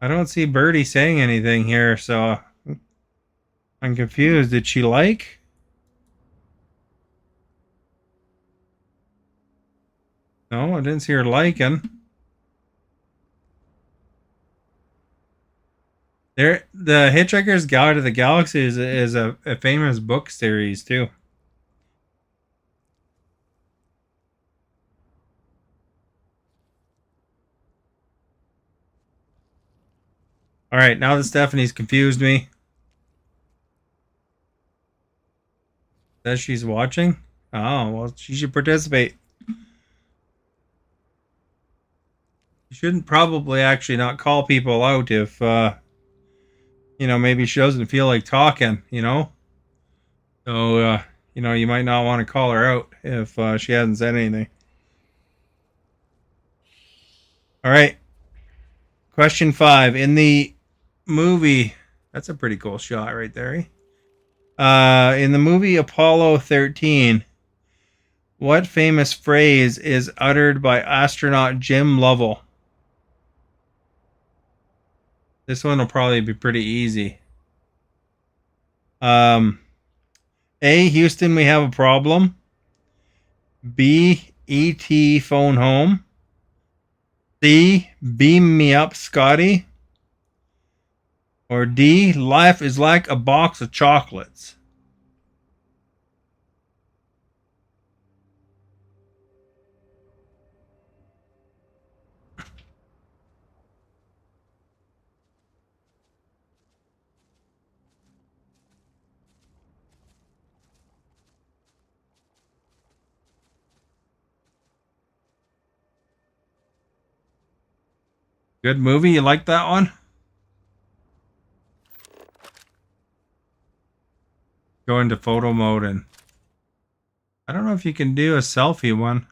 I don't see Birdie saying anything here, so I'm confused. Did she like? No, I didn't see her liking. There, the Hitchhiker's Guide to the Galaxy is a famous book series too. All right, now that Stephanie's confused me. Says she's watching? Oh, well, she should participate. You shouldn't probably actually not call people out if you know, maybe she doesn't feel like talking, you know? So, you know, you might not want to call her out if she hasn't said anything. All right. Question 5. In the movie, that's a pretty cool shot right there. In the movie Apollo 13, what famous phrase is uttered by astronaut Jim Lovell? This one will probably be pretty easy. A. Houston, we have a problem. B. E.T. phone home. C. Beam me up, Scotty. Or D. Life is like a box of chocolates. Good movie. You like that one? Go into photo mode, and I don't know if you can do a selfie one.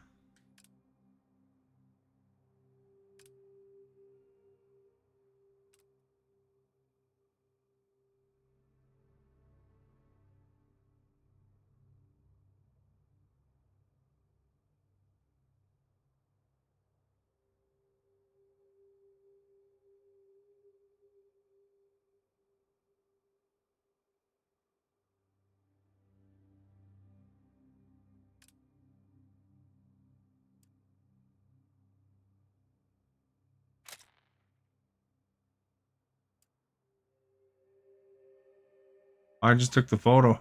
I just took the photo.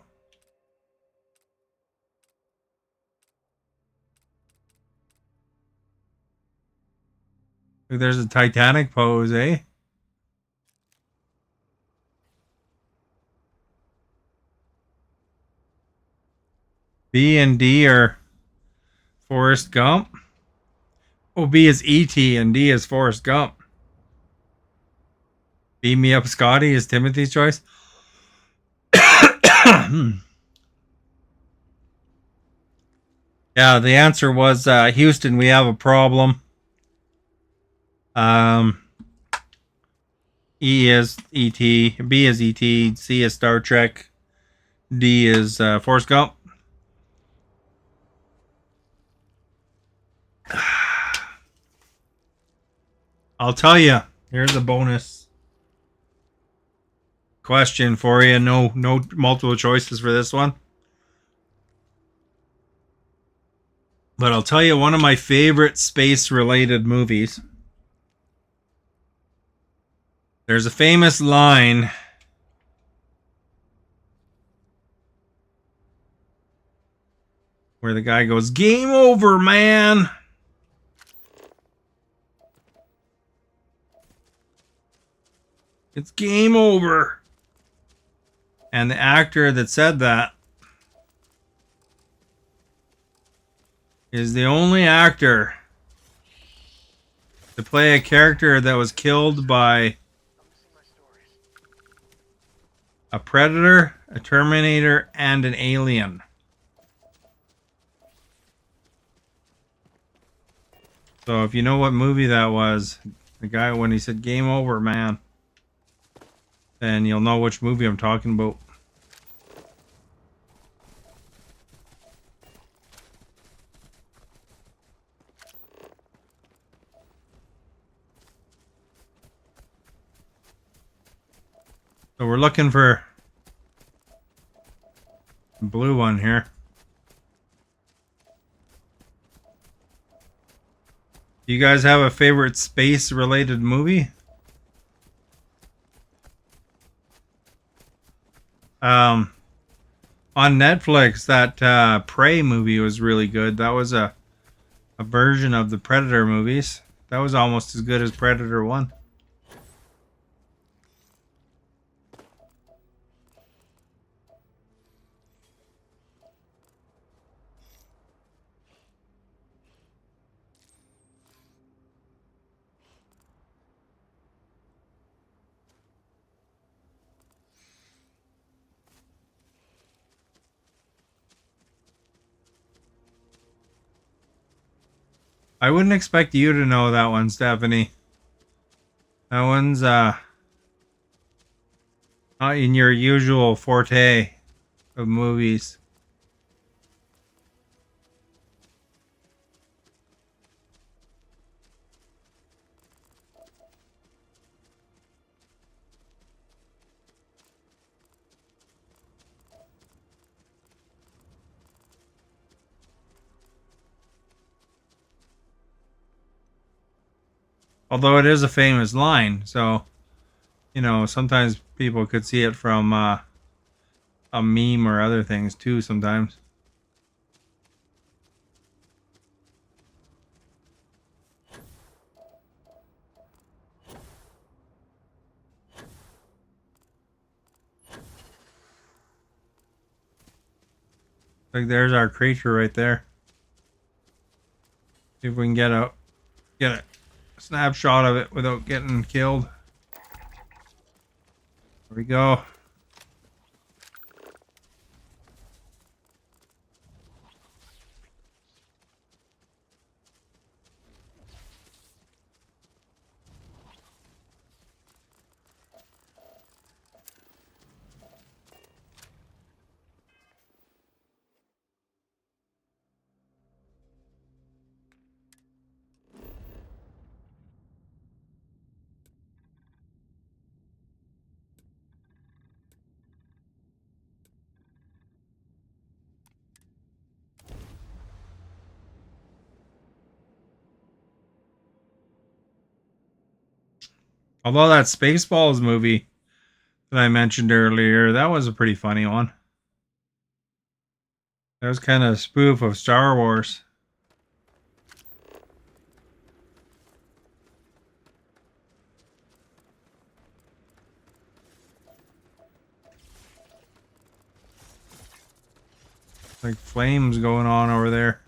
Look, there's a Titanic pose, eh? B and D are Forrest Gump. Oh, B is E.T. and D is Forrest Gump. Beam me up, Scotty is Timothy's choice. Yeah, the answer was Houston, we have a problem. E is E.T., B is E.T., C is Star Trek, D is Forrest Gump. I'll tell you, here's a bonus question for you. No multiple choices for this one. But I'll tell you one of my favorite space-related movies. There's a famous line where the guy goes, "Game over, man." It's game over. And the actor that said that is the only actor to play a character that was killed by a predator, a Terminator, and an alien. So if you know what movie that was, the guy when he said "game over, man," then you'll know which movie I'm talking about. So we're looking for the blue one here. Do you guys have a favorite space-related movie? On Netflix, that Prey movie was really good. That was a version of the Predator movies. That was almost as good as Predator 1. I wouldn't expect you to know that one, Stephanie. That one's not in your usual forte of movies. Although it is a famous line, so you know, sometimes people could see it from a meme or other things too sometimes. Like there's our creature right there. See if we can get a snapshot of it without getting killed. There we go. Although that Spaceballs movie that I mentioned earlier, that was a pretty funny one. That was kind of a spoof of Star Wars. Like flames going on over there.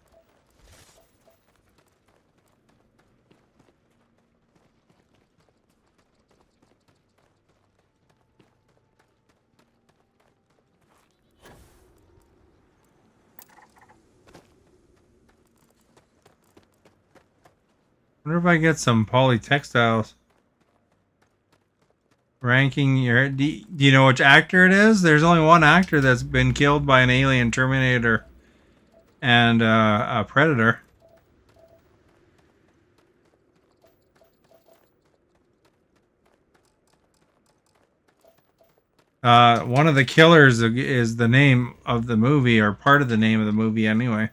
Wonder if I get some polytextiles. Ranking your... Do you know which actor it is? There's only one actor that's been killed by an alien, Terminator, and a Predator. One of the killers is the name of the movie, or part of the name of the movie anyway.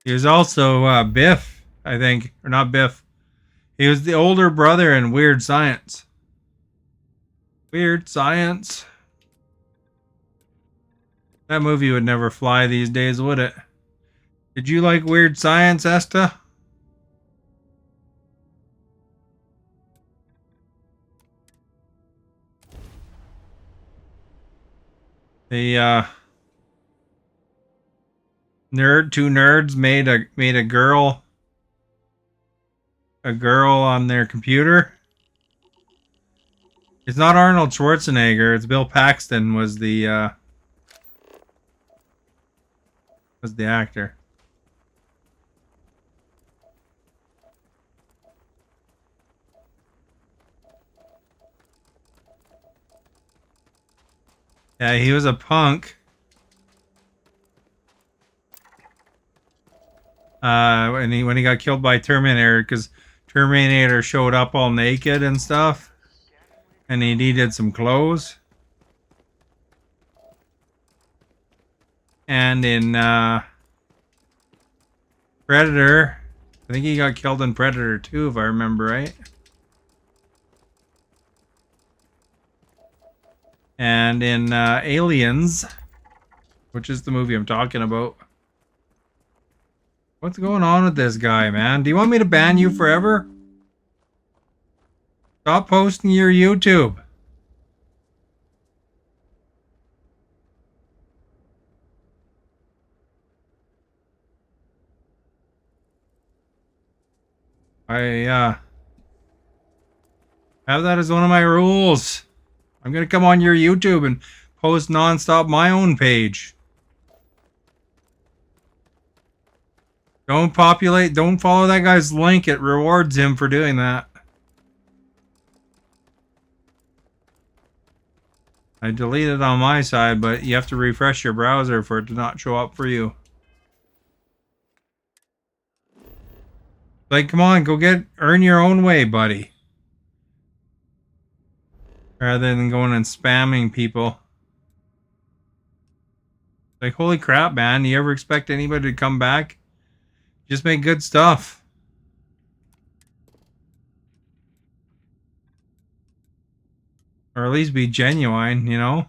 He was also Biff, I think. Or not Biff. He was the older brother in Weird Science. Weird Science. That movie would never fly these days, would it? Did you like Weird Science, Esta? The two nerds made a girl on their computer. It's not Arnold Schwarzenegger. It's Bill Paxton was the actor. Yeah, he was a punk. When he got killed by Terminator, because Terminator showed up all naked and stuff, and he needed some clothes. And in Predator, I think he got killed in Predator 2, if I remember right. And in Aliens, which is the movie I'm talking about. What's going on with this guy, man? Do you want me to ban you forever? Stop posting your YouTube. I have that as one of my rules. I'm gonna come on your YouTube and post nonstop my own page. Don't follow that guy's link. It rewards him for doing that. I deleted it on my side, but you have to refresh your browser for it to not show up for you. Like, come on, earn your own way, buddy. Rather than going and spamming people. Like, holy crap, man. You ever expect anybody to come back? Just make good stuff. Or at least be genuine, you know?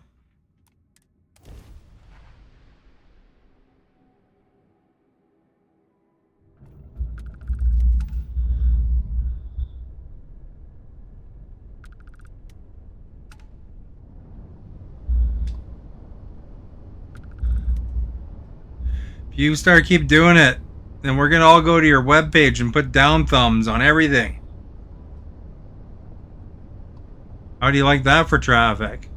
If you keep doing it, then we're gonna all go to your webpage and put down thumbs on everything. How do you like that for traffic?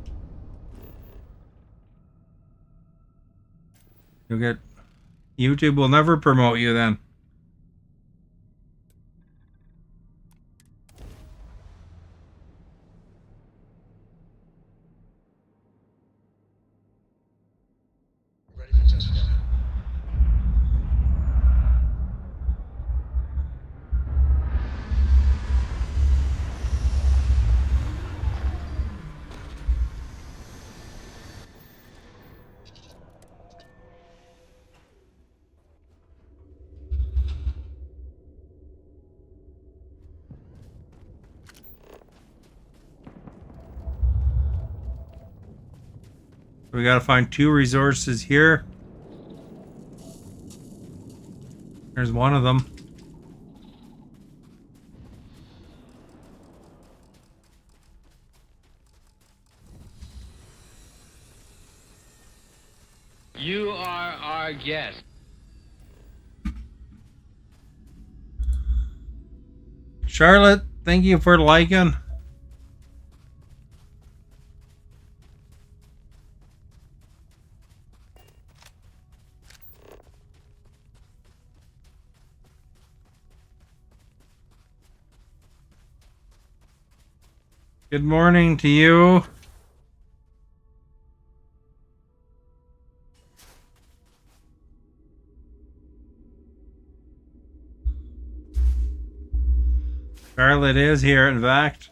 You'll get... YouTube will never promote you then. We gotta find 2 resources here. There's one of them. You are our guest. Charlotte, thank you for liking. Good morning to you. Charlotte is here, in fact.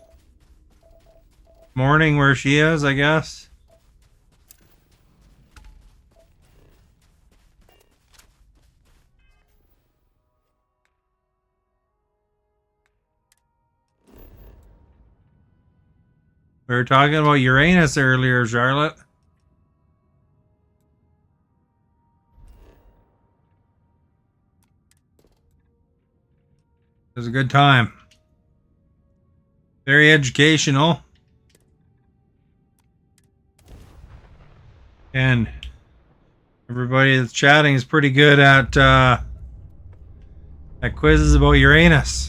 Morning where she is, I guess. We were talking about Uranus earlier, Charlotte. It was a good time. Very educational. And everybody that's chatting is pretty good at quizzes about Uranus.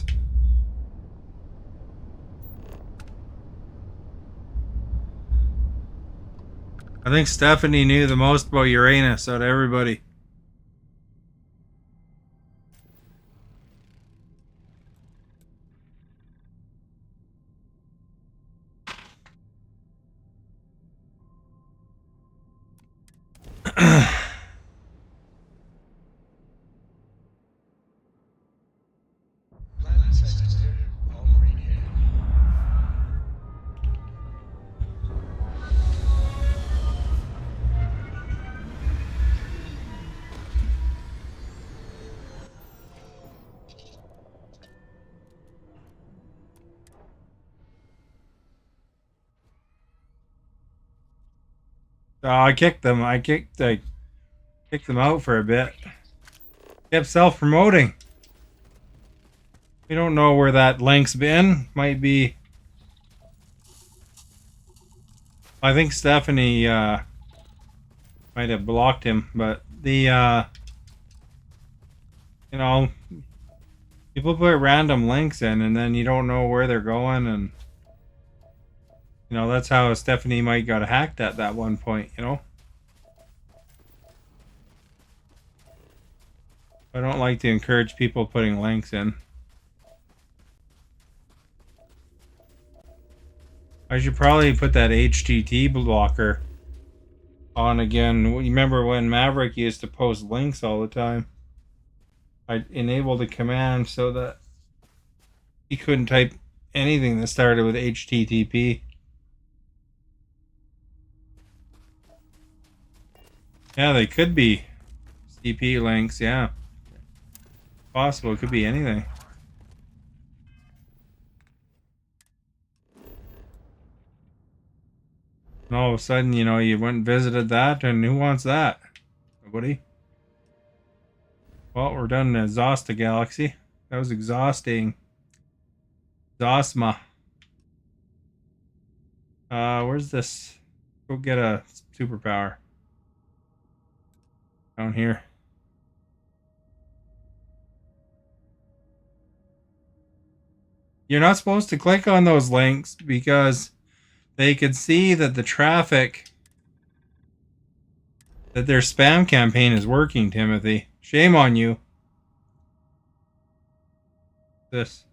I think Stephanie knew the most about Uranus out of everybody. I kicked them. I kicked them out for a bit. Kept self-promoting. We don't know where that link's been. Might be... I think Stephanie might have blocked him, but the you know, People put random links in and then you don't know where they're going, and you know, that's how Stephanie might got hacked at that one point, you know? I don't like to encourage people putting links in. I should probably put that HTTP blocker on again. You remember when Maverick used to post links all the time? I enabled the command so that he couldn't type anything that started with HTTP. Yeah, they could be CP links, yeah. Possible, it could be anything. And all of a sudden, you know, you went and visited that, and who wants that? Nobody. Well, we're done in Exhausta Galaxy. That was exhausting. Exhaustma. Where's this? Go get a superpower. Down here. You're not supposed to click on those links because they could see that the traffic, that their spam campaign is working, Timothy. Shame on you. This.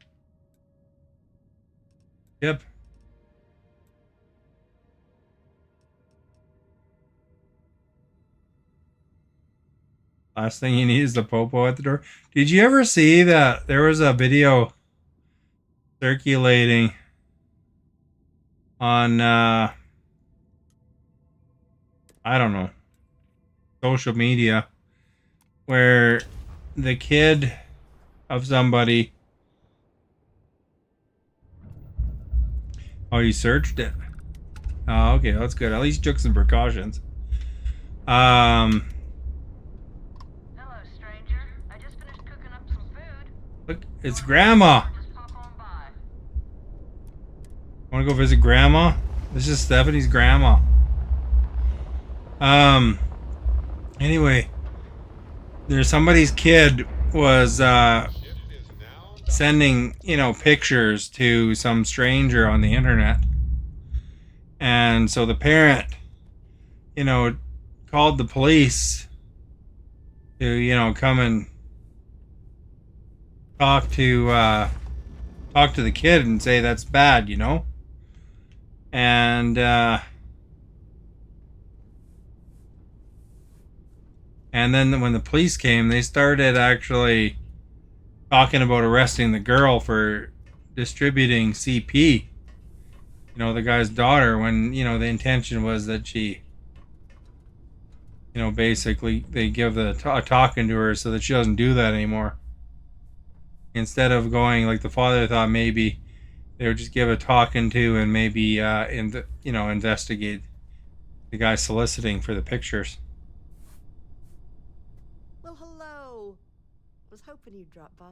Yep. Last thing you need is the popo at the door. Did you ever see that there was a video circulating on I don't know, social media, where the kid of somebody, oh, you searched it? Oh, okay, that's good. At least you took some precautions. Hello, stranger. I just finished cooking up some food. Look, it's Grandma. Just pop on by. Want to go visit Grandma? This is Stephanie's grandma. Anyway, there's somebody's kid was sending, you know, pictures to some stranger on the internet. And so the parent, you know, called the police to, you know, come and talk to the kid and say that's bad, you know. And then when the police came, they started actually talking about arresting the girl for distributing CP. You know, the guy's daughter, when, you know, the intention was that she, you know, basically they give a talking to her so that she doesn't do that anymore. Instead of going like the father thought, maybe they would just give a talking to and maybe investigate the guy soliciting for the pictures. Well, hello. Was hoping you'd drop by.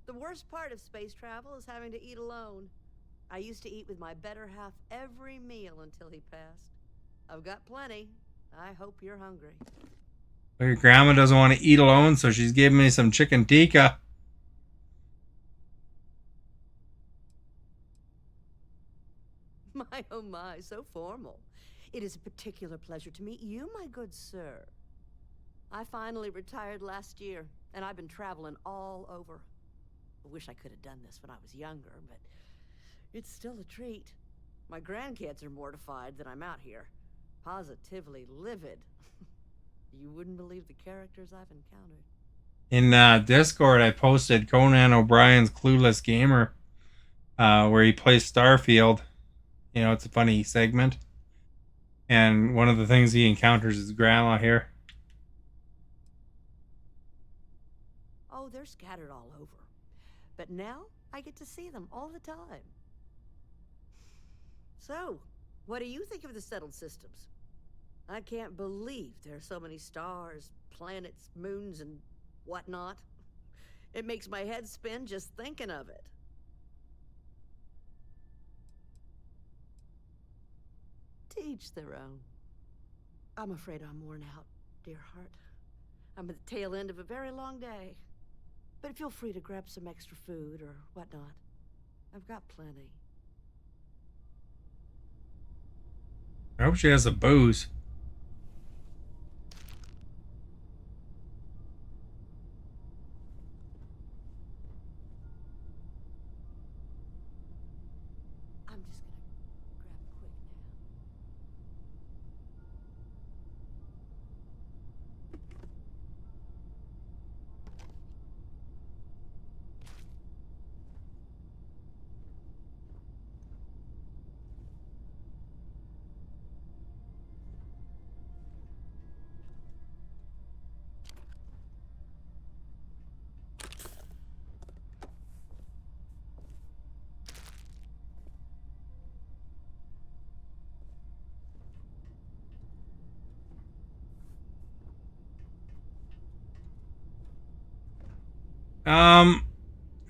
The worst part of space travel is having to eat alone. I used to eat with my better half every meal until he passed. I've got plenty. I hope you're hungry. Well, your grandma doesn't want to eat alone, so she's giving me some chicken tikka. My, oh my, so formal. It is a particular pleasure to meet you, my good sir. I finally retired last year, and I've been traveling all over. I wish I could have done this when I was younger, but it's still a treat. My grandkids are mortified that I'm out here. Positively livid. You wouldn't believe the characters I've encountered. In Discord, I posted Conan O'Brien's Clueless Gamer, where he plays Starfield. You know, it's a funny segment. And one of the things he encounters is grandma here. Oh, they're scattered all over. But now I get to see them all the time. So, what do you think of the settled systems? I can't believe there are so many stars, planets, moons, and whatnot. It makes my head spin just thinking of it. To each their own. I'm afraid I'm worn out, dear heart. I'm at the tail end of a very long day. But feel free to grab some extra food or whatnot. I've got plenty. I hope she has a booze. I'm just gonna grab a quick nap.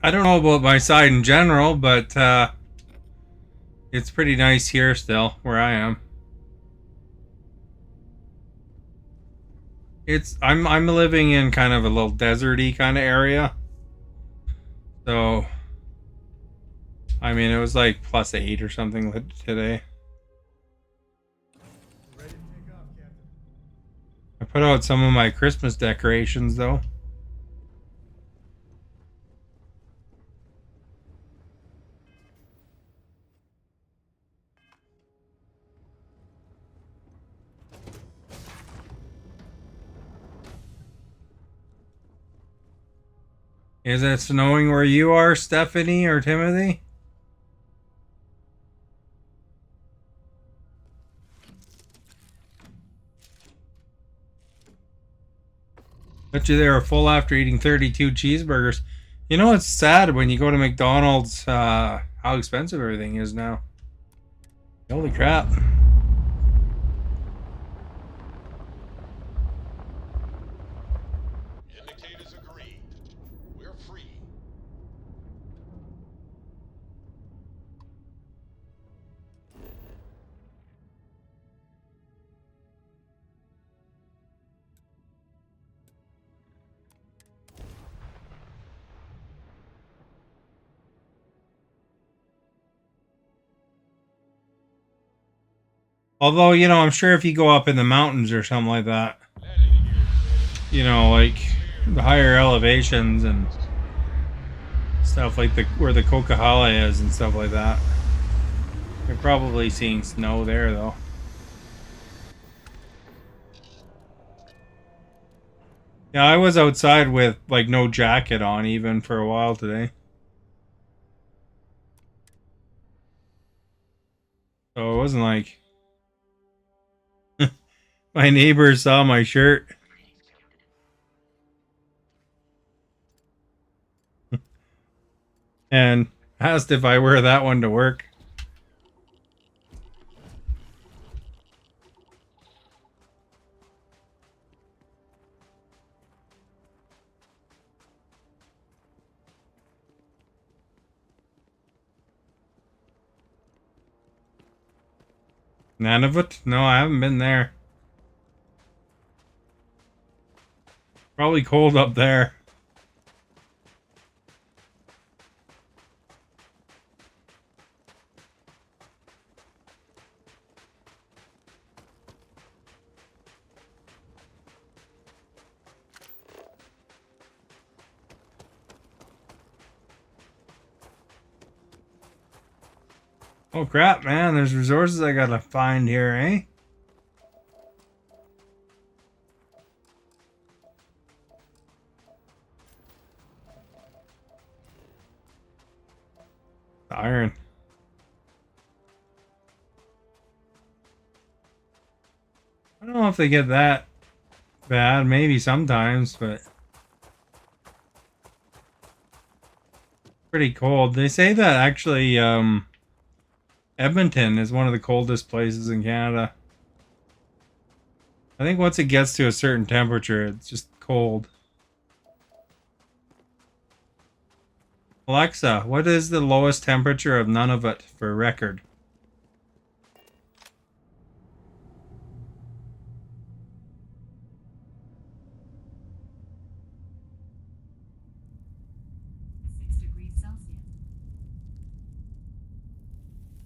I don't know about my side in general, but it's pretty nice here still, where I am. I'm living in kind of a little deserty kind of area. So I mean it was like +8 or something today. Ready to take off, Captain. I put out some of my Christmas decorations though. Is it snowing where you are, Stephanie or Timothy? Bet you they were full after eating 32 cheeseburgers. You know it's sad when you go to McDonald's, how expensive everything is now. Holy crap. Indicators agreed. We're free. Although, you know, I'm sure if you go up in the mountains or something like that, you know, like the higher elevations and stuff like where the Coquihalla is and stuff like that, you're probably seeing snow there though. Yeah, I was outside with like no jacket on even for a while today. So it wasn't like my neighbors saw my shirt. And asked if I wear that one to work. Nunavut? No, I haven't been there. Probably cold up there. Oh crap, man, there's resources I gotta find here, eh? Iron. I don't know if they get that bad, maybe sometimes, but pretty cold. They say that actually Edmonton is one of the coldest places in Canada. I think once it gets to a certain temperature, it's just cold. Alexa, what is the lowest temperature of Nunavut for record?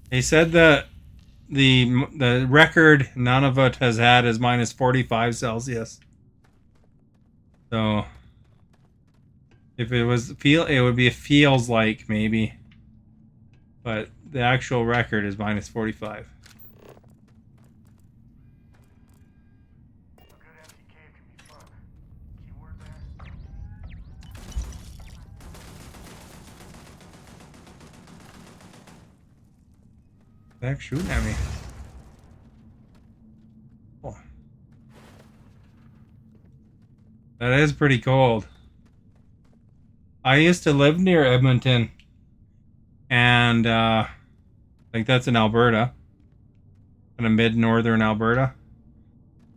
They said that the record none of it has had is minus 45 Celsius. So if it was it would be feels like maybe, but the actual record is minus 45. Back shooting at me. Oh. That is pretty cold. I used to live near Edmonton, and like that's in Alberta, kind of mid-northern Alberta.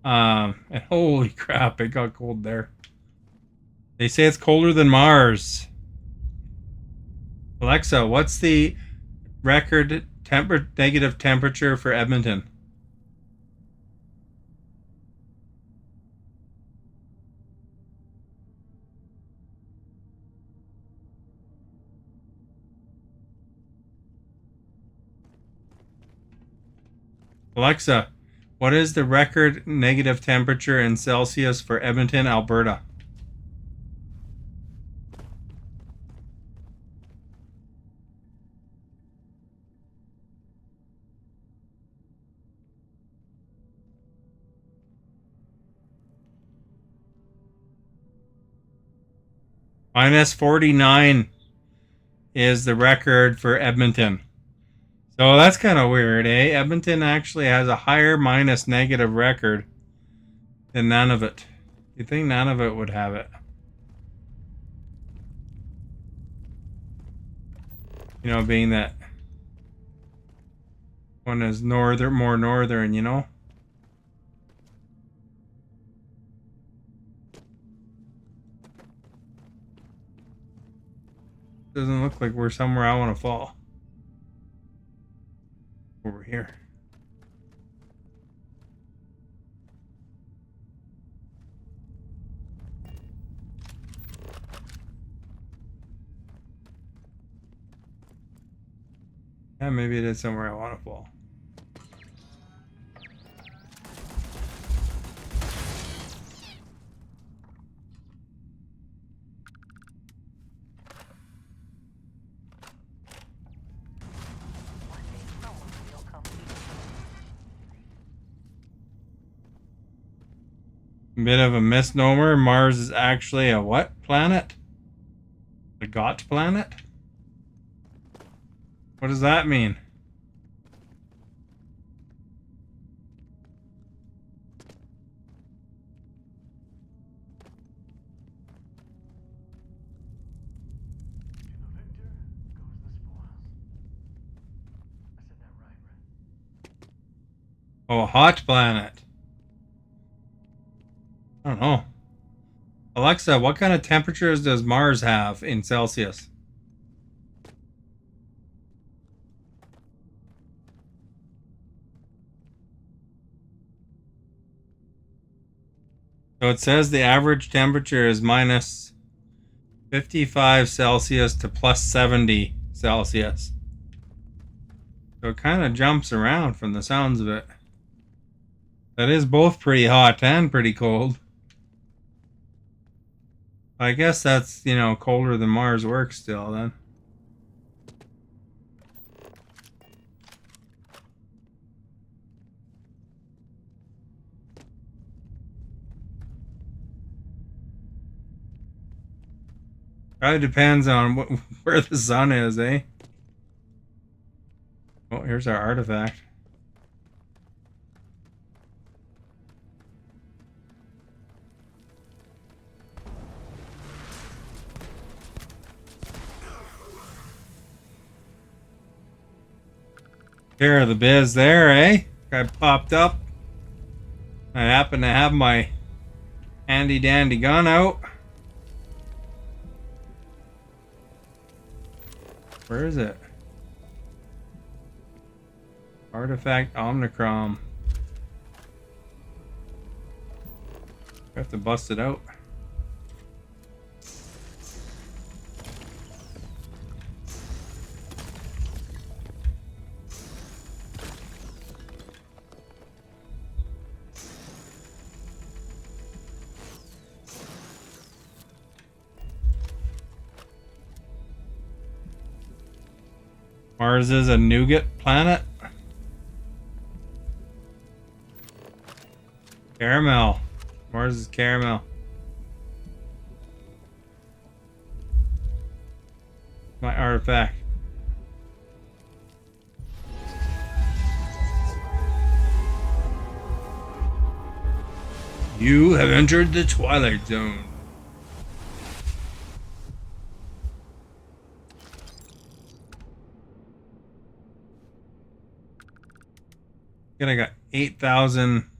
And holy crap, it got cold there. They say it's colder than Mars. Alexa, what's the record negative temperature for Edmonton? Alexa, what is the record negative temperature in Celsius for Edmonton, Alberta? Minus 49 is the record for Edmonton. So that's kind of weird, eh? Edmonton actually has a higher minus negative record than Nunavut. You think Nunavut would have it? You know, being that one is more northern, you know? Doesn't look like we're somewhere I want to fall. Over here. Yeah, maybe it is somewhere I want to fall. Bit of a misnomer. Mars is actually a what planet? The Got planet? What does that mean? Oh, a hot planet. I don't know. Alexa, what kind of temperatures does Mars have in Celsius? So it says the average temperature is minus 55 Celsius to plus 70 Celsius. So it kind of jumps around from the sounds of it. That is both pretty hot and pretty cold. I guess that's, you know, colder than Mars works still then. Probably depends on where the sun is, eh? Oh, here's our artifact. Here, the biz there, eh? Guy popped up. I happen to have my handy dandy gun out. Where is it? Artifact Omnicrom. I have to bust it out. Mars is a nougat planet. Caramel. Mars is caramel. My artifact. You have entered the Twilight Zone. And I got 8,000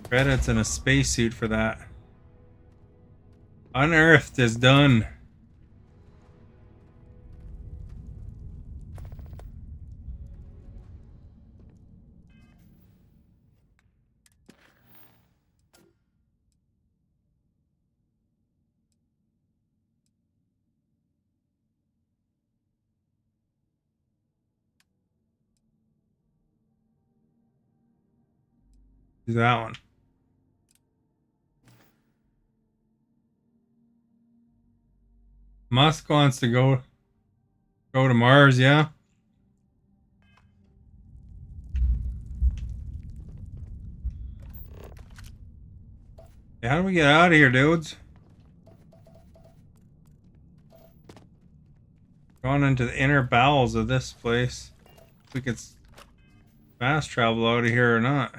credits and a spacesuit for that. Unearthed is done. Do that one. Musk wants to go to Mars, yeah. Yeah, how do we get out of here, dudes? Going into the inner bowels of this place. If we could fast travel out of here or not.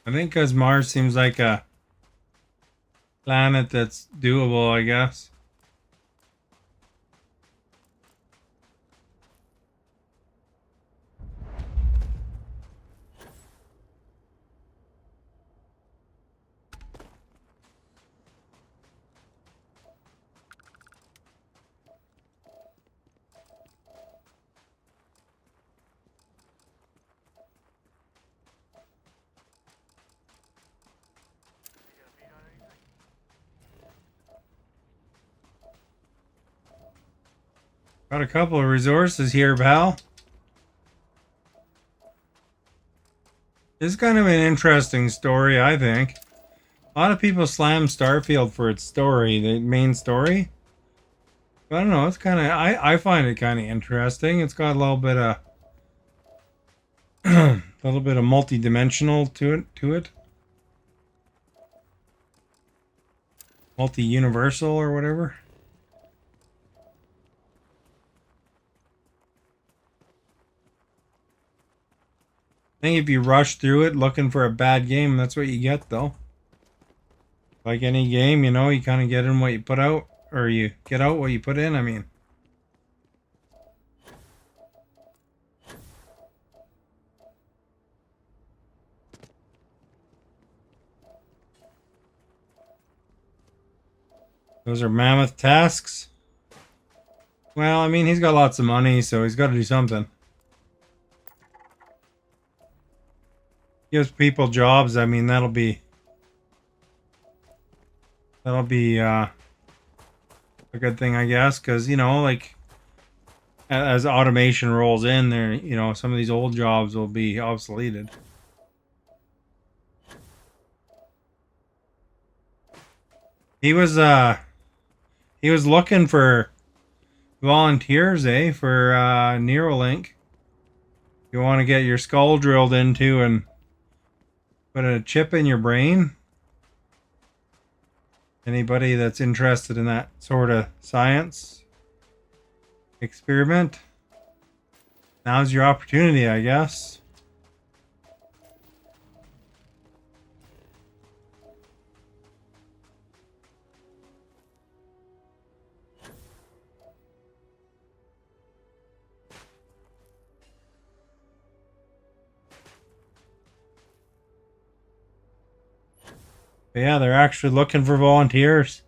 I think because Mars seems like a planet that's doable, I guess. Got a couple of resources here, pal. It's kind of an interesting story, I think. A lot of people slam Starfield for its story, the main story. But I don't know, it's kind of, I find it kind of interesting. It's got a little bit of, a little bit of multi-dimensional to it. Multi-universal or whatever. I think if you rush through it looking for a bad game, that's what you get, though. Like any game, you know, you kind of get in what you put out, or you get out what you put in, I mean. Those are mammoth tasks. Well, I mean, he's got lots of money, so he's got to do something. Gives people jobs, I mean, that'll be a good thing, I guess, because, you know, like, as automation rolls in there, you know, some of these old jobs will be obsoleted. He was looking for volunteers, for Neuralink. You want to get your skull drilled into and put a chip in your brain? Anybody that's interested in that sort of science experiment? Now's your opportunity, I guess. But yeah, they're actually looking for volunteers.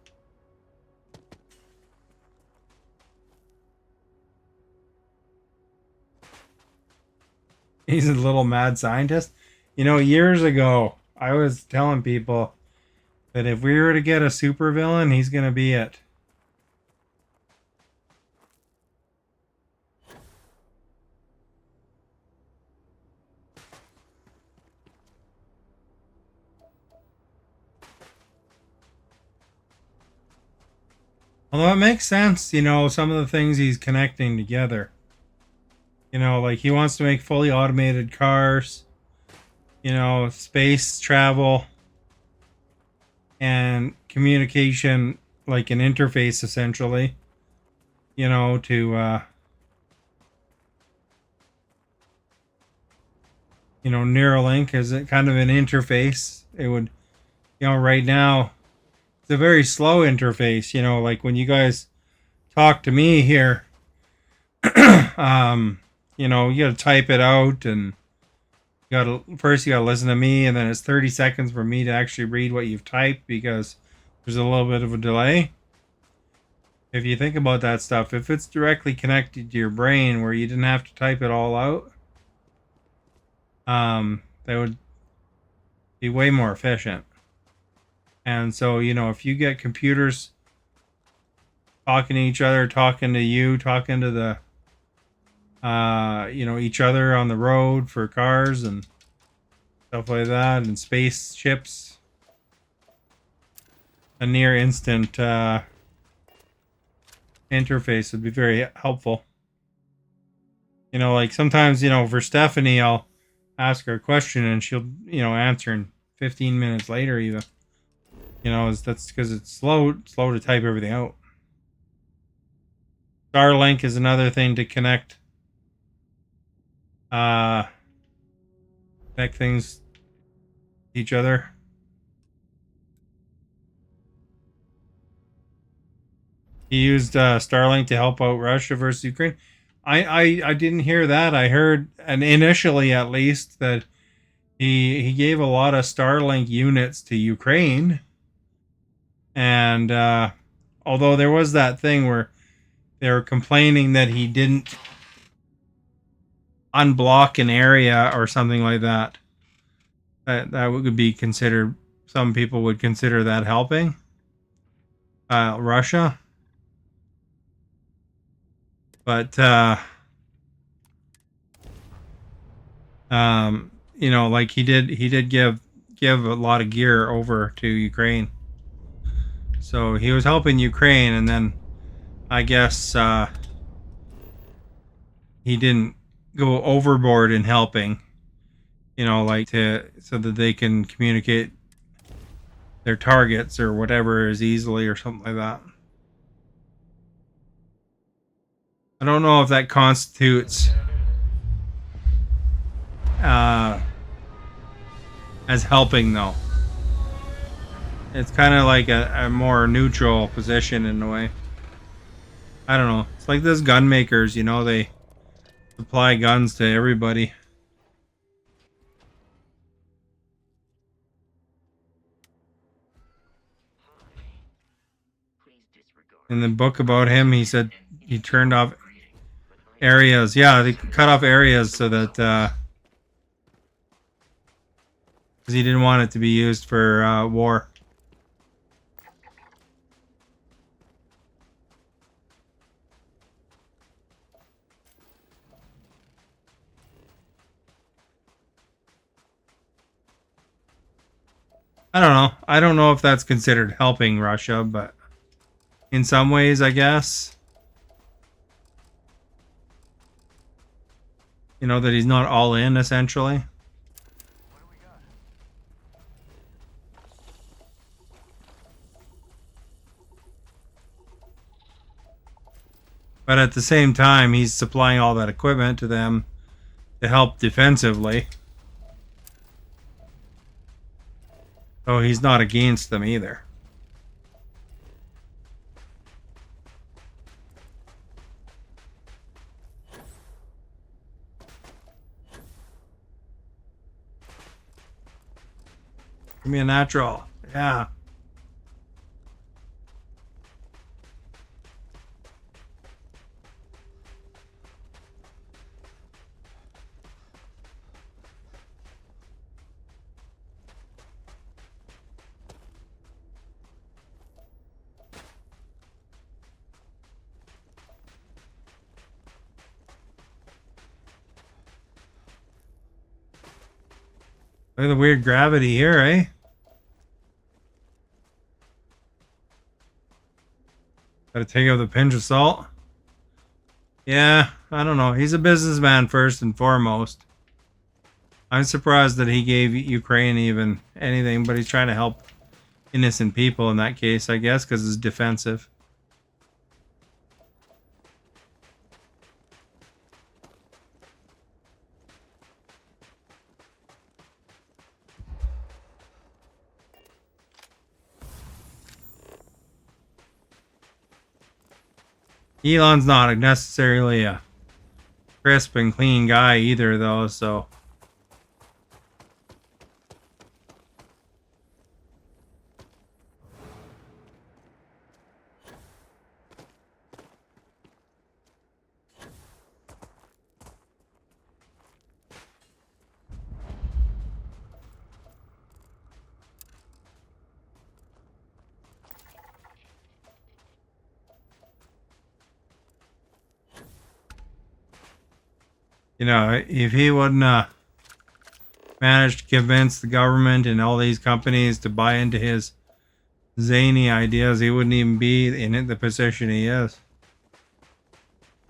He's a little mad scientist. You know, years ago, I was telling people But if we were to get a supervillain, he's gonna be it. Although it makes sense, you know, some of the things he's connecting together. You know, like he wants to make fully automated cars, you know, space travel, and communication, like an interface essentially, you know, to, you know, Neuralink is a kind of an interface. It would, you know, right now, it's a very slow interface, you know, like when you guys talk to me here, you know, you got to type it out and you got to first you got to listen to me and then it's 30 seconds for me to actually read what you've typed because there's a little bit of a delay. If you think about that stuff, if it's directly connected to your brain where you didn't have to type it all out, that would be way more efficient. And so, you know, if you get computers talking to each other, talking to you, talking to the you know, each other on the road for cars and stuff like that, and spaceships, a near instant interface would be very helpful. You know, like sometimes, you know, for Stephanie, I'll ask her a question and she'll, you know, answer in 15 minutes later even. You know, that's because it's slow to type everything out. Starlink is another thing to connect things to each other. He used Starlink to help out Russia versus Ukraine. I didn't hear that. I heard, and initially at least, that he gave a lot of Starlink units to Ukraine. And although there was that thing where they were complaining that he didn't unblock an area or something like that, that would be considered. Some people would consider that helping Russia. But you know, like he did give a lot of gear over to Ukraine. So he was helping Ukraine, and then I guess he didn't go overboard in helping. You know, like so that they can communicate their targets or whatever as easily or something like that. I don't know if that constitutes as helping though. It's kind of like a more neutral position in a way. I don't know. It's like those gun makers, you know, they supply guns to everybody. In the book about him, he said he turned off areas. Yeah, they cut off areas so that because he didn't want it to be used for war. I don't know. I don't know if that's considered helping Russia, but in some ways, I guess. You know, that he's not all in, essentially. But at the same time, he's supplying all that equipment to them to help defensively. So he's not against them either. Give me a natural. Yeah. Look at the weird gravity here, eh? Gotta take out the pinch of salt. Yeah, I don't know. He's a businessman first and foremost. I'm surprised that he gave Ukraine even anything, but he's trying to help innocent people in that case, I guess, because it's defensive. Elon's not necessarily a crisp and clean guy either, though, so... You know, if he wouldn't manage to convince the government and all these companies to buy into his zany ideas, he wouldn't even be in the position he is.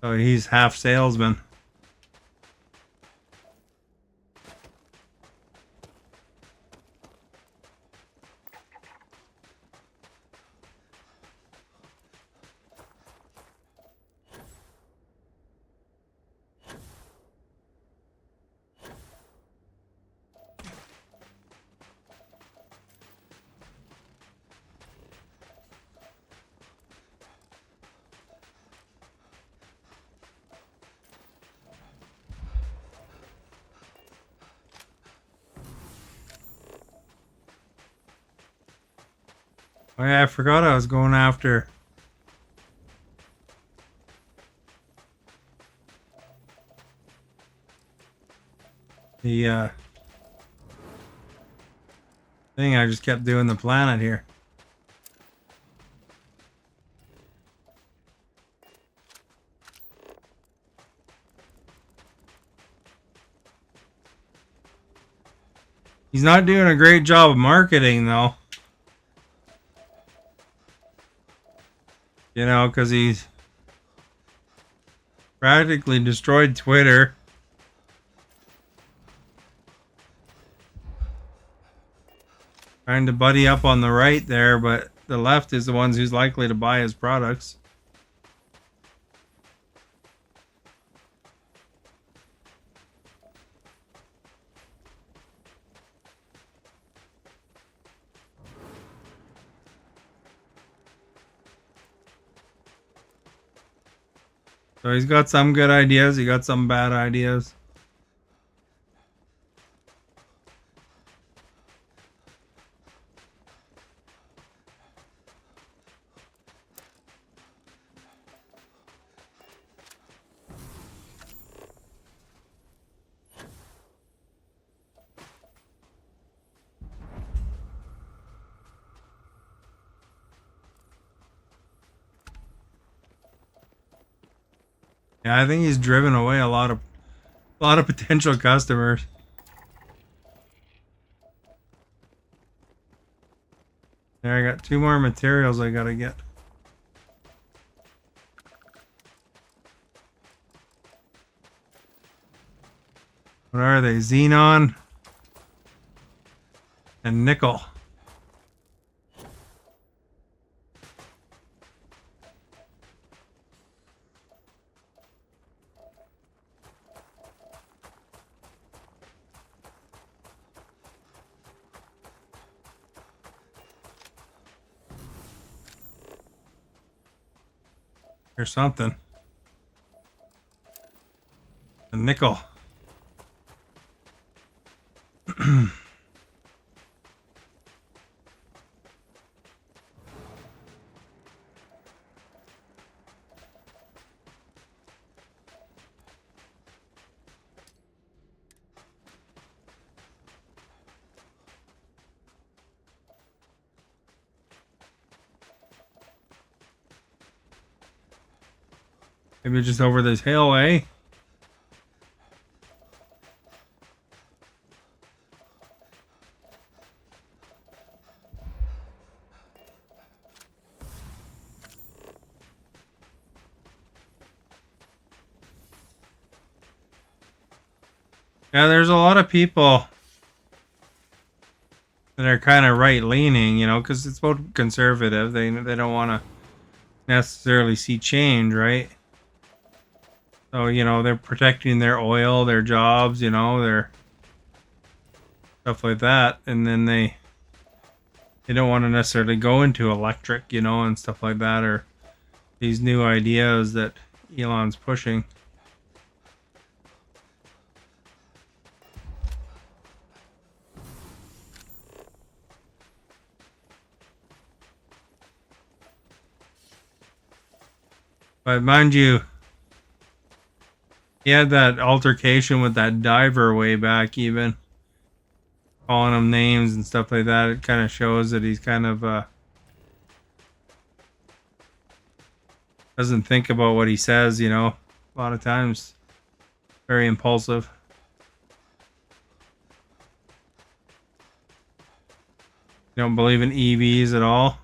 So he's half salesman. Oh yeah, I forgot I was going after the thing. I just kept doing the planet here. He's not doing a great job of marketing, though. You know, because he's practically destroyed Twitter. Trying to buddy up on the right there, but the left is the ones who's likely to buy his products. So he's got some good ideas, he got some bad ideas. Yeah, I think he's driven away a lot of potential customers. There, I got 2 more materials I gotta get. What are they? Xenon and nickel. Or something. A nickel. Maybe just over this hill, eh? Yeah, there's a lot of people that are kind of right leaning, you know, because it's both conservative. They don't want to necessarily see change, right? So you know they're protecting their oil, their jobs, you know, their stuff like that, and then they don't want to necessarily go into electric, you know, and stuff like that, or these new ideas that Elon's pushing. But mind you, he had that altercation with that diver way back, even calling him names and stuff like that. It kind of shows that he's kind of doesn't think about what he says, you know. A lot of times, very impulsive. You don't believe in EVs at all?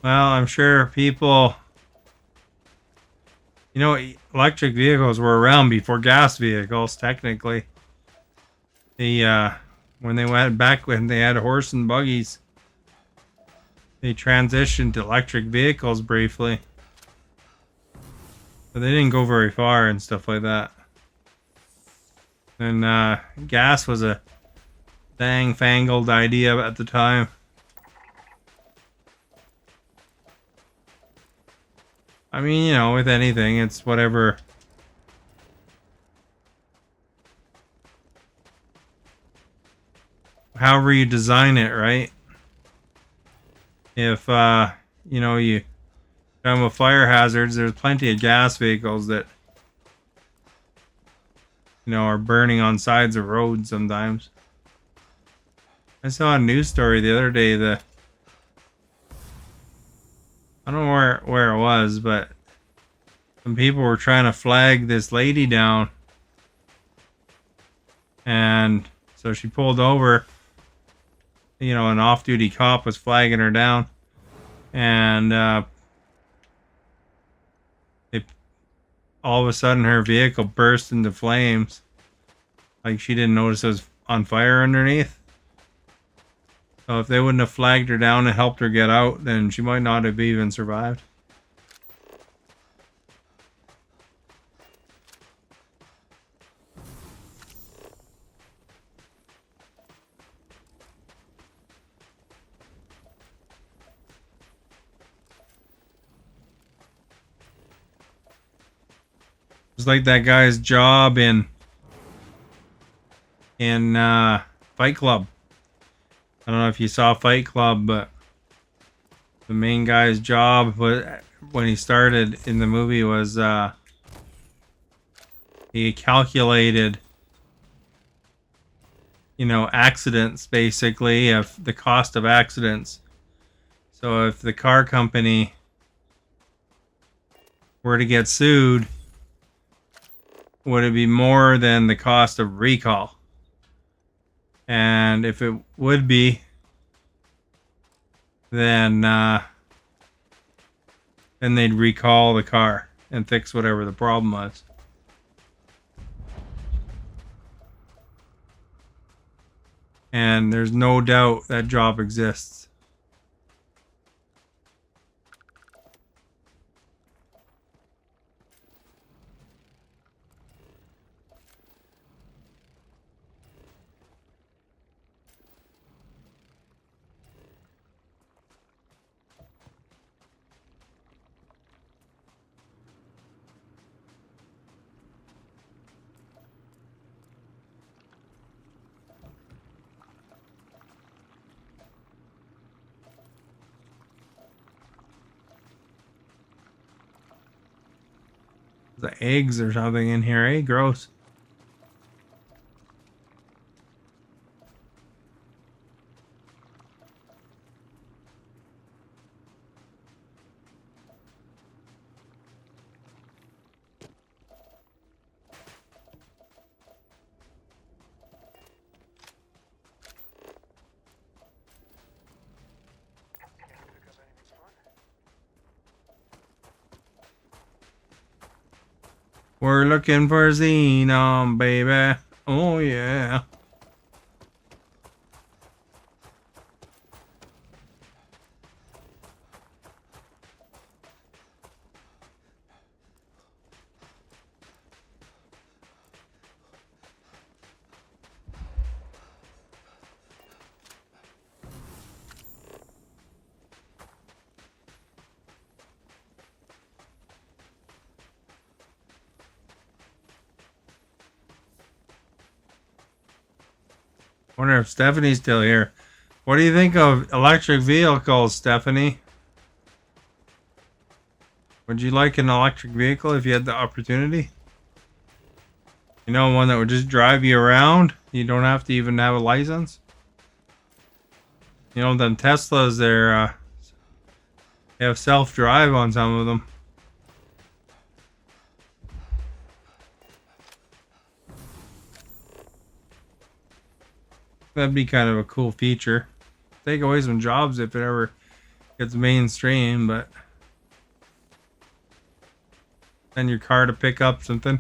Well, I'm sure people, you know, electric vehicles were around before gas vehicles, technically. The when they went back when they had horse and buggies, they transitioned to electric vehicles briefly. But they didn't go very far and stuff like that. And gas was a dang fangled idea at the time. I mean, you know, with anything, it's whatever. However you design it, right? If, you know, you come with fire hazards, there's plenty of gas vehicles that, you know, are burning on sides of roads sometimes. I saw a news story the other day that, I don't know where it was, but some people were trying to flag this lady down. And so she pulled over. You know, an off-duty cop was flagging her down. And all of a sudden her vehicle burst into flames. Like she didn't notice it was on fire underneath. So if they wouldn't have flagged her down and helped her get out, then she might not have even survived. It's like that guy's job in Fight Club. I don't know if you saw Fight Club, but the main guy's job when he started in the movie was he calculated, you know, accidents basically, of the cost of accidents. So if the car company were to get sued, would it be more than the cost of recall? And if it would be, then they'd recall the car and fix whatever the problem was. And there's no doubt that job exists. The eggs or something in here, eh? Gross. We're looking for Xenon, baby. Oh, yeah. Wonder if Stephanie's still here. What do you think of electric vehicles, Stephanie? Would you like an electric vehicle if you had the opportunity? You know, one that would just drive you around? You don't have to even have a license? You know, them Teslas, they have self-drive on some of them. That'd be kind of a cool feature. Take away some jobs if it ever gets mainstream, but send your car to pick up something.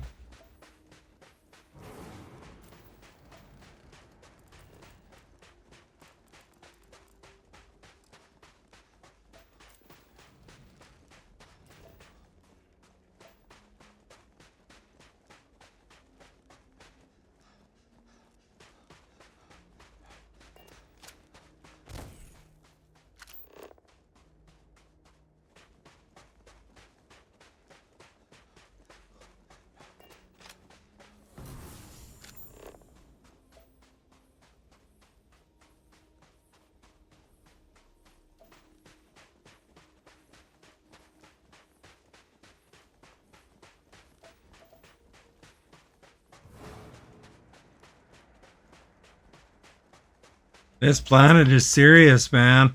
This planet is serious, man.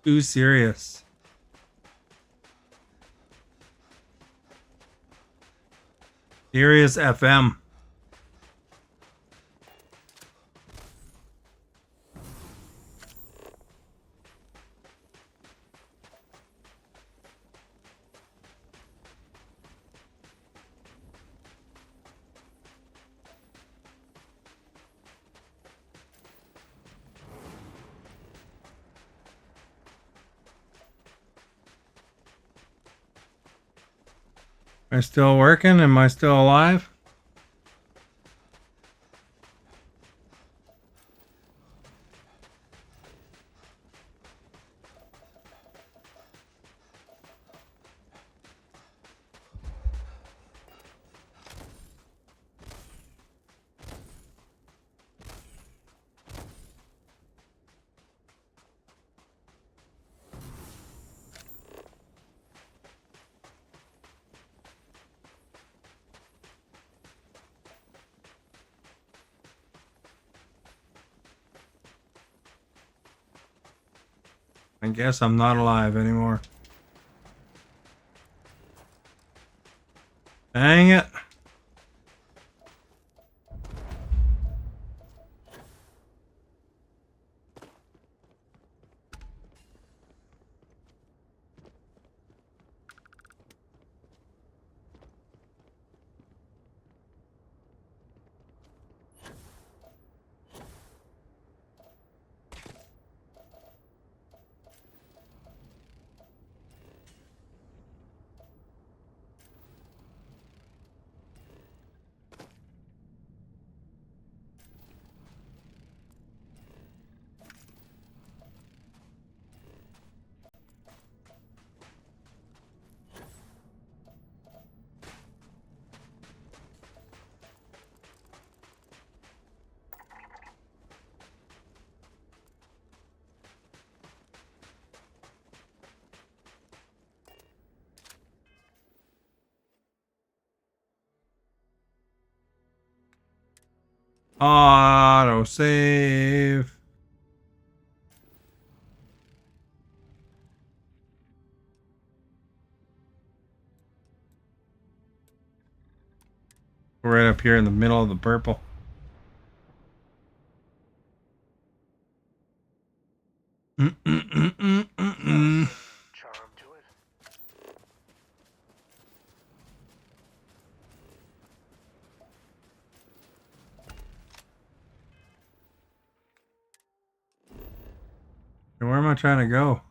Too serious. Serious FM. Am I still working? Am I still alive? I guess I'm not alive anymore. Dang it. Auto save. Right up here in the middle of the purple. am I trying to go?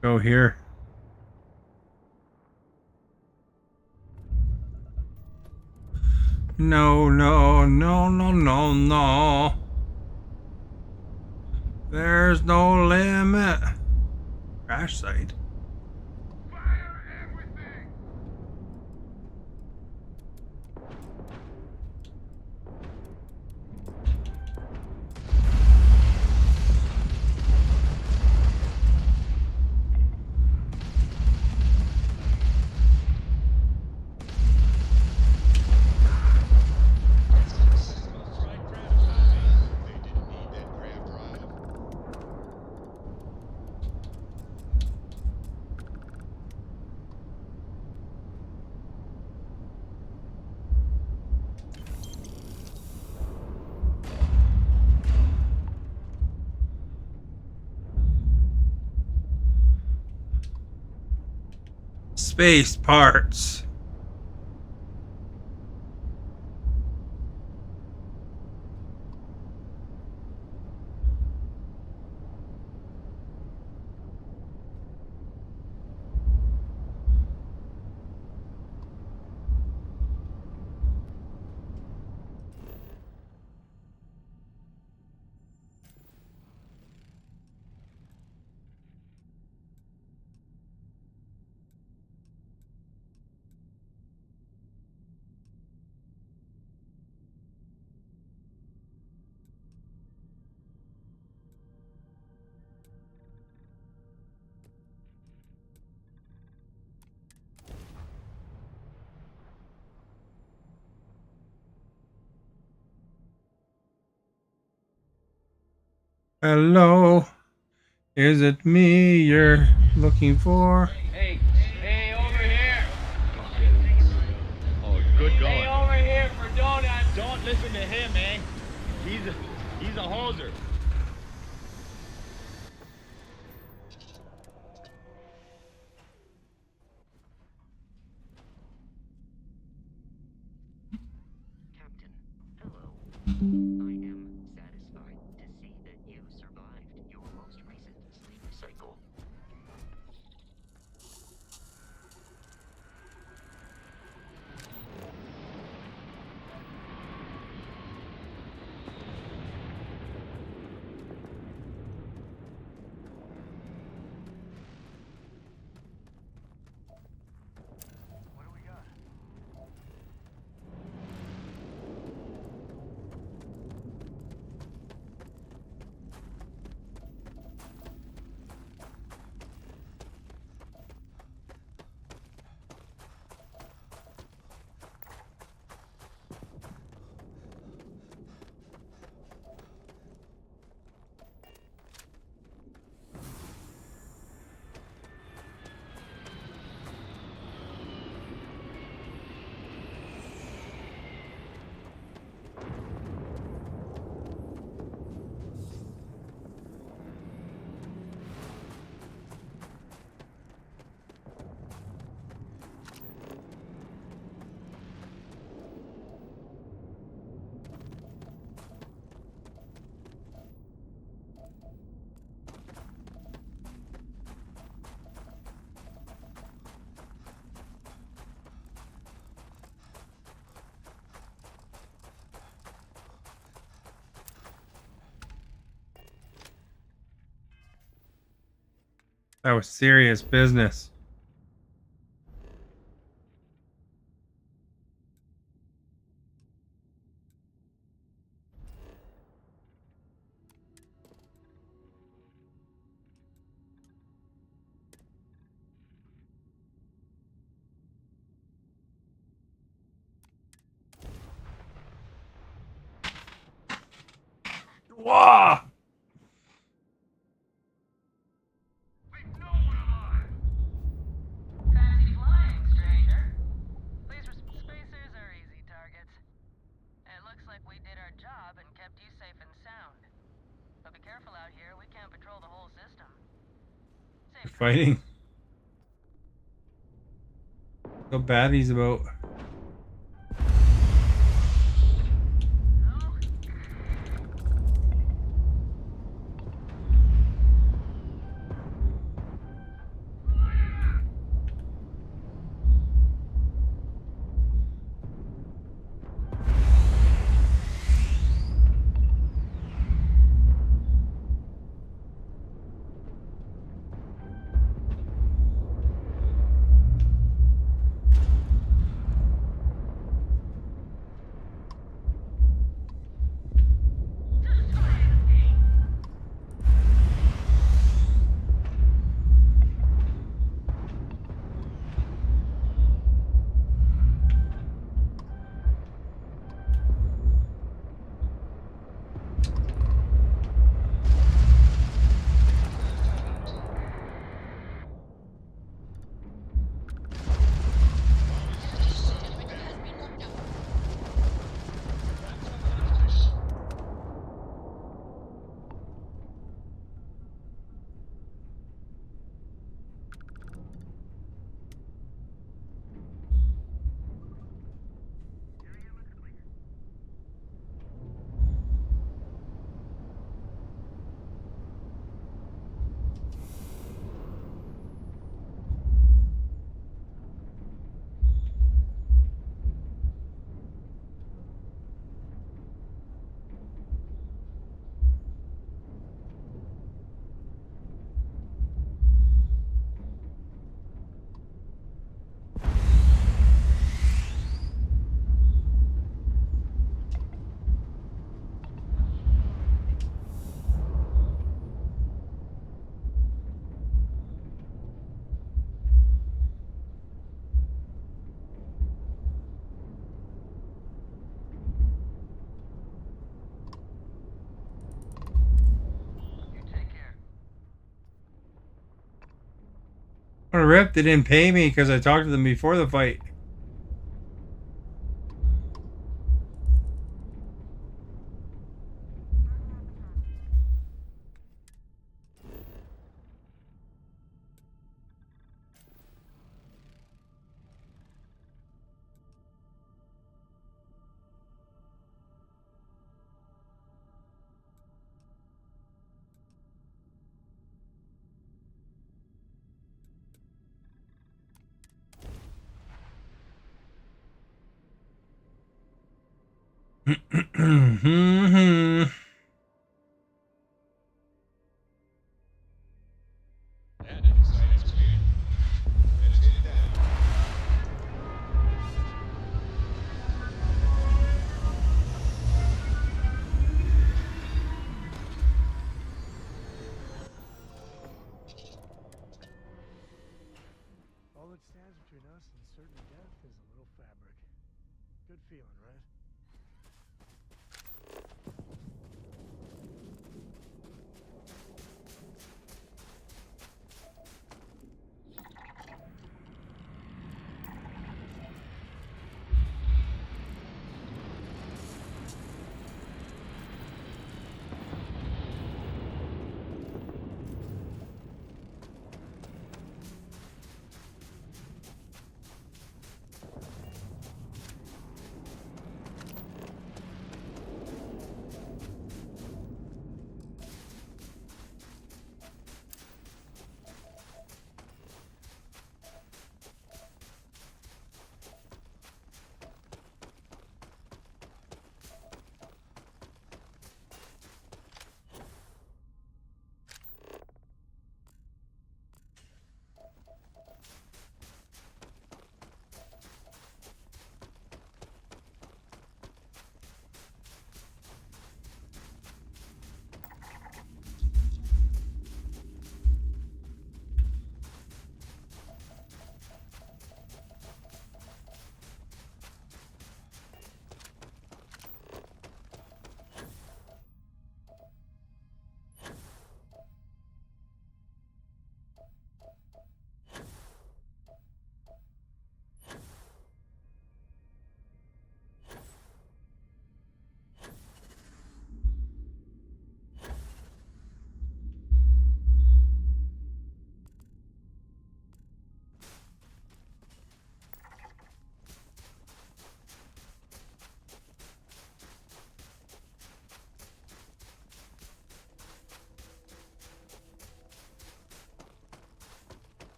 Go here. No, no, no, no, no, no. There's no limit. Crash site. Space parts. Hello, is it me you're looking for? Hey, over here. Oh, good going. Hey, over here for donuts. Don't listen to him, man. He's a hoser. Captain, hello. I am satisfied to see that you survived your most recent sleep cycle. That was serious business. Wah! Fighting. So bad he's about. What a rip! They didn't pay me because I talked to them before the fight. All that stands between us and certain death is a little fabric. Good feeling, right?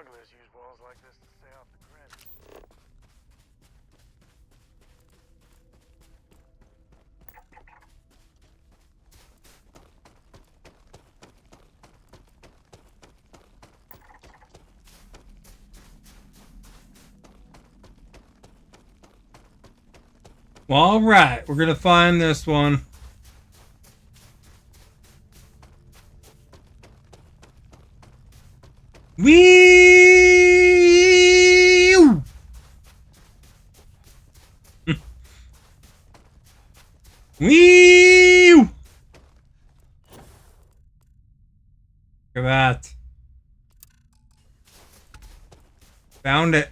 Smugglers use walls like this to stay off the grid. All right, we're gonna find this one. Wee! Wee! Look at that. Found it.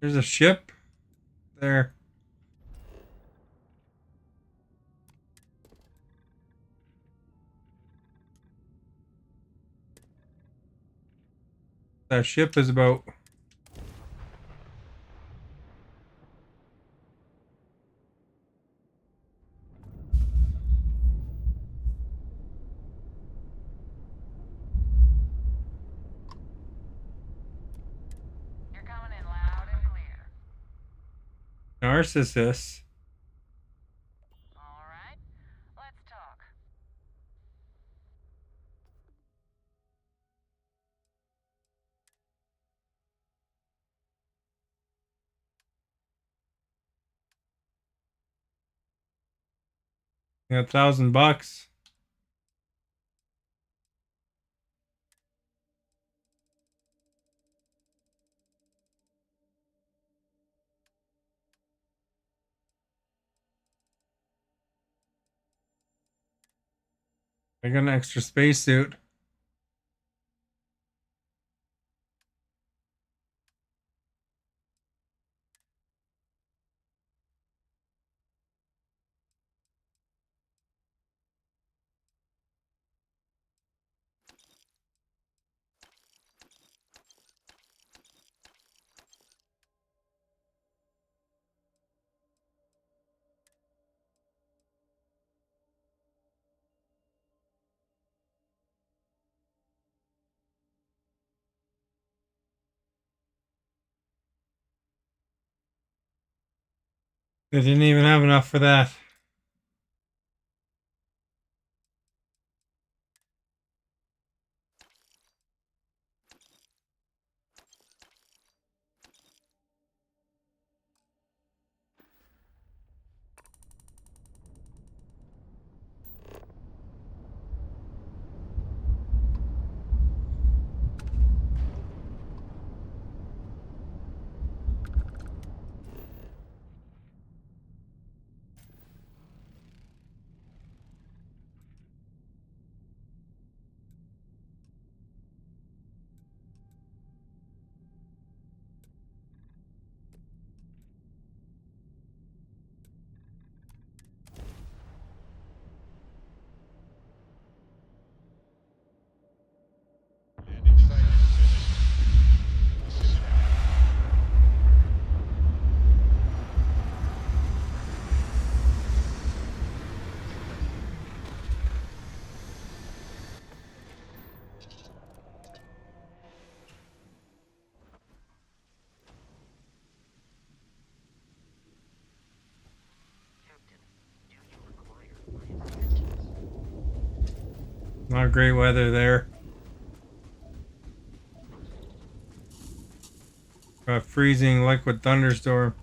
There's a ship there. That ship is about. You're coming in loud and clear. Narcissus. All right, let's talk. Got $1,000. I got an extra spacesuit. They didn't even have enough for that. Not great weather there. A freezing liquid thunderstorm.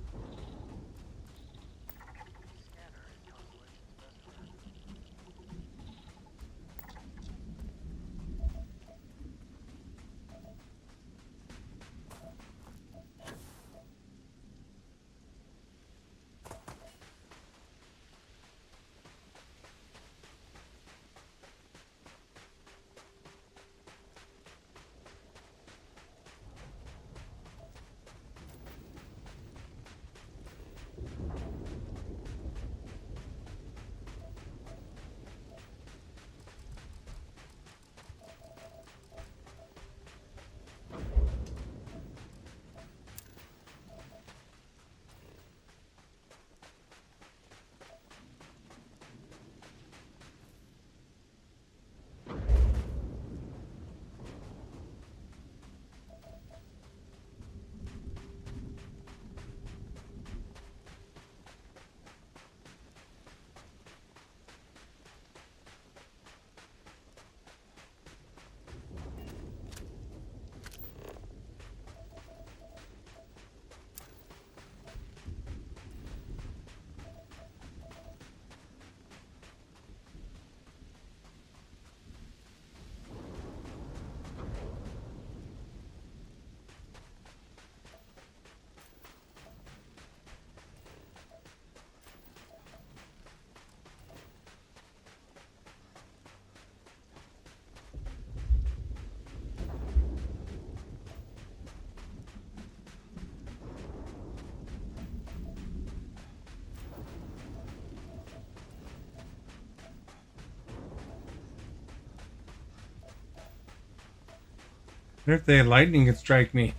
What if the lightning could strike me?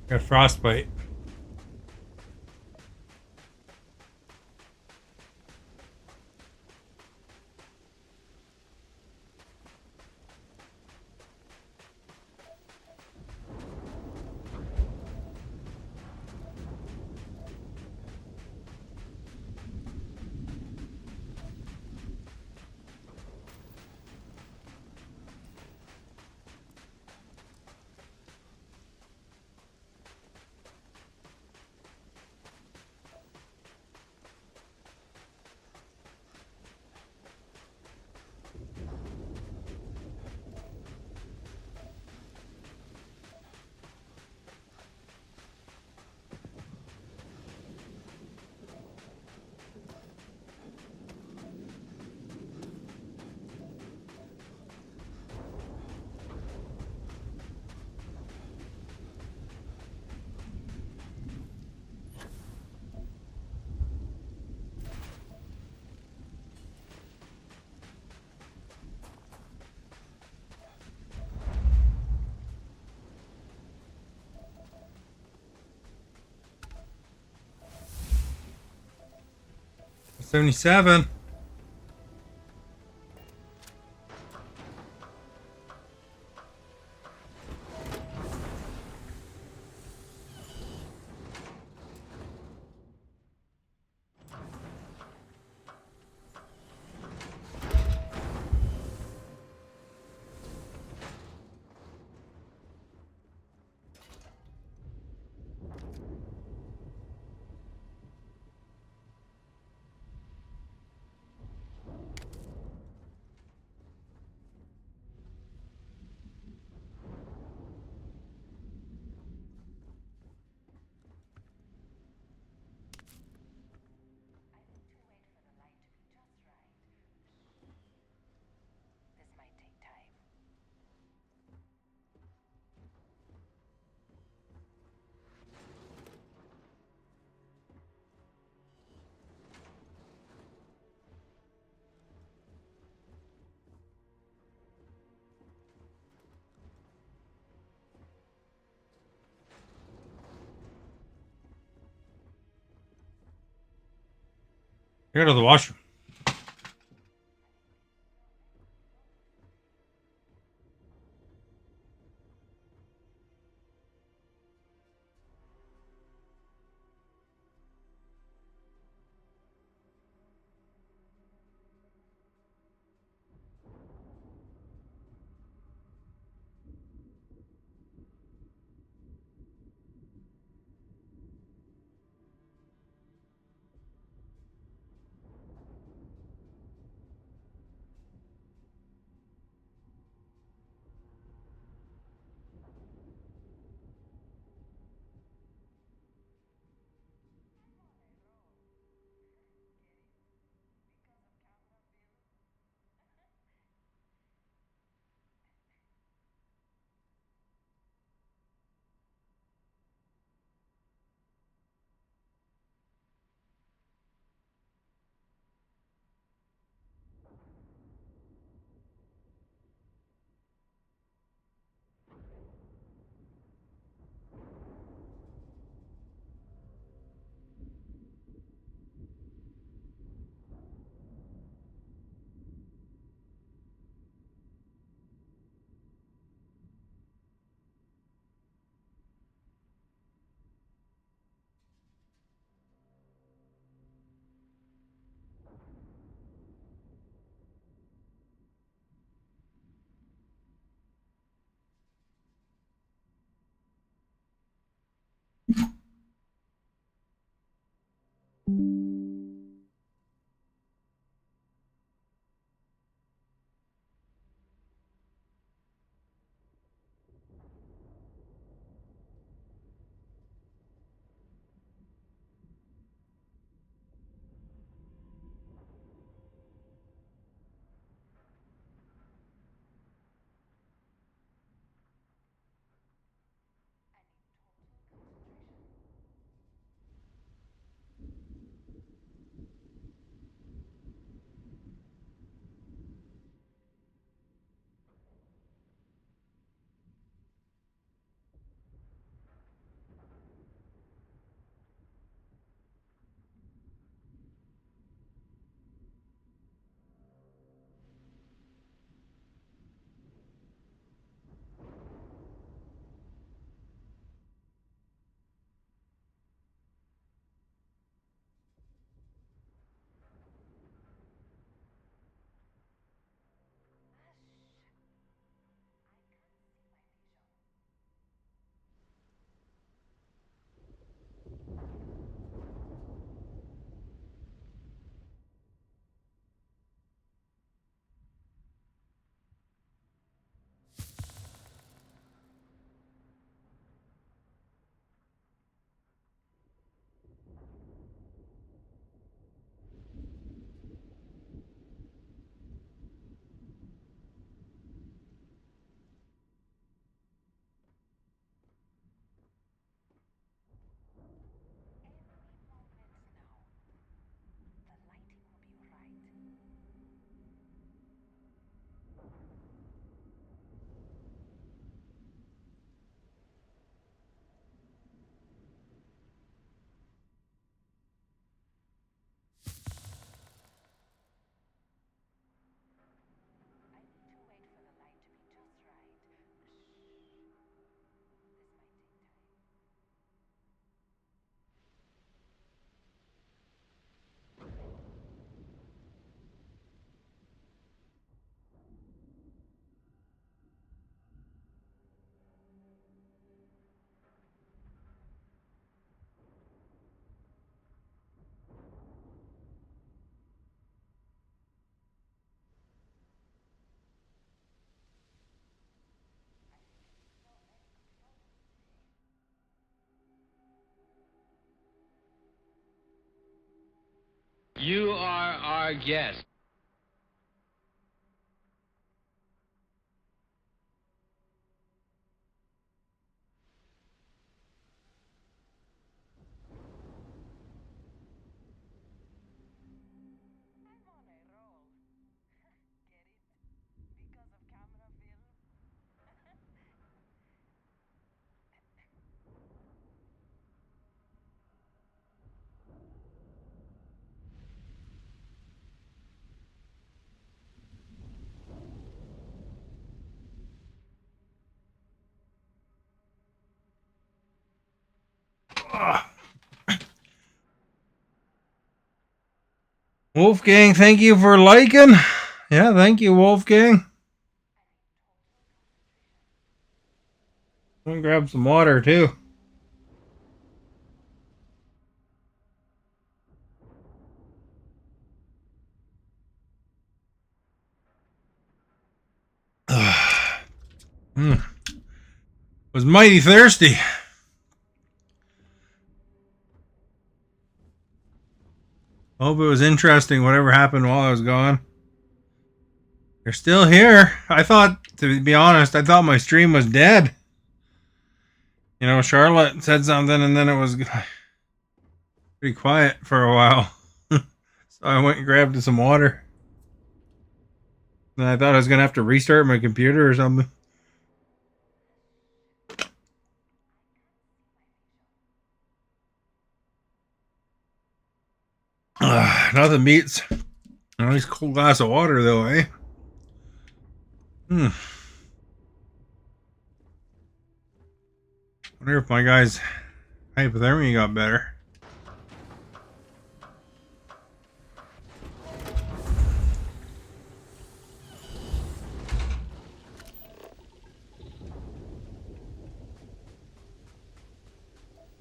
Got frostbite. $77. Here to the washroom. You are our guest. Wolfgang, thank you for liking. Yeah, thank you, Wolfgang. I'm gonna grab some water too. Was mighty thirsty. Hope it was interesting, whatever happened while I was gone. You're still here. I thought, to be honest, I thought my stream was dead. You know, Charlotte said something and then it was pretty quiet for a while. So I went and grabbed some water. And I thought I was going to have to restart my computer or something. Nothing beats a nice cold glass of water, though, eh? Wonder if my guy's hypothermia got better.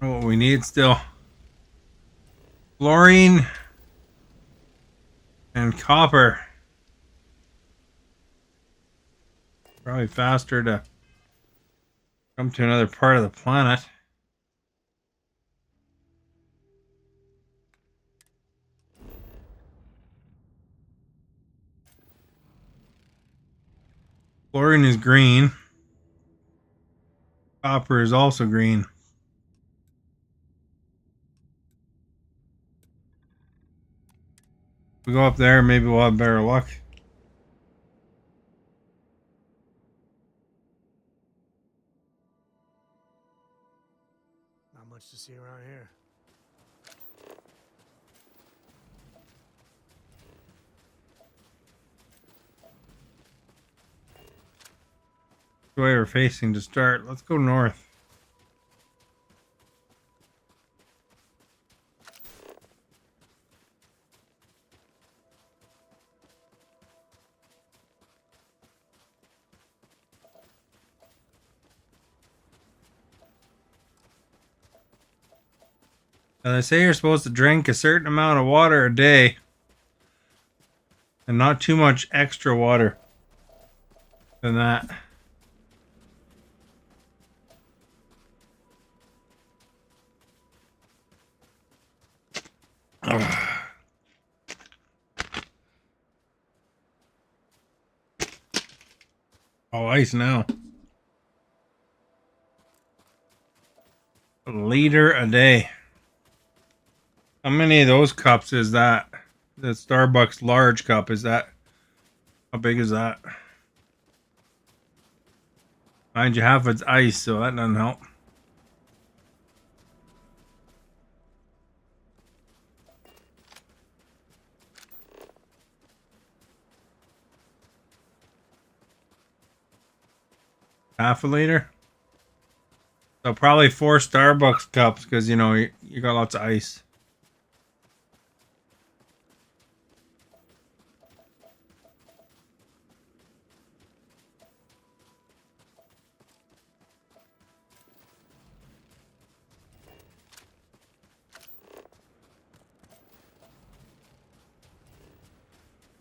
Know what we need still? Fluorine and copper. Probably faster to come to another part of the planet. Fluorine is green. Copper is also green. If we go up there, maybe we'll have better luck. Not much to see around here. The way we're facing to start. Let's go north. Now they say you're supposed to drink a certain amount of water a day. And not too much extra water than that. Oh, ice now. A liter a day. How many of those cups is that? The Starbucks large cup, is that? How big is that? Mind you, half it's ice, so that doesn't help. Half a liter? So probably 4 Starbucks cups, because, you know, you got lots of ice.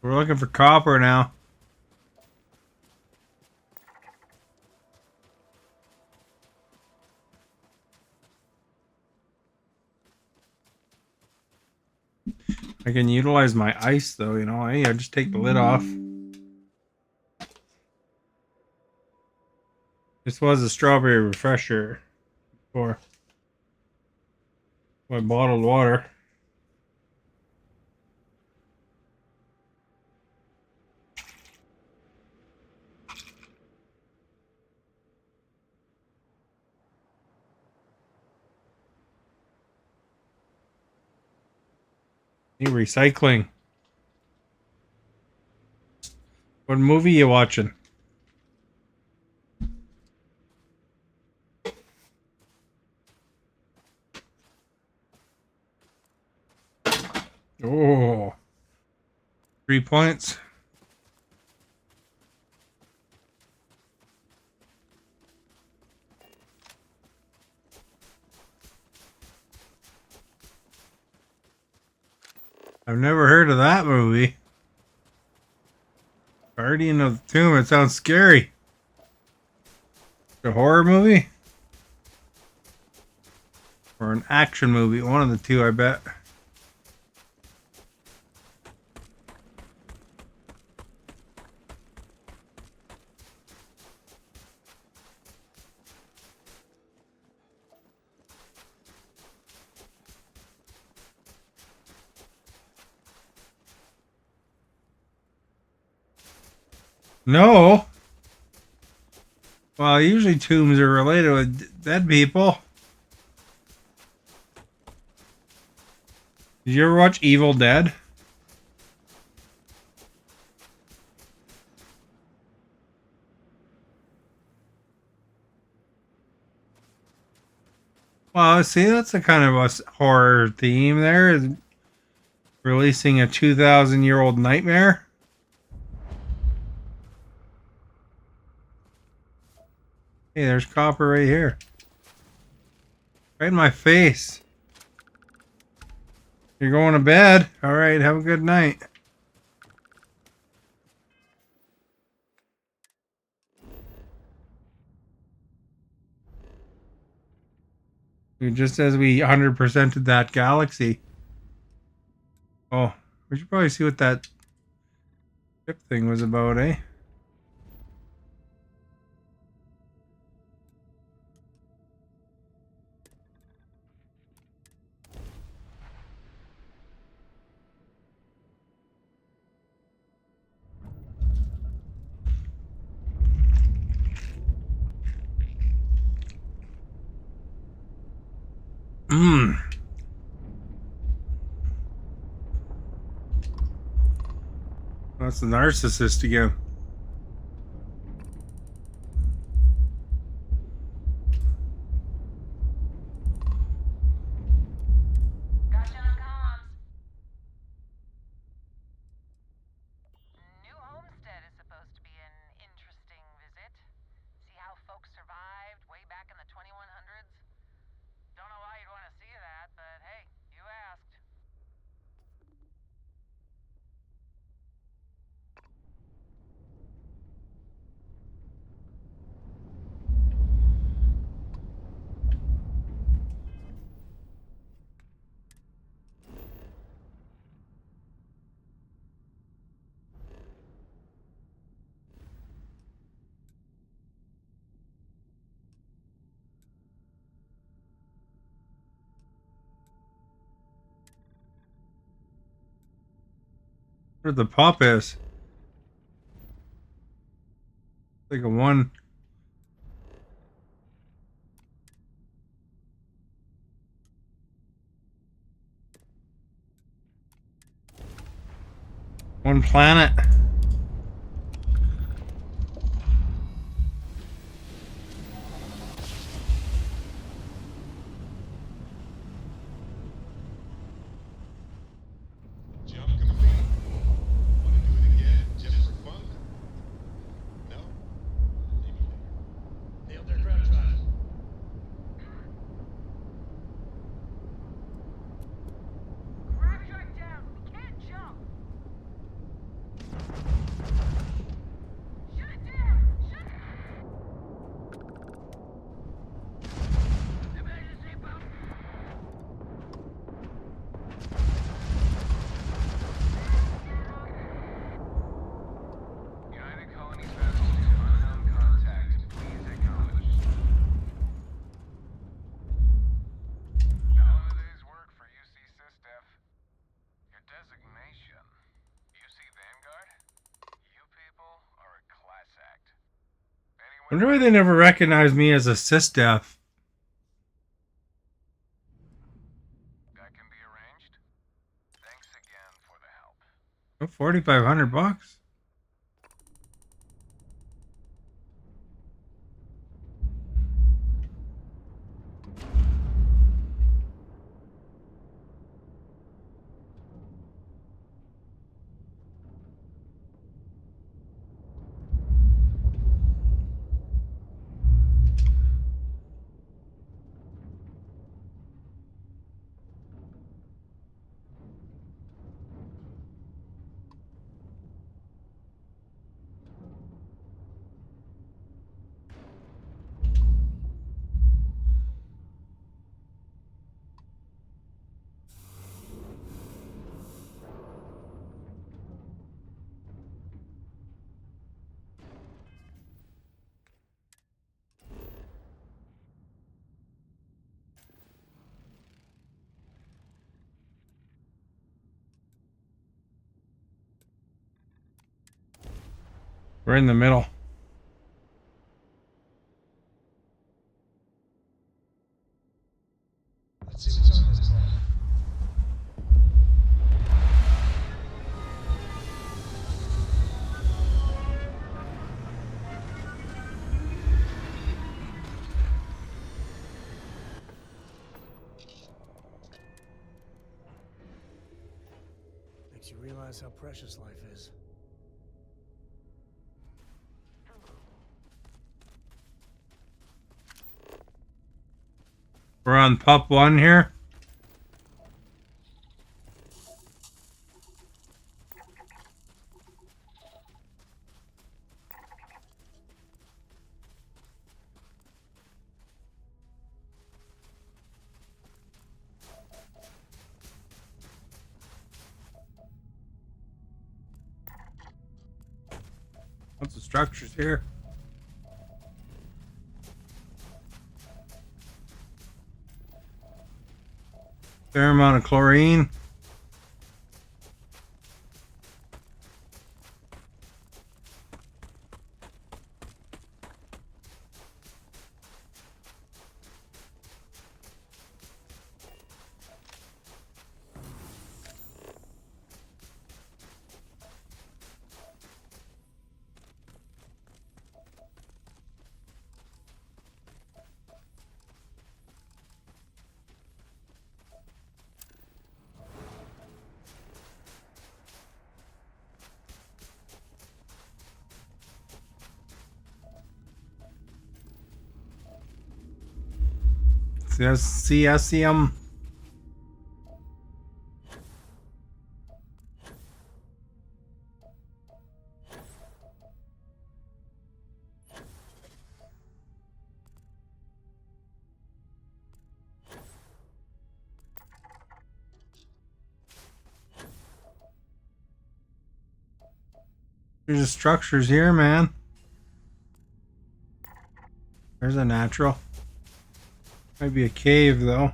We're looking for copper now. I I can utilize my ice though, you know. Hey, I just take the lid off. This was a strawberry refresher for my bottled water. New recycling. What movie you watching? Oh, 3 points. I've never heard of that movie. Guardian of the Tomb. It sounds scary. A horror movie? Or an action movie? One of the two, I bet. No. Well, usually tombs are related with dead people. Did you ever watch Evil Dead? Well, see, that's a kind of a horror theme there. Releasing a 2,000-year-old nightmare. Hey, there's copper right here. Right in my face. You're going to bed? Alright, have a good night. Just as we 100%ed that galaxy. Oh, we should probably see what that ship thing was about, eh? Mmm. That's the narcissist again. Gotcha on comms. New Homestead is supposed to be an interesting visit. See how folks survived way back in the 2100s? Don't know why you'd want to see that, but hey, you asked. Where the pop is. Like a one. One planet. Jump complete. Want to do it again, just for fun? No? Maybe later. Nailed their ground trust. Gravity right down. We can't jump. Wonder why they never recognized me as a cis-def. That can be arranged. Thanks again for the help. Oh, $4,500. We're in the middle. Let's see what's on this plan. Makes you realize how precious life is. We're on pup 1 here. Lots of structures here. Fair amount of chlorine. CSCM. There's the structures here, man. There's a natural. Might be a cave, though.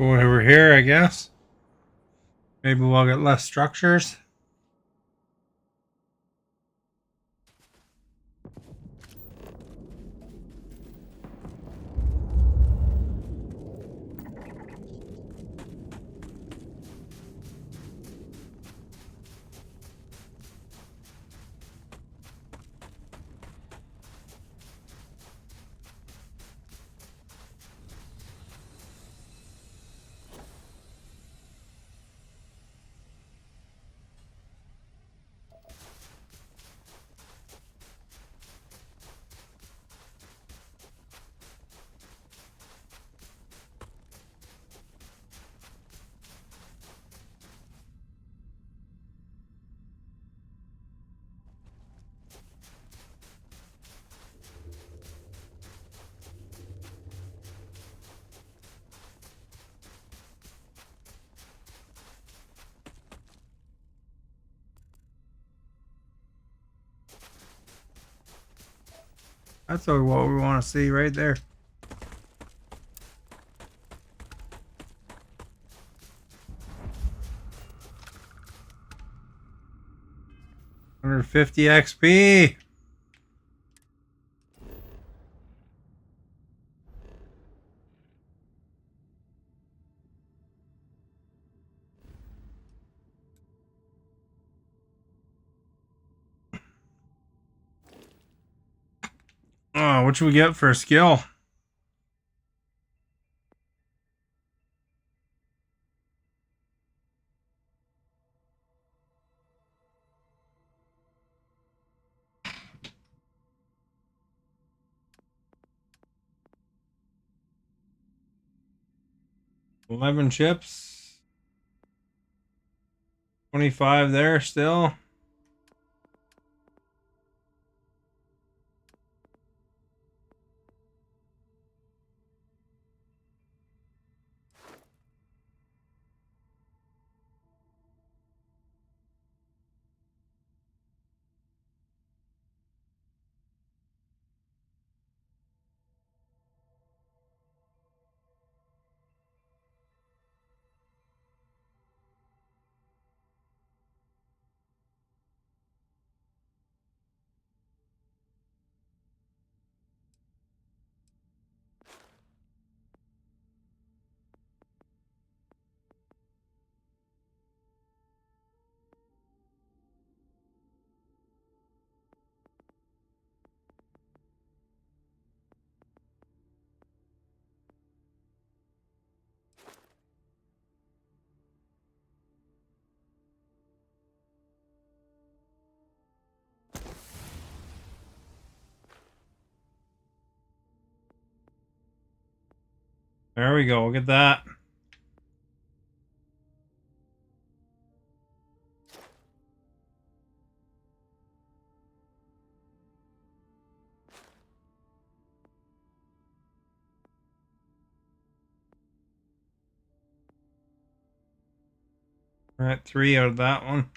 Go over here, I guess. Maybe we'll get less structures. That's what we want to see right there. $150 XP. Oh, what should we get for a skill? $11 chips. 25 there still. There we go. Look at that. We're at 3 out of that one.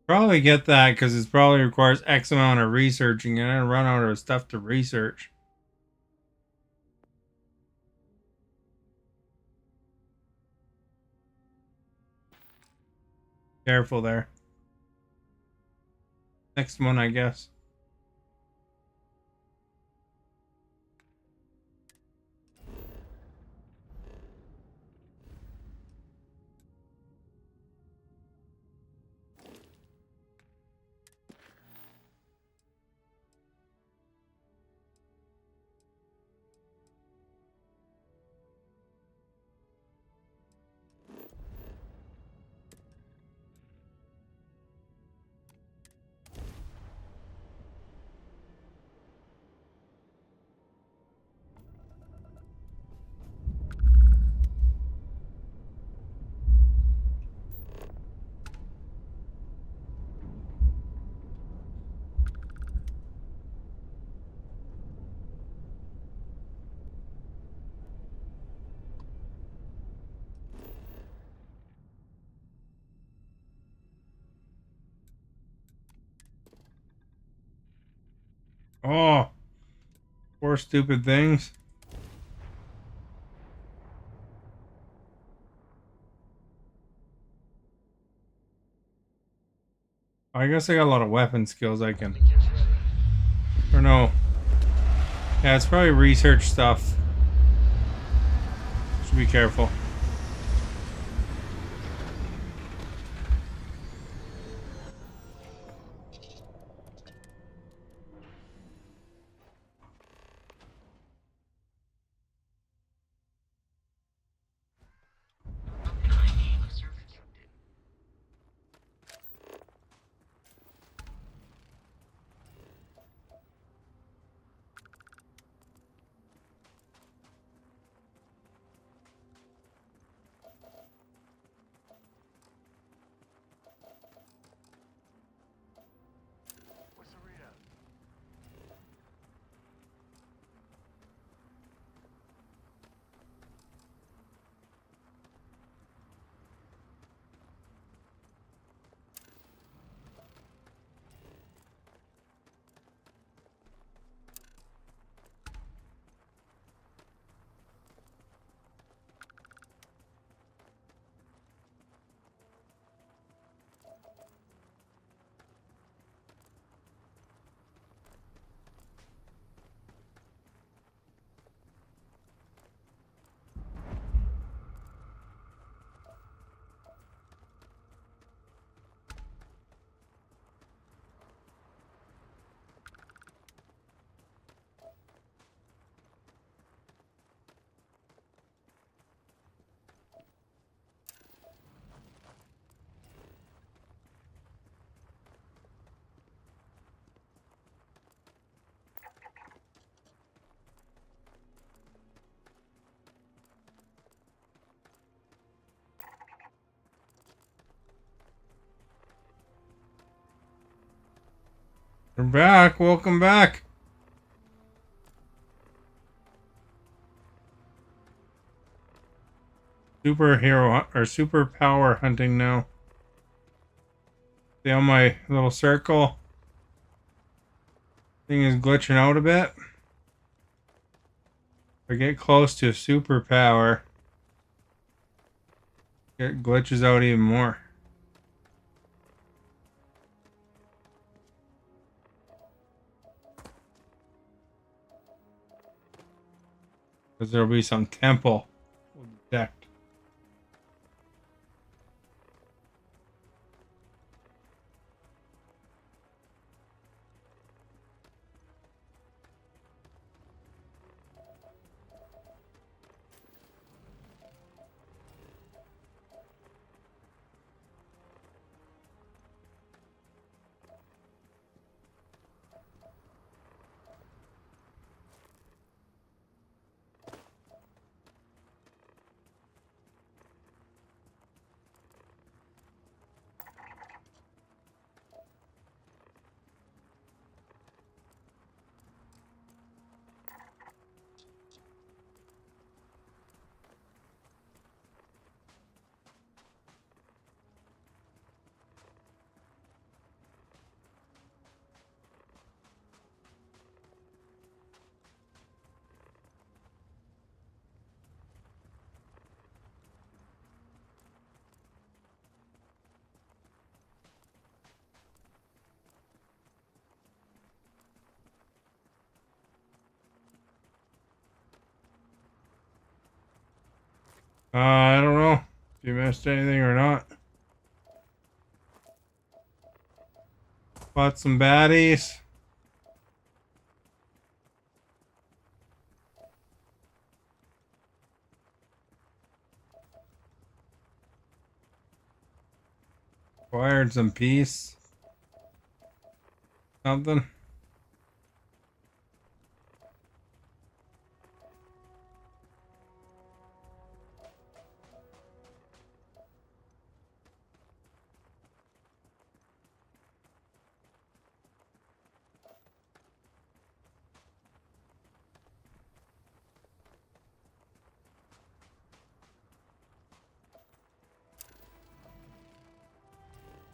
Probably get that because it probably requires X amount of researching and I run out of stuff to research. Careful there. Next one, I guess. Oh, poor stupid things. I guess I got a lot of weapon skills I can... Or no. Yeah, it's probably research stuff. Should be careful. What's the readout? We're back. Welcome back. Superhero or superpower hunting now. See how my little circle thing is glitching out a bit? If I get close to a superpower, it glitches out even more. Because there'll be some temple we'll detect. I don't know if you missed anything or not. Fought some baddies. Acquired some peace. Something.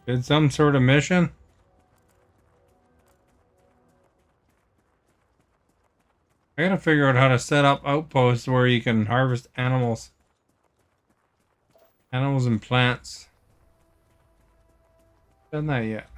Did some sort of mission? I gotta figure out how to set up outposts where you can harvest animals. Animals and plants. Done that yet.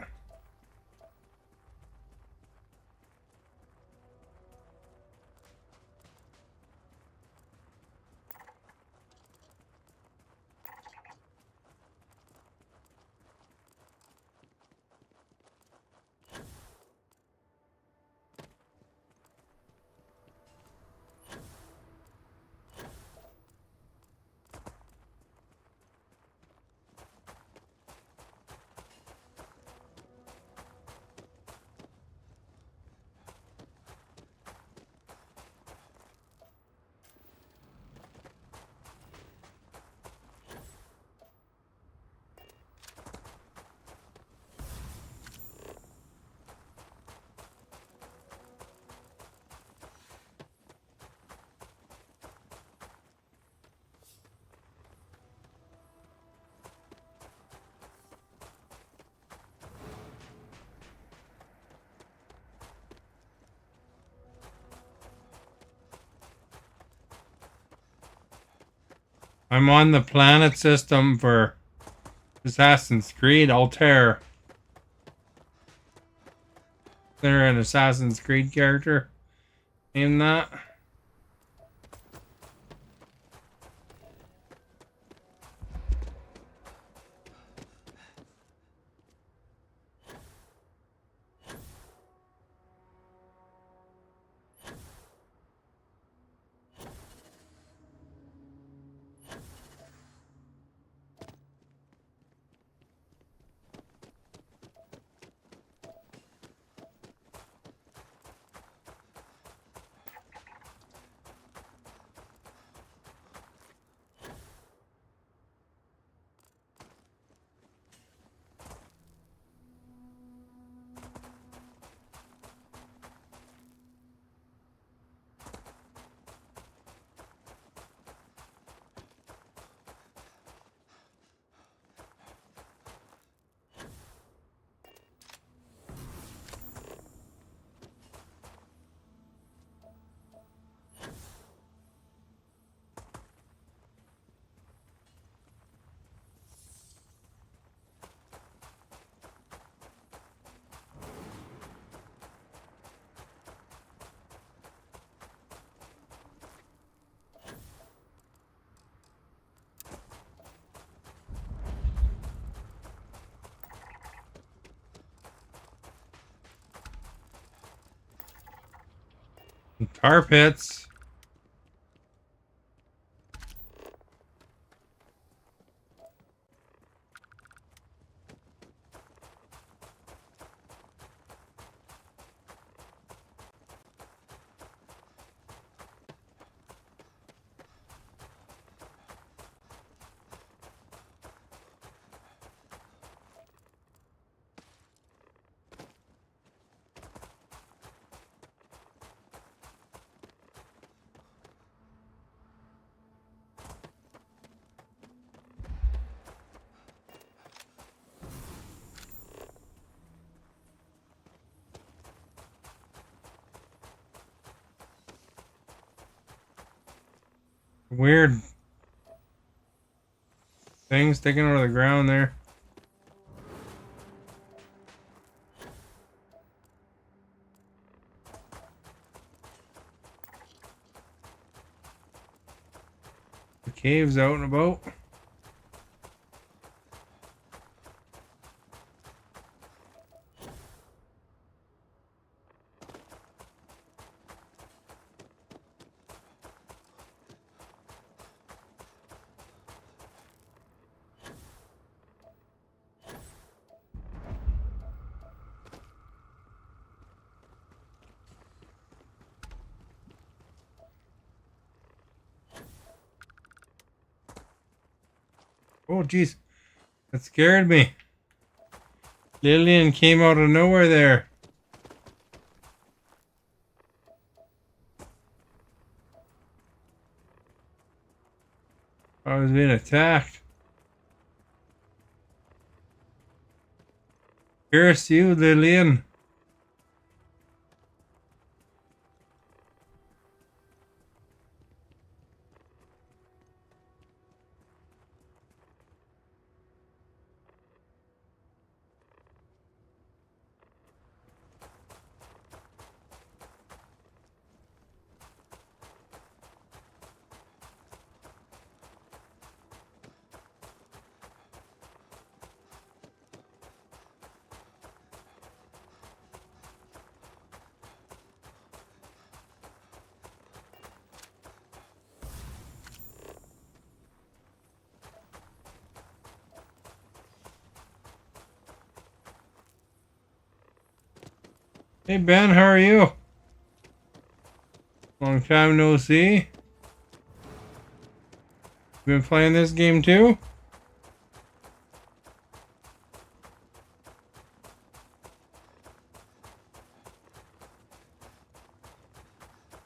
I'm on the planet system for Assassin's Creed Altair. They're an Assassin's Creed character in that. Tar pits. Weird thing sticking out of the ground there. The cave's out and about. Oh, jeez. That scared me. Lillian came out of nowhere there. I was being attacked. Here's you, Lillian. Hey Ben, how are you? Long time no see. Been playing this game too?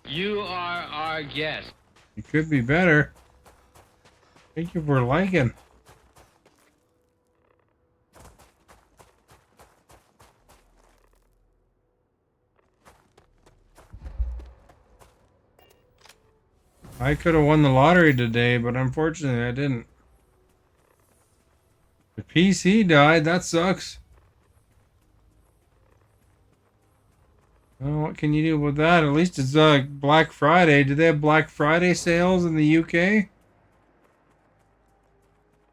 You are our guest. It could be better. Thank you for liking. I could have won the lottery today, but unfortunately I didn't. The PC died, that sucks. Well, what can you do with that? At least it's Black Friday. Do they have Black Friday sales in the UK?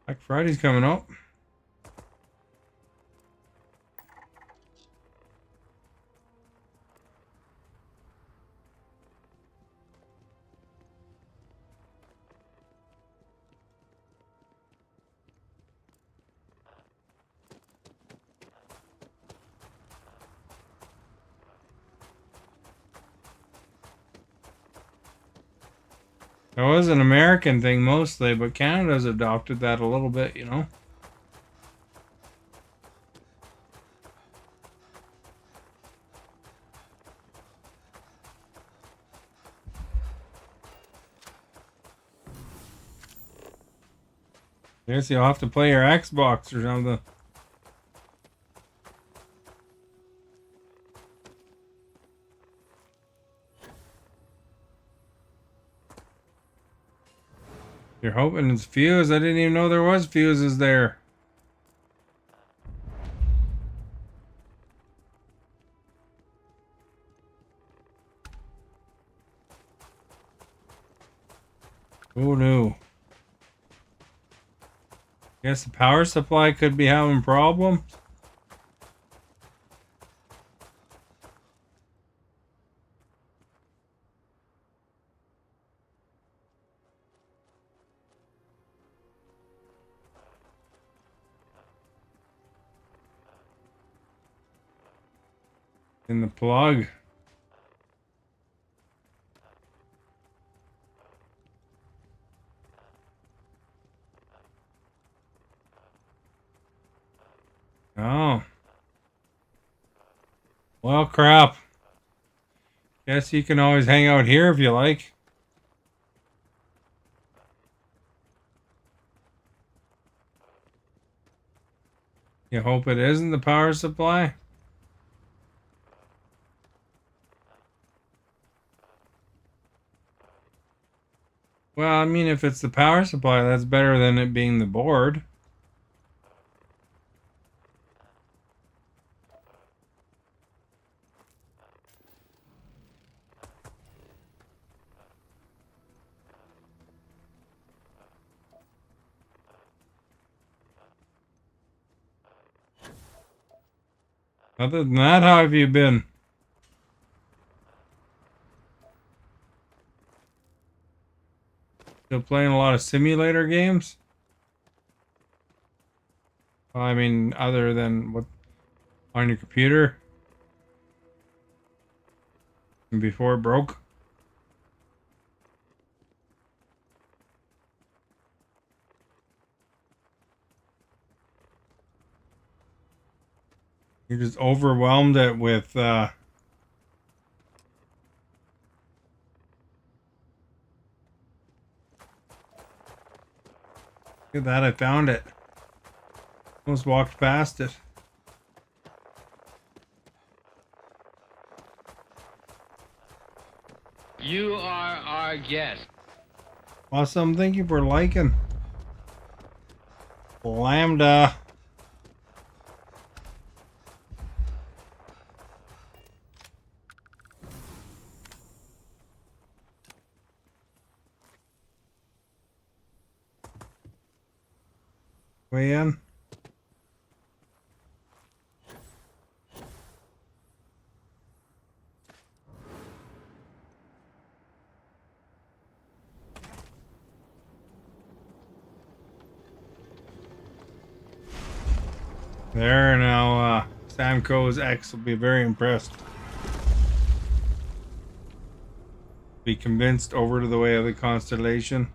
Black Friday's coming up. That was an American thing mostly, but Canada's adopted that a little bit, you know? Guess you'll have to play your Xbox or something. You're hoping it's fuse. I didn't even know there was fuses there. Oh no. Guess the power supply could be having problems. In the plug. Oh. Well, crap. Guess you can always hang out here if you like. You hope it isn't the power supply? Well, I mean, if it's the power supply, that's better than it being the board. Other than that, how have you been? Still playing a lot of simulator games? Well, I mean, other than what on your computer? And before it broke? You just overwhelmed it with look at that, I found it. Almost walked past it. You are our guest. Awesome, thank you for liking. Lambda. Way in. There now, Samco's X will be very impressed. Be convinced over to the way of the constellation.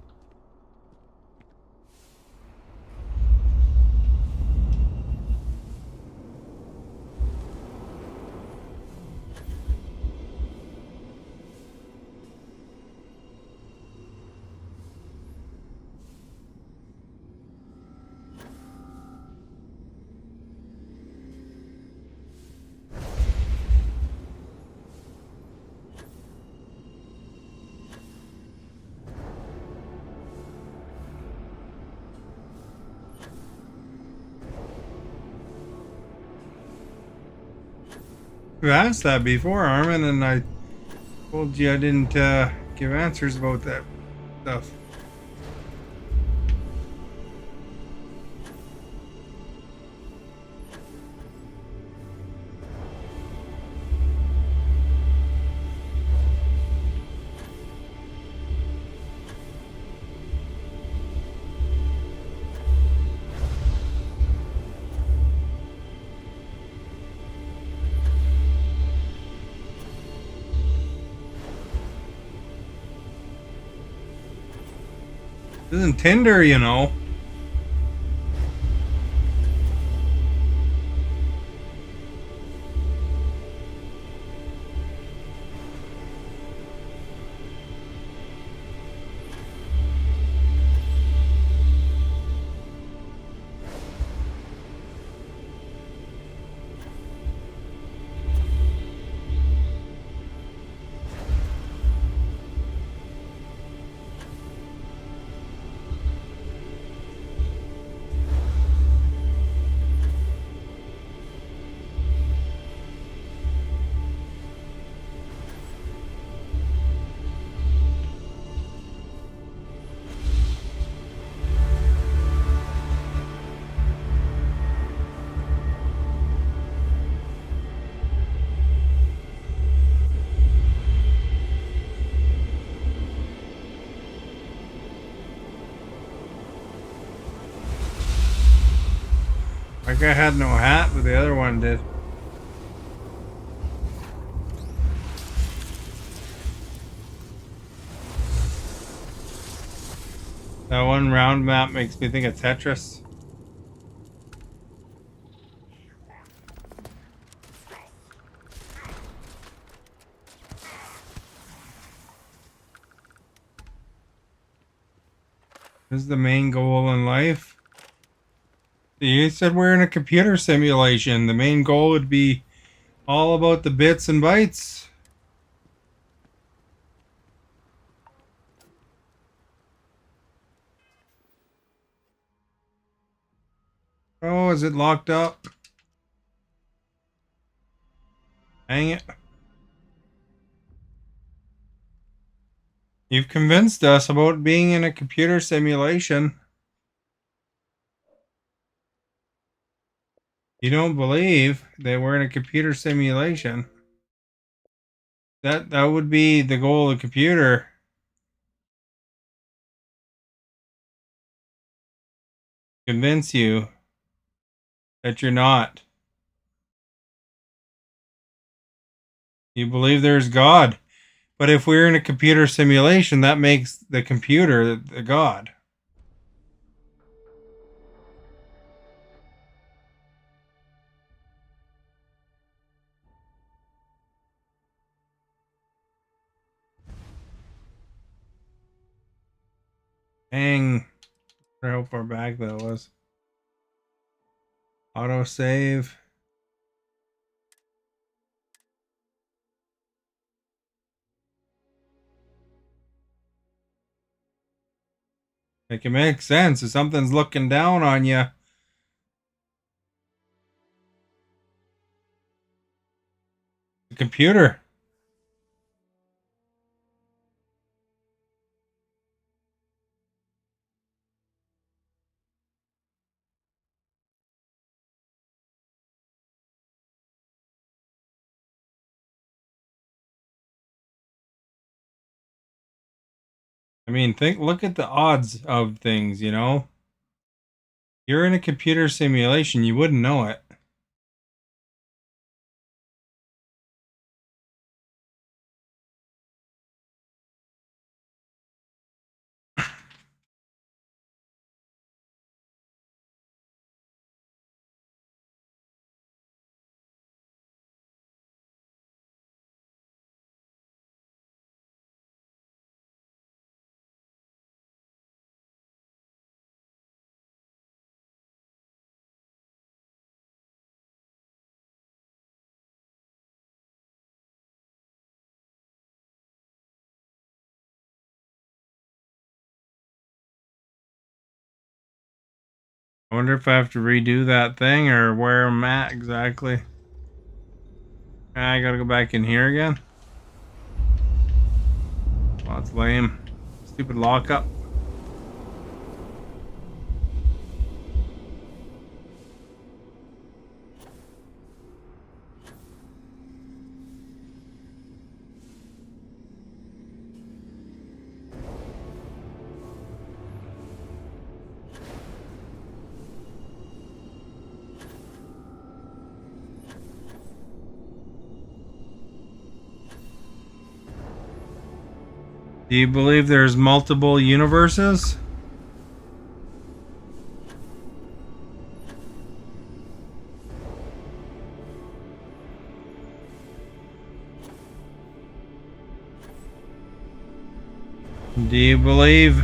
You asked that before, Armin, and I told you I didn't give answers about that stuff. This isn't Tinder, you know. That guy had no hat, but the other one did. That one round map makes me think of Tetris. This is the main goal in life. You said we're in a computer simulation. The main goal would be all about the bits and bytes. Oh, is it locked up? Hang it. You've convinced us about being in a computer simulation. You don't believe that we're in a computer simulation. That would be the goal of the computer. Convince you that you're not. You believe there's God. But if we're in a computer simulation, that makes the computer the God. Dang. I wonder how far back that was. Auto save. It can make sense if something's looking down on you. The computer. I mean, look at the odds of things, you know? You're in a computer simulation, you wouldn't know it. I wonder if I have to redo that thing or where I'm at exactly. I gotta go back in here again. Well, that's lame. Stupid lockup. Do you believe there's multiple universes? Do you believe?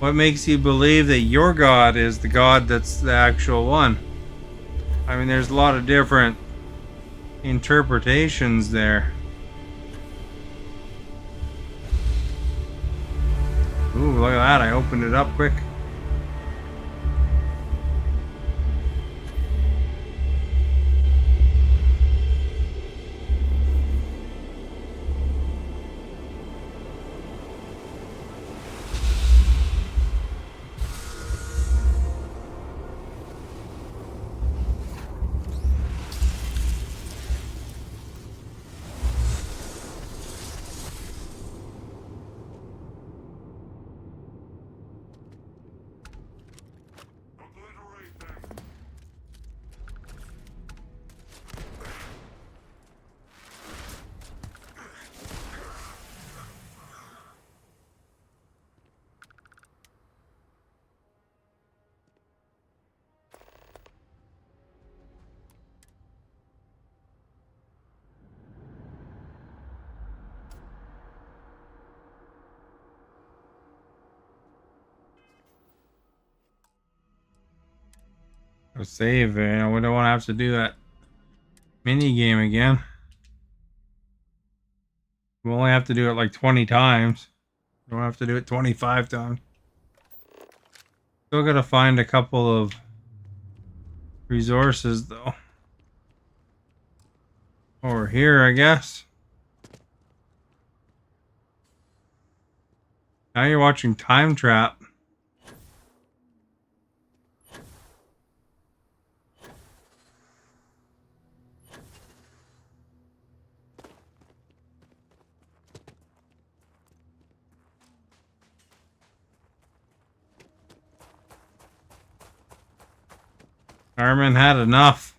What makes you believe that your God is the God that's the actual one? I mean, there's a lot of different interpretations there. Ooh, look at that. I opened it up quick. Go save, we don't want to have to do that mini game again. We only have to do it like 20 times. We don't have to do it 25 times. Still gotta find a couple of resources though. Over here, I guess. Now you're watching Time Trap. Armin had enough.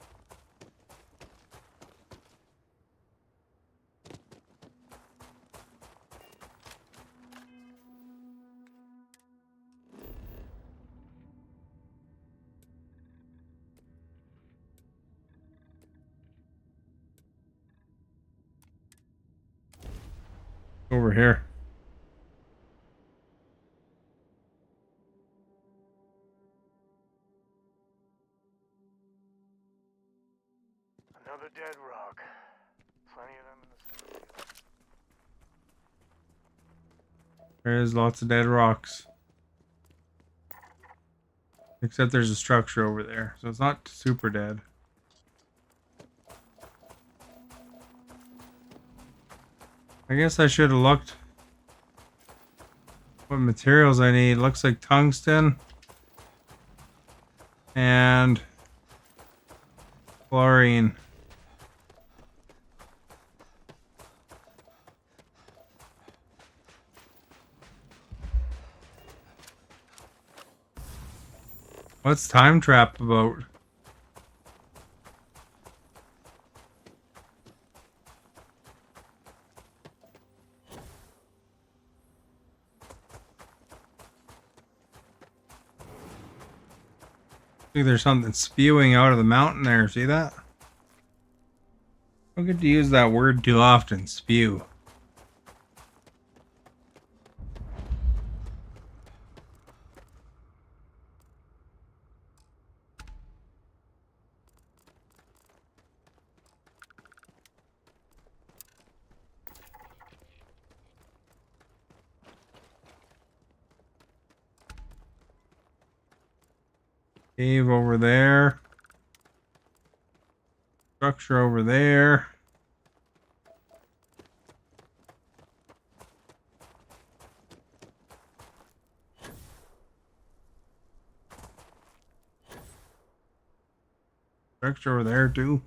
Over here. Another dead rock. Plenty of them in the Starfield. There's lots of dead rocks. Except there's a structure over there, so it's not super dead. I guess I should have looked what materials I need. Looks like tungsten and chlorine. What's Time Trap about? I think there's something spewing out of the mountain there. See that? Don't get to use that word too often. Spew. Cave over there. Structure over there. Structure over there too.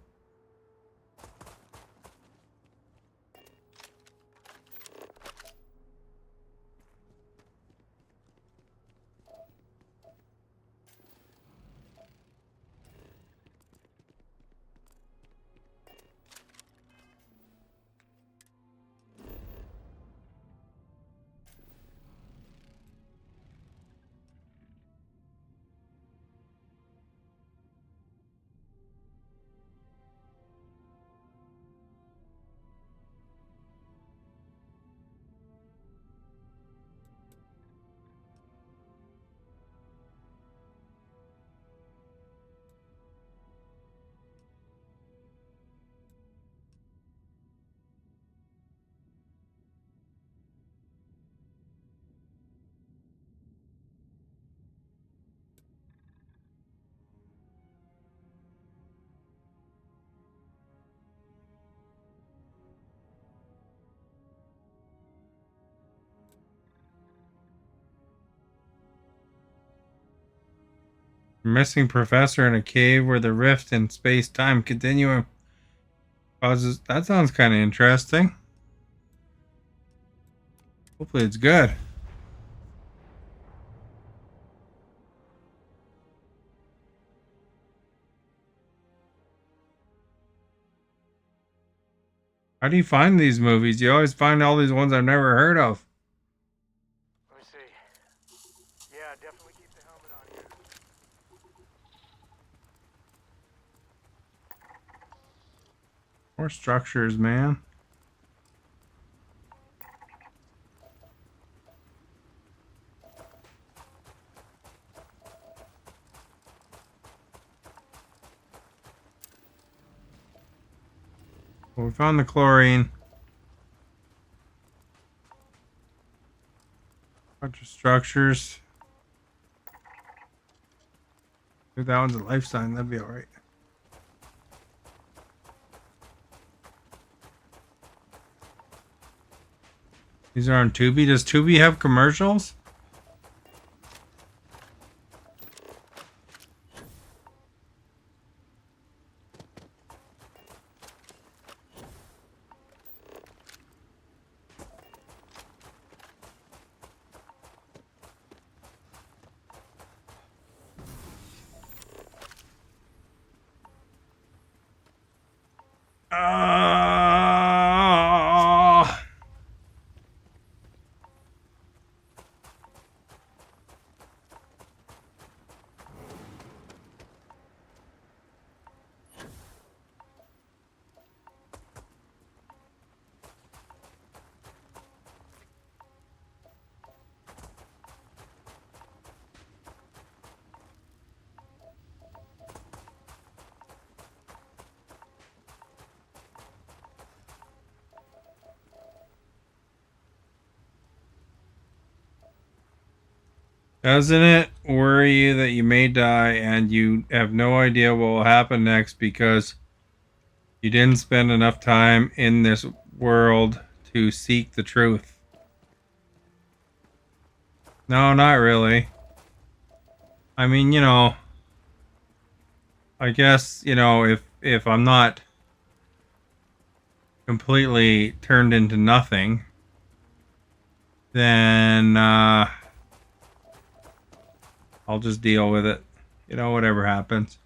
Missing professor in a cave where the rift in space-time continuum causes. That sounds kind of interesting. Hopefully it's good. How do you find these movies? You always find all these ones I've never heard of. Let me see. Yeah, definitely keep the helmet on here. More structures, man. Well, we found the chlorine. Bunch of structures. If that one's a life sign, that'd be alright. These are on Tubi. Does Tubi have commercials? Doesn't it worry you that you may die and you have no idea what will happen next because you didn't spend enough time in this world to seek the truth? No, not really. I mean, I guess, if I'm not completely turned into nothing, then I'll just deal with it. Whatever happens.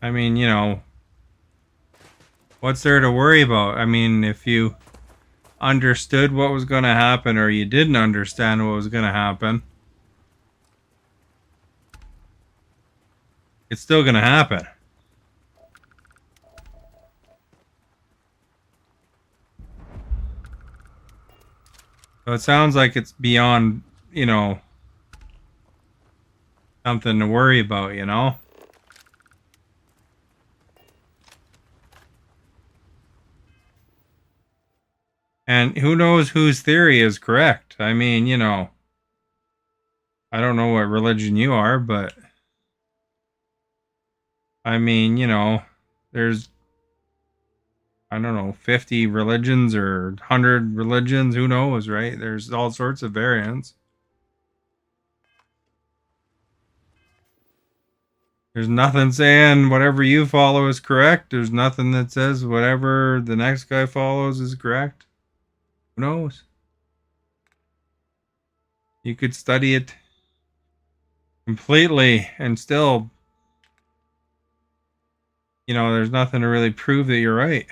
I mean, what's there to worry about? I mean, if you understood what was going to happen or you didn't understand what was going to happen, it's still going to happen. So it sounds like it's beyond, something to worry about. And who knows whose theory is correct? I mean, I don't know what religion you are, but I mean, you know, there's, I don't know, 50 religions or 100 religions, who knows, right? There's all sorts of variants. There's nothing saying whatever you follow is correct. There's nothing that says whatever the next guy follows is correct. Who knows? You could study it completely and still, you know, there's nothing to really prove that you're right.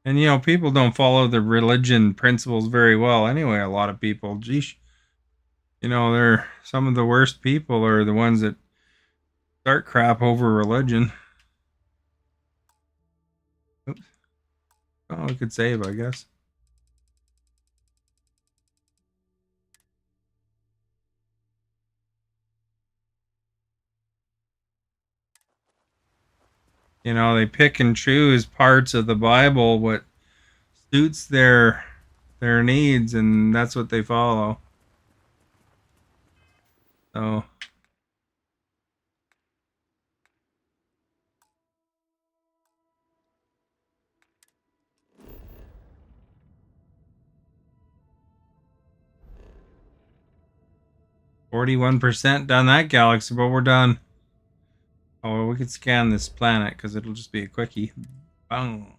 And, you know, people don't follow the religion principles very well anyway, a lot of people. Geesh. You know, they're some of the worst people are the ones that start crap over religion. Oops. Oh, we could save, I guess. You know, they pick and choose parts of the Bible what suits their needs, and that's what they follow. So 41% done that galaxy, but we're done. Oh, well, we could scan this planet because it'll just be a quickie. Bang.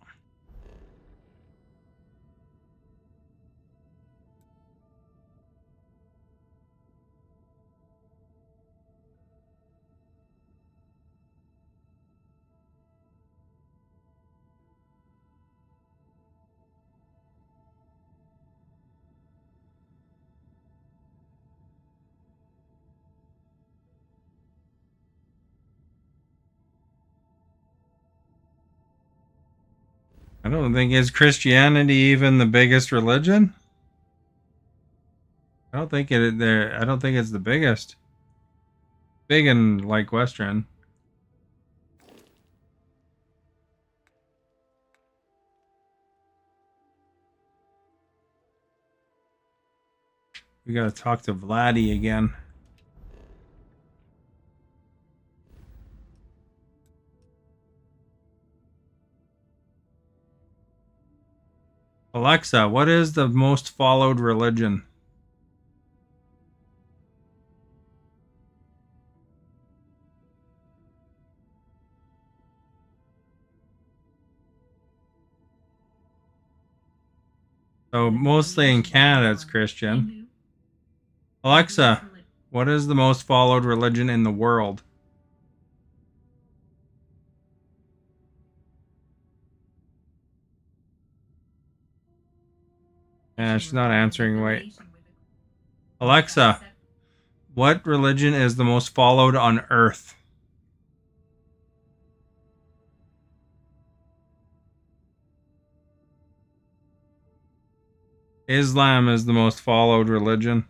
I don't think is Christianity even the biggest religion. I don't think it there. I don't think it's the biggest. Big in like Western. We gotta talk to Vladdy again. Alexa, what is the most followed religion? So mostly in Canada it's Christian. Alexa, what is the most followed religion in the world? Yeah, she's not answering. Wait. Alexa, what religion is the most followed on Earth? Islam is the most followed religion.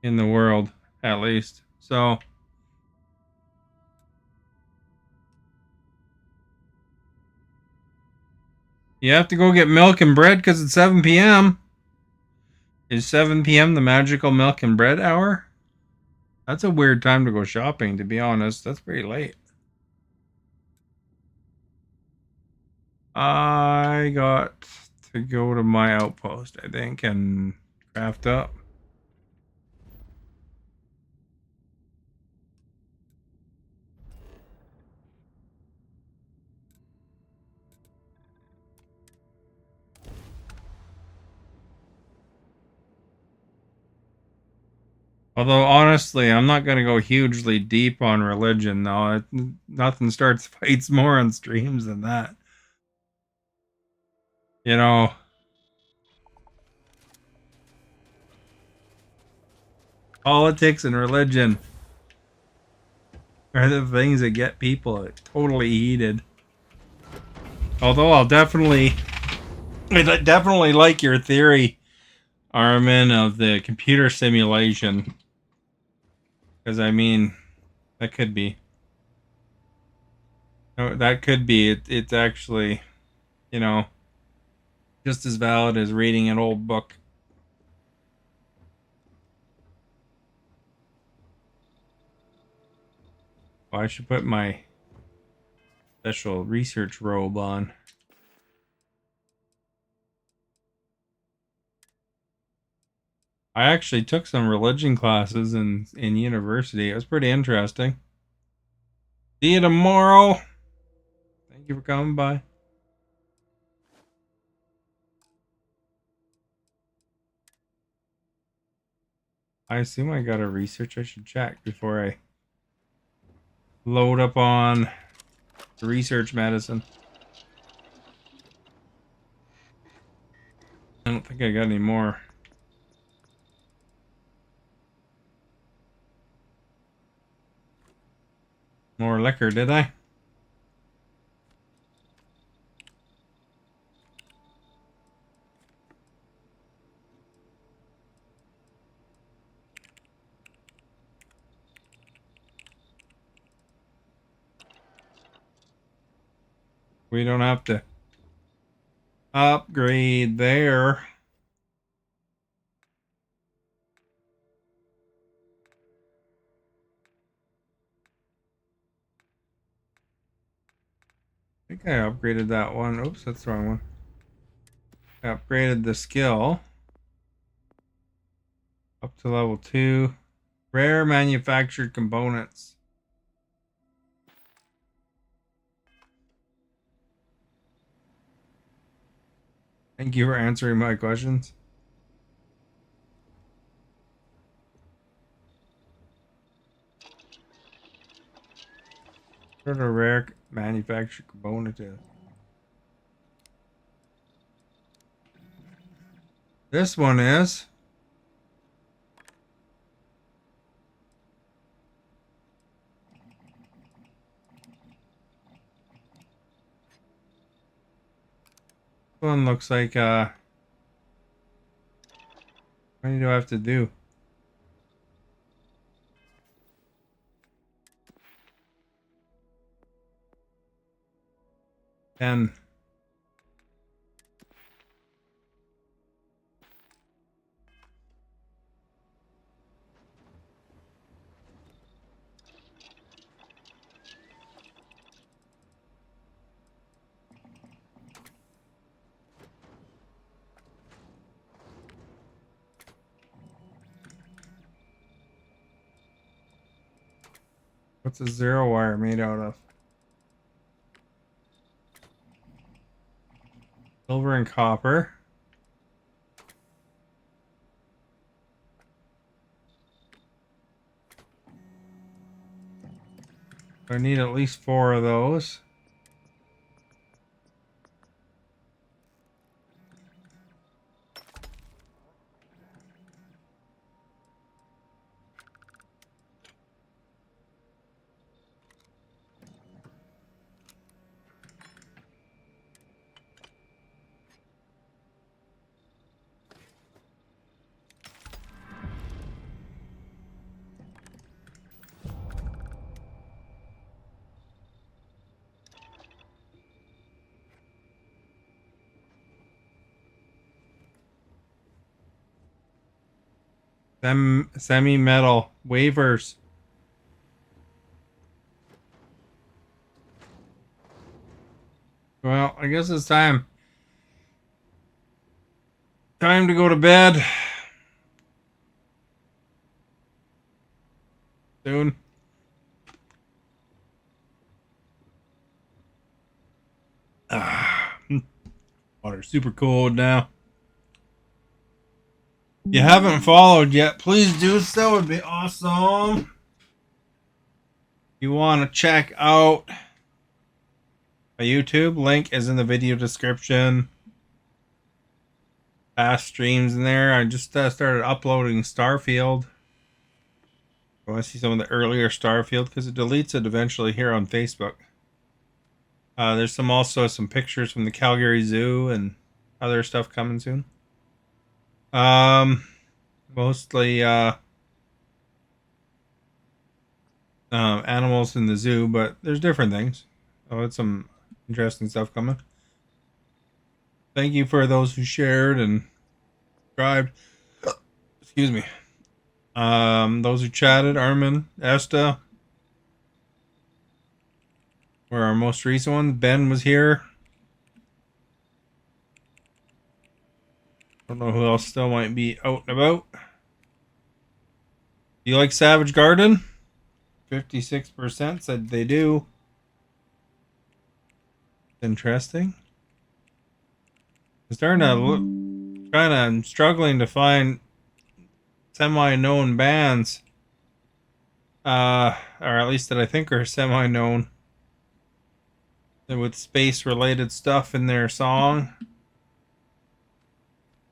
In the world, at least. So you have to go get milk and bread because it's 7 p.m. Is 7 p.m. the magical milk and bread hour? That's a weird time to go shopping, to be honest. That's pretty late. I got to go to my outpost, I think, and craft up. Although, honestly, I'm not going to go hugely deep on religion, though. Nothing starts fights more on streams than that. You know, politics and religion are the things that get people totally heated. Although I'll definitely I definitely like your theory, Armin, of the computer simulation. Because, I mean, that could be. No, that could be. It's actually, you know, just as valid as reading an old book. Oh, I should put my special research robe on. I actually took some religion classes in university. It was pretty interesting. See you tomorrow. Thank you for coming by. I assume I got to research. I should check before I load up on research medicine. I don't think I got any more. More liquor, did I? We don't have to upgrade there. I think I upgraded that one. Oops, that's the wrong one. I upgraded the skill up to level 2. Rare manufactured components. Thank you for answering my questions. What a rare manufactured component is. This one is. This one looks like what do I have to do? 10. What's a zero wire made out of? Silver and copper. I need at least 4 of those. Semi-metal wafers. Well, I guess it's time. Time to go to bed. Soon. Water's super cold now. If you haven't followed yet, please do so. It'd be awesome. You want to check out my YouTube, link is in the video description. Past streams in there. I just started uploading Starfield. I want to see some of the earlier Starfield because it deletes it eventually here on Facebook. There's also some pictures from the Calgary Zoo and other stuff coming soon. Mostly animals in the zoo, but there's different things. Oh, it's some interesting stuff coming. Thank you for those who shared and subscribed. Excuse me. Those who chatted, Armin, Esta, were our most recent ones. Ben was here. Don't know who else still might be out and about. Do you like Savage Garden? 56% said they do. Interesting. I'm starting to look, I'm struggling to find semi-known bands. Or at least that I think are semi-known. With space-related stuff in their song.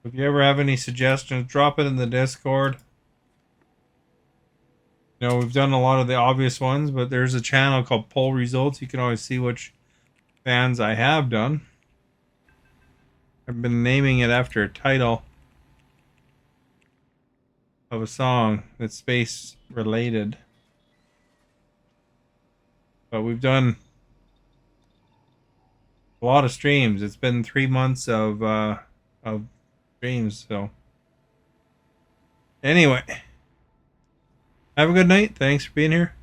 If you ever have any suggestions, drop it in the Discord. You know, we've done a lot of the obvious ones, but there's a channel called Poll Results. You can always see which bands I have done. I've been naming it after a title of a song that's space related. But we've done a lot of streams. It's been 3 months of streams, so anyway. Have a good night. Thanks for being here.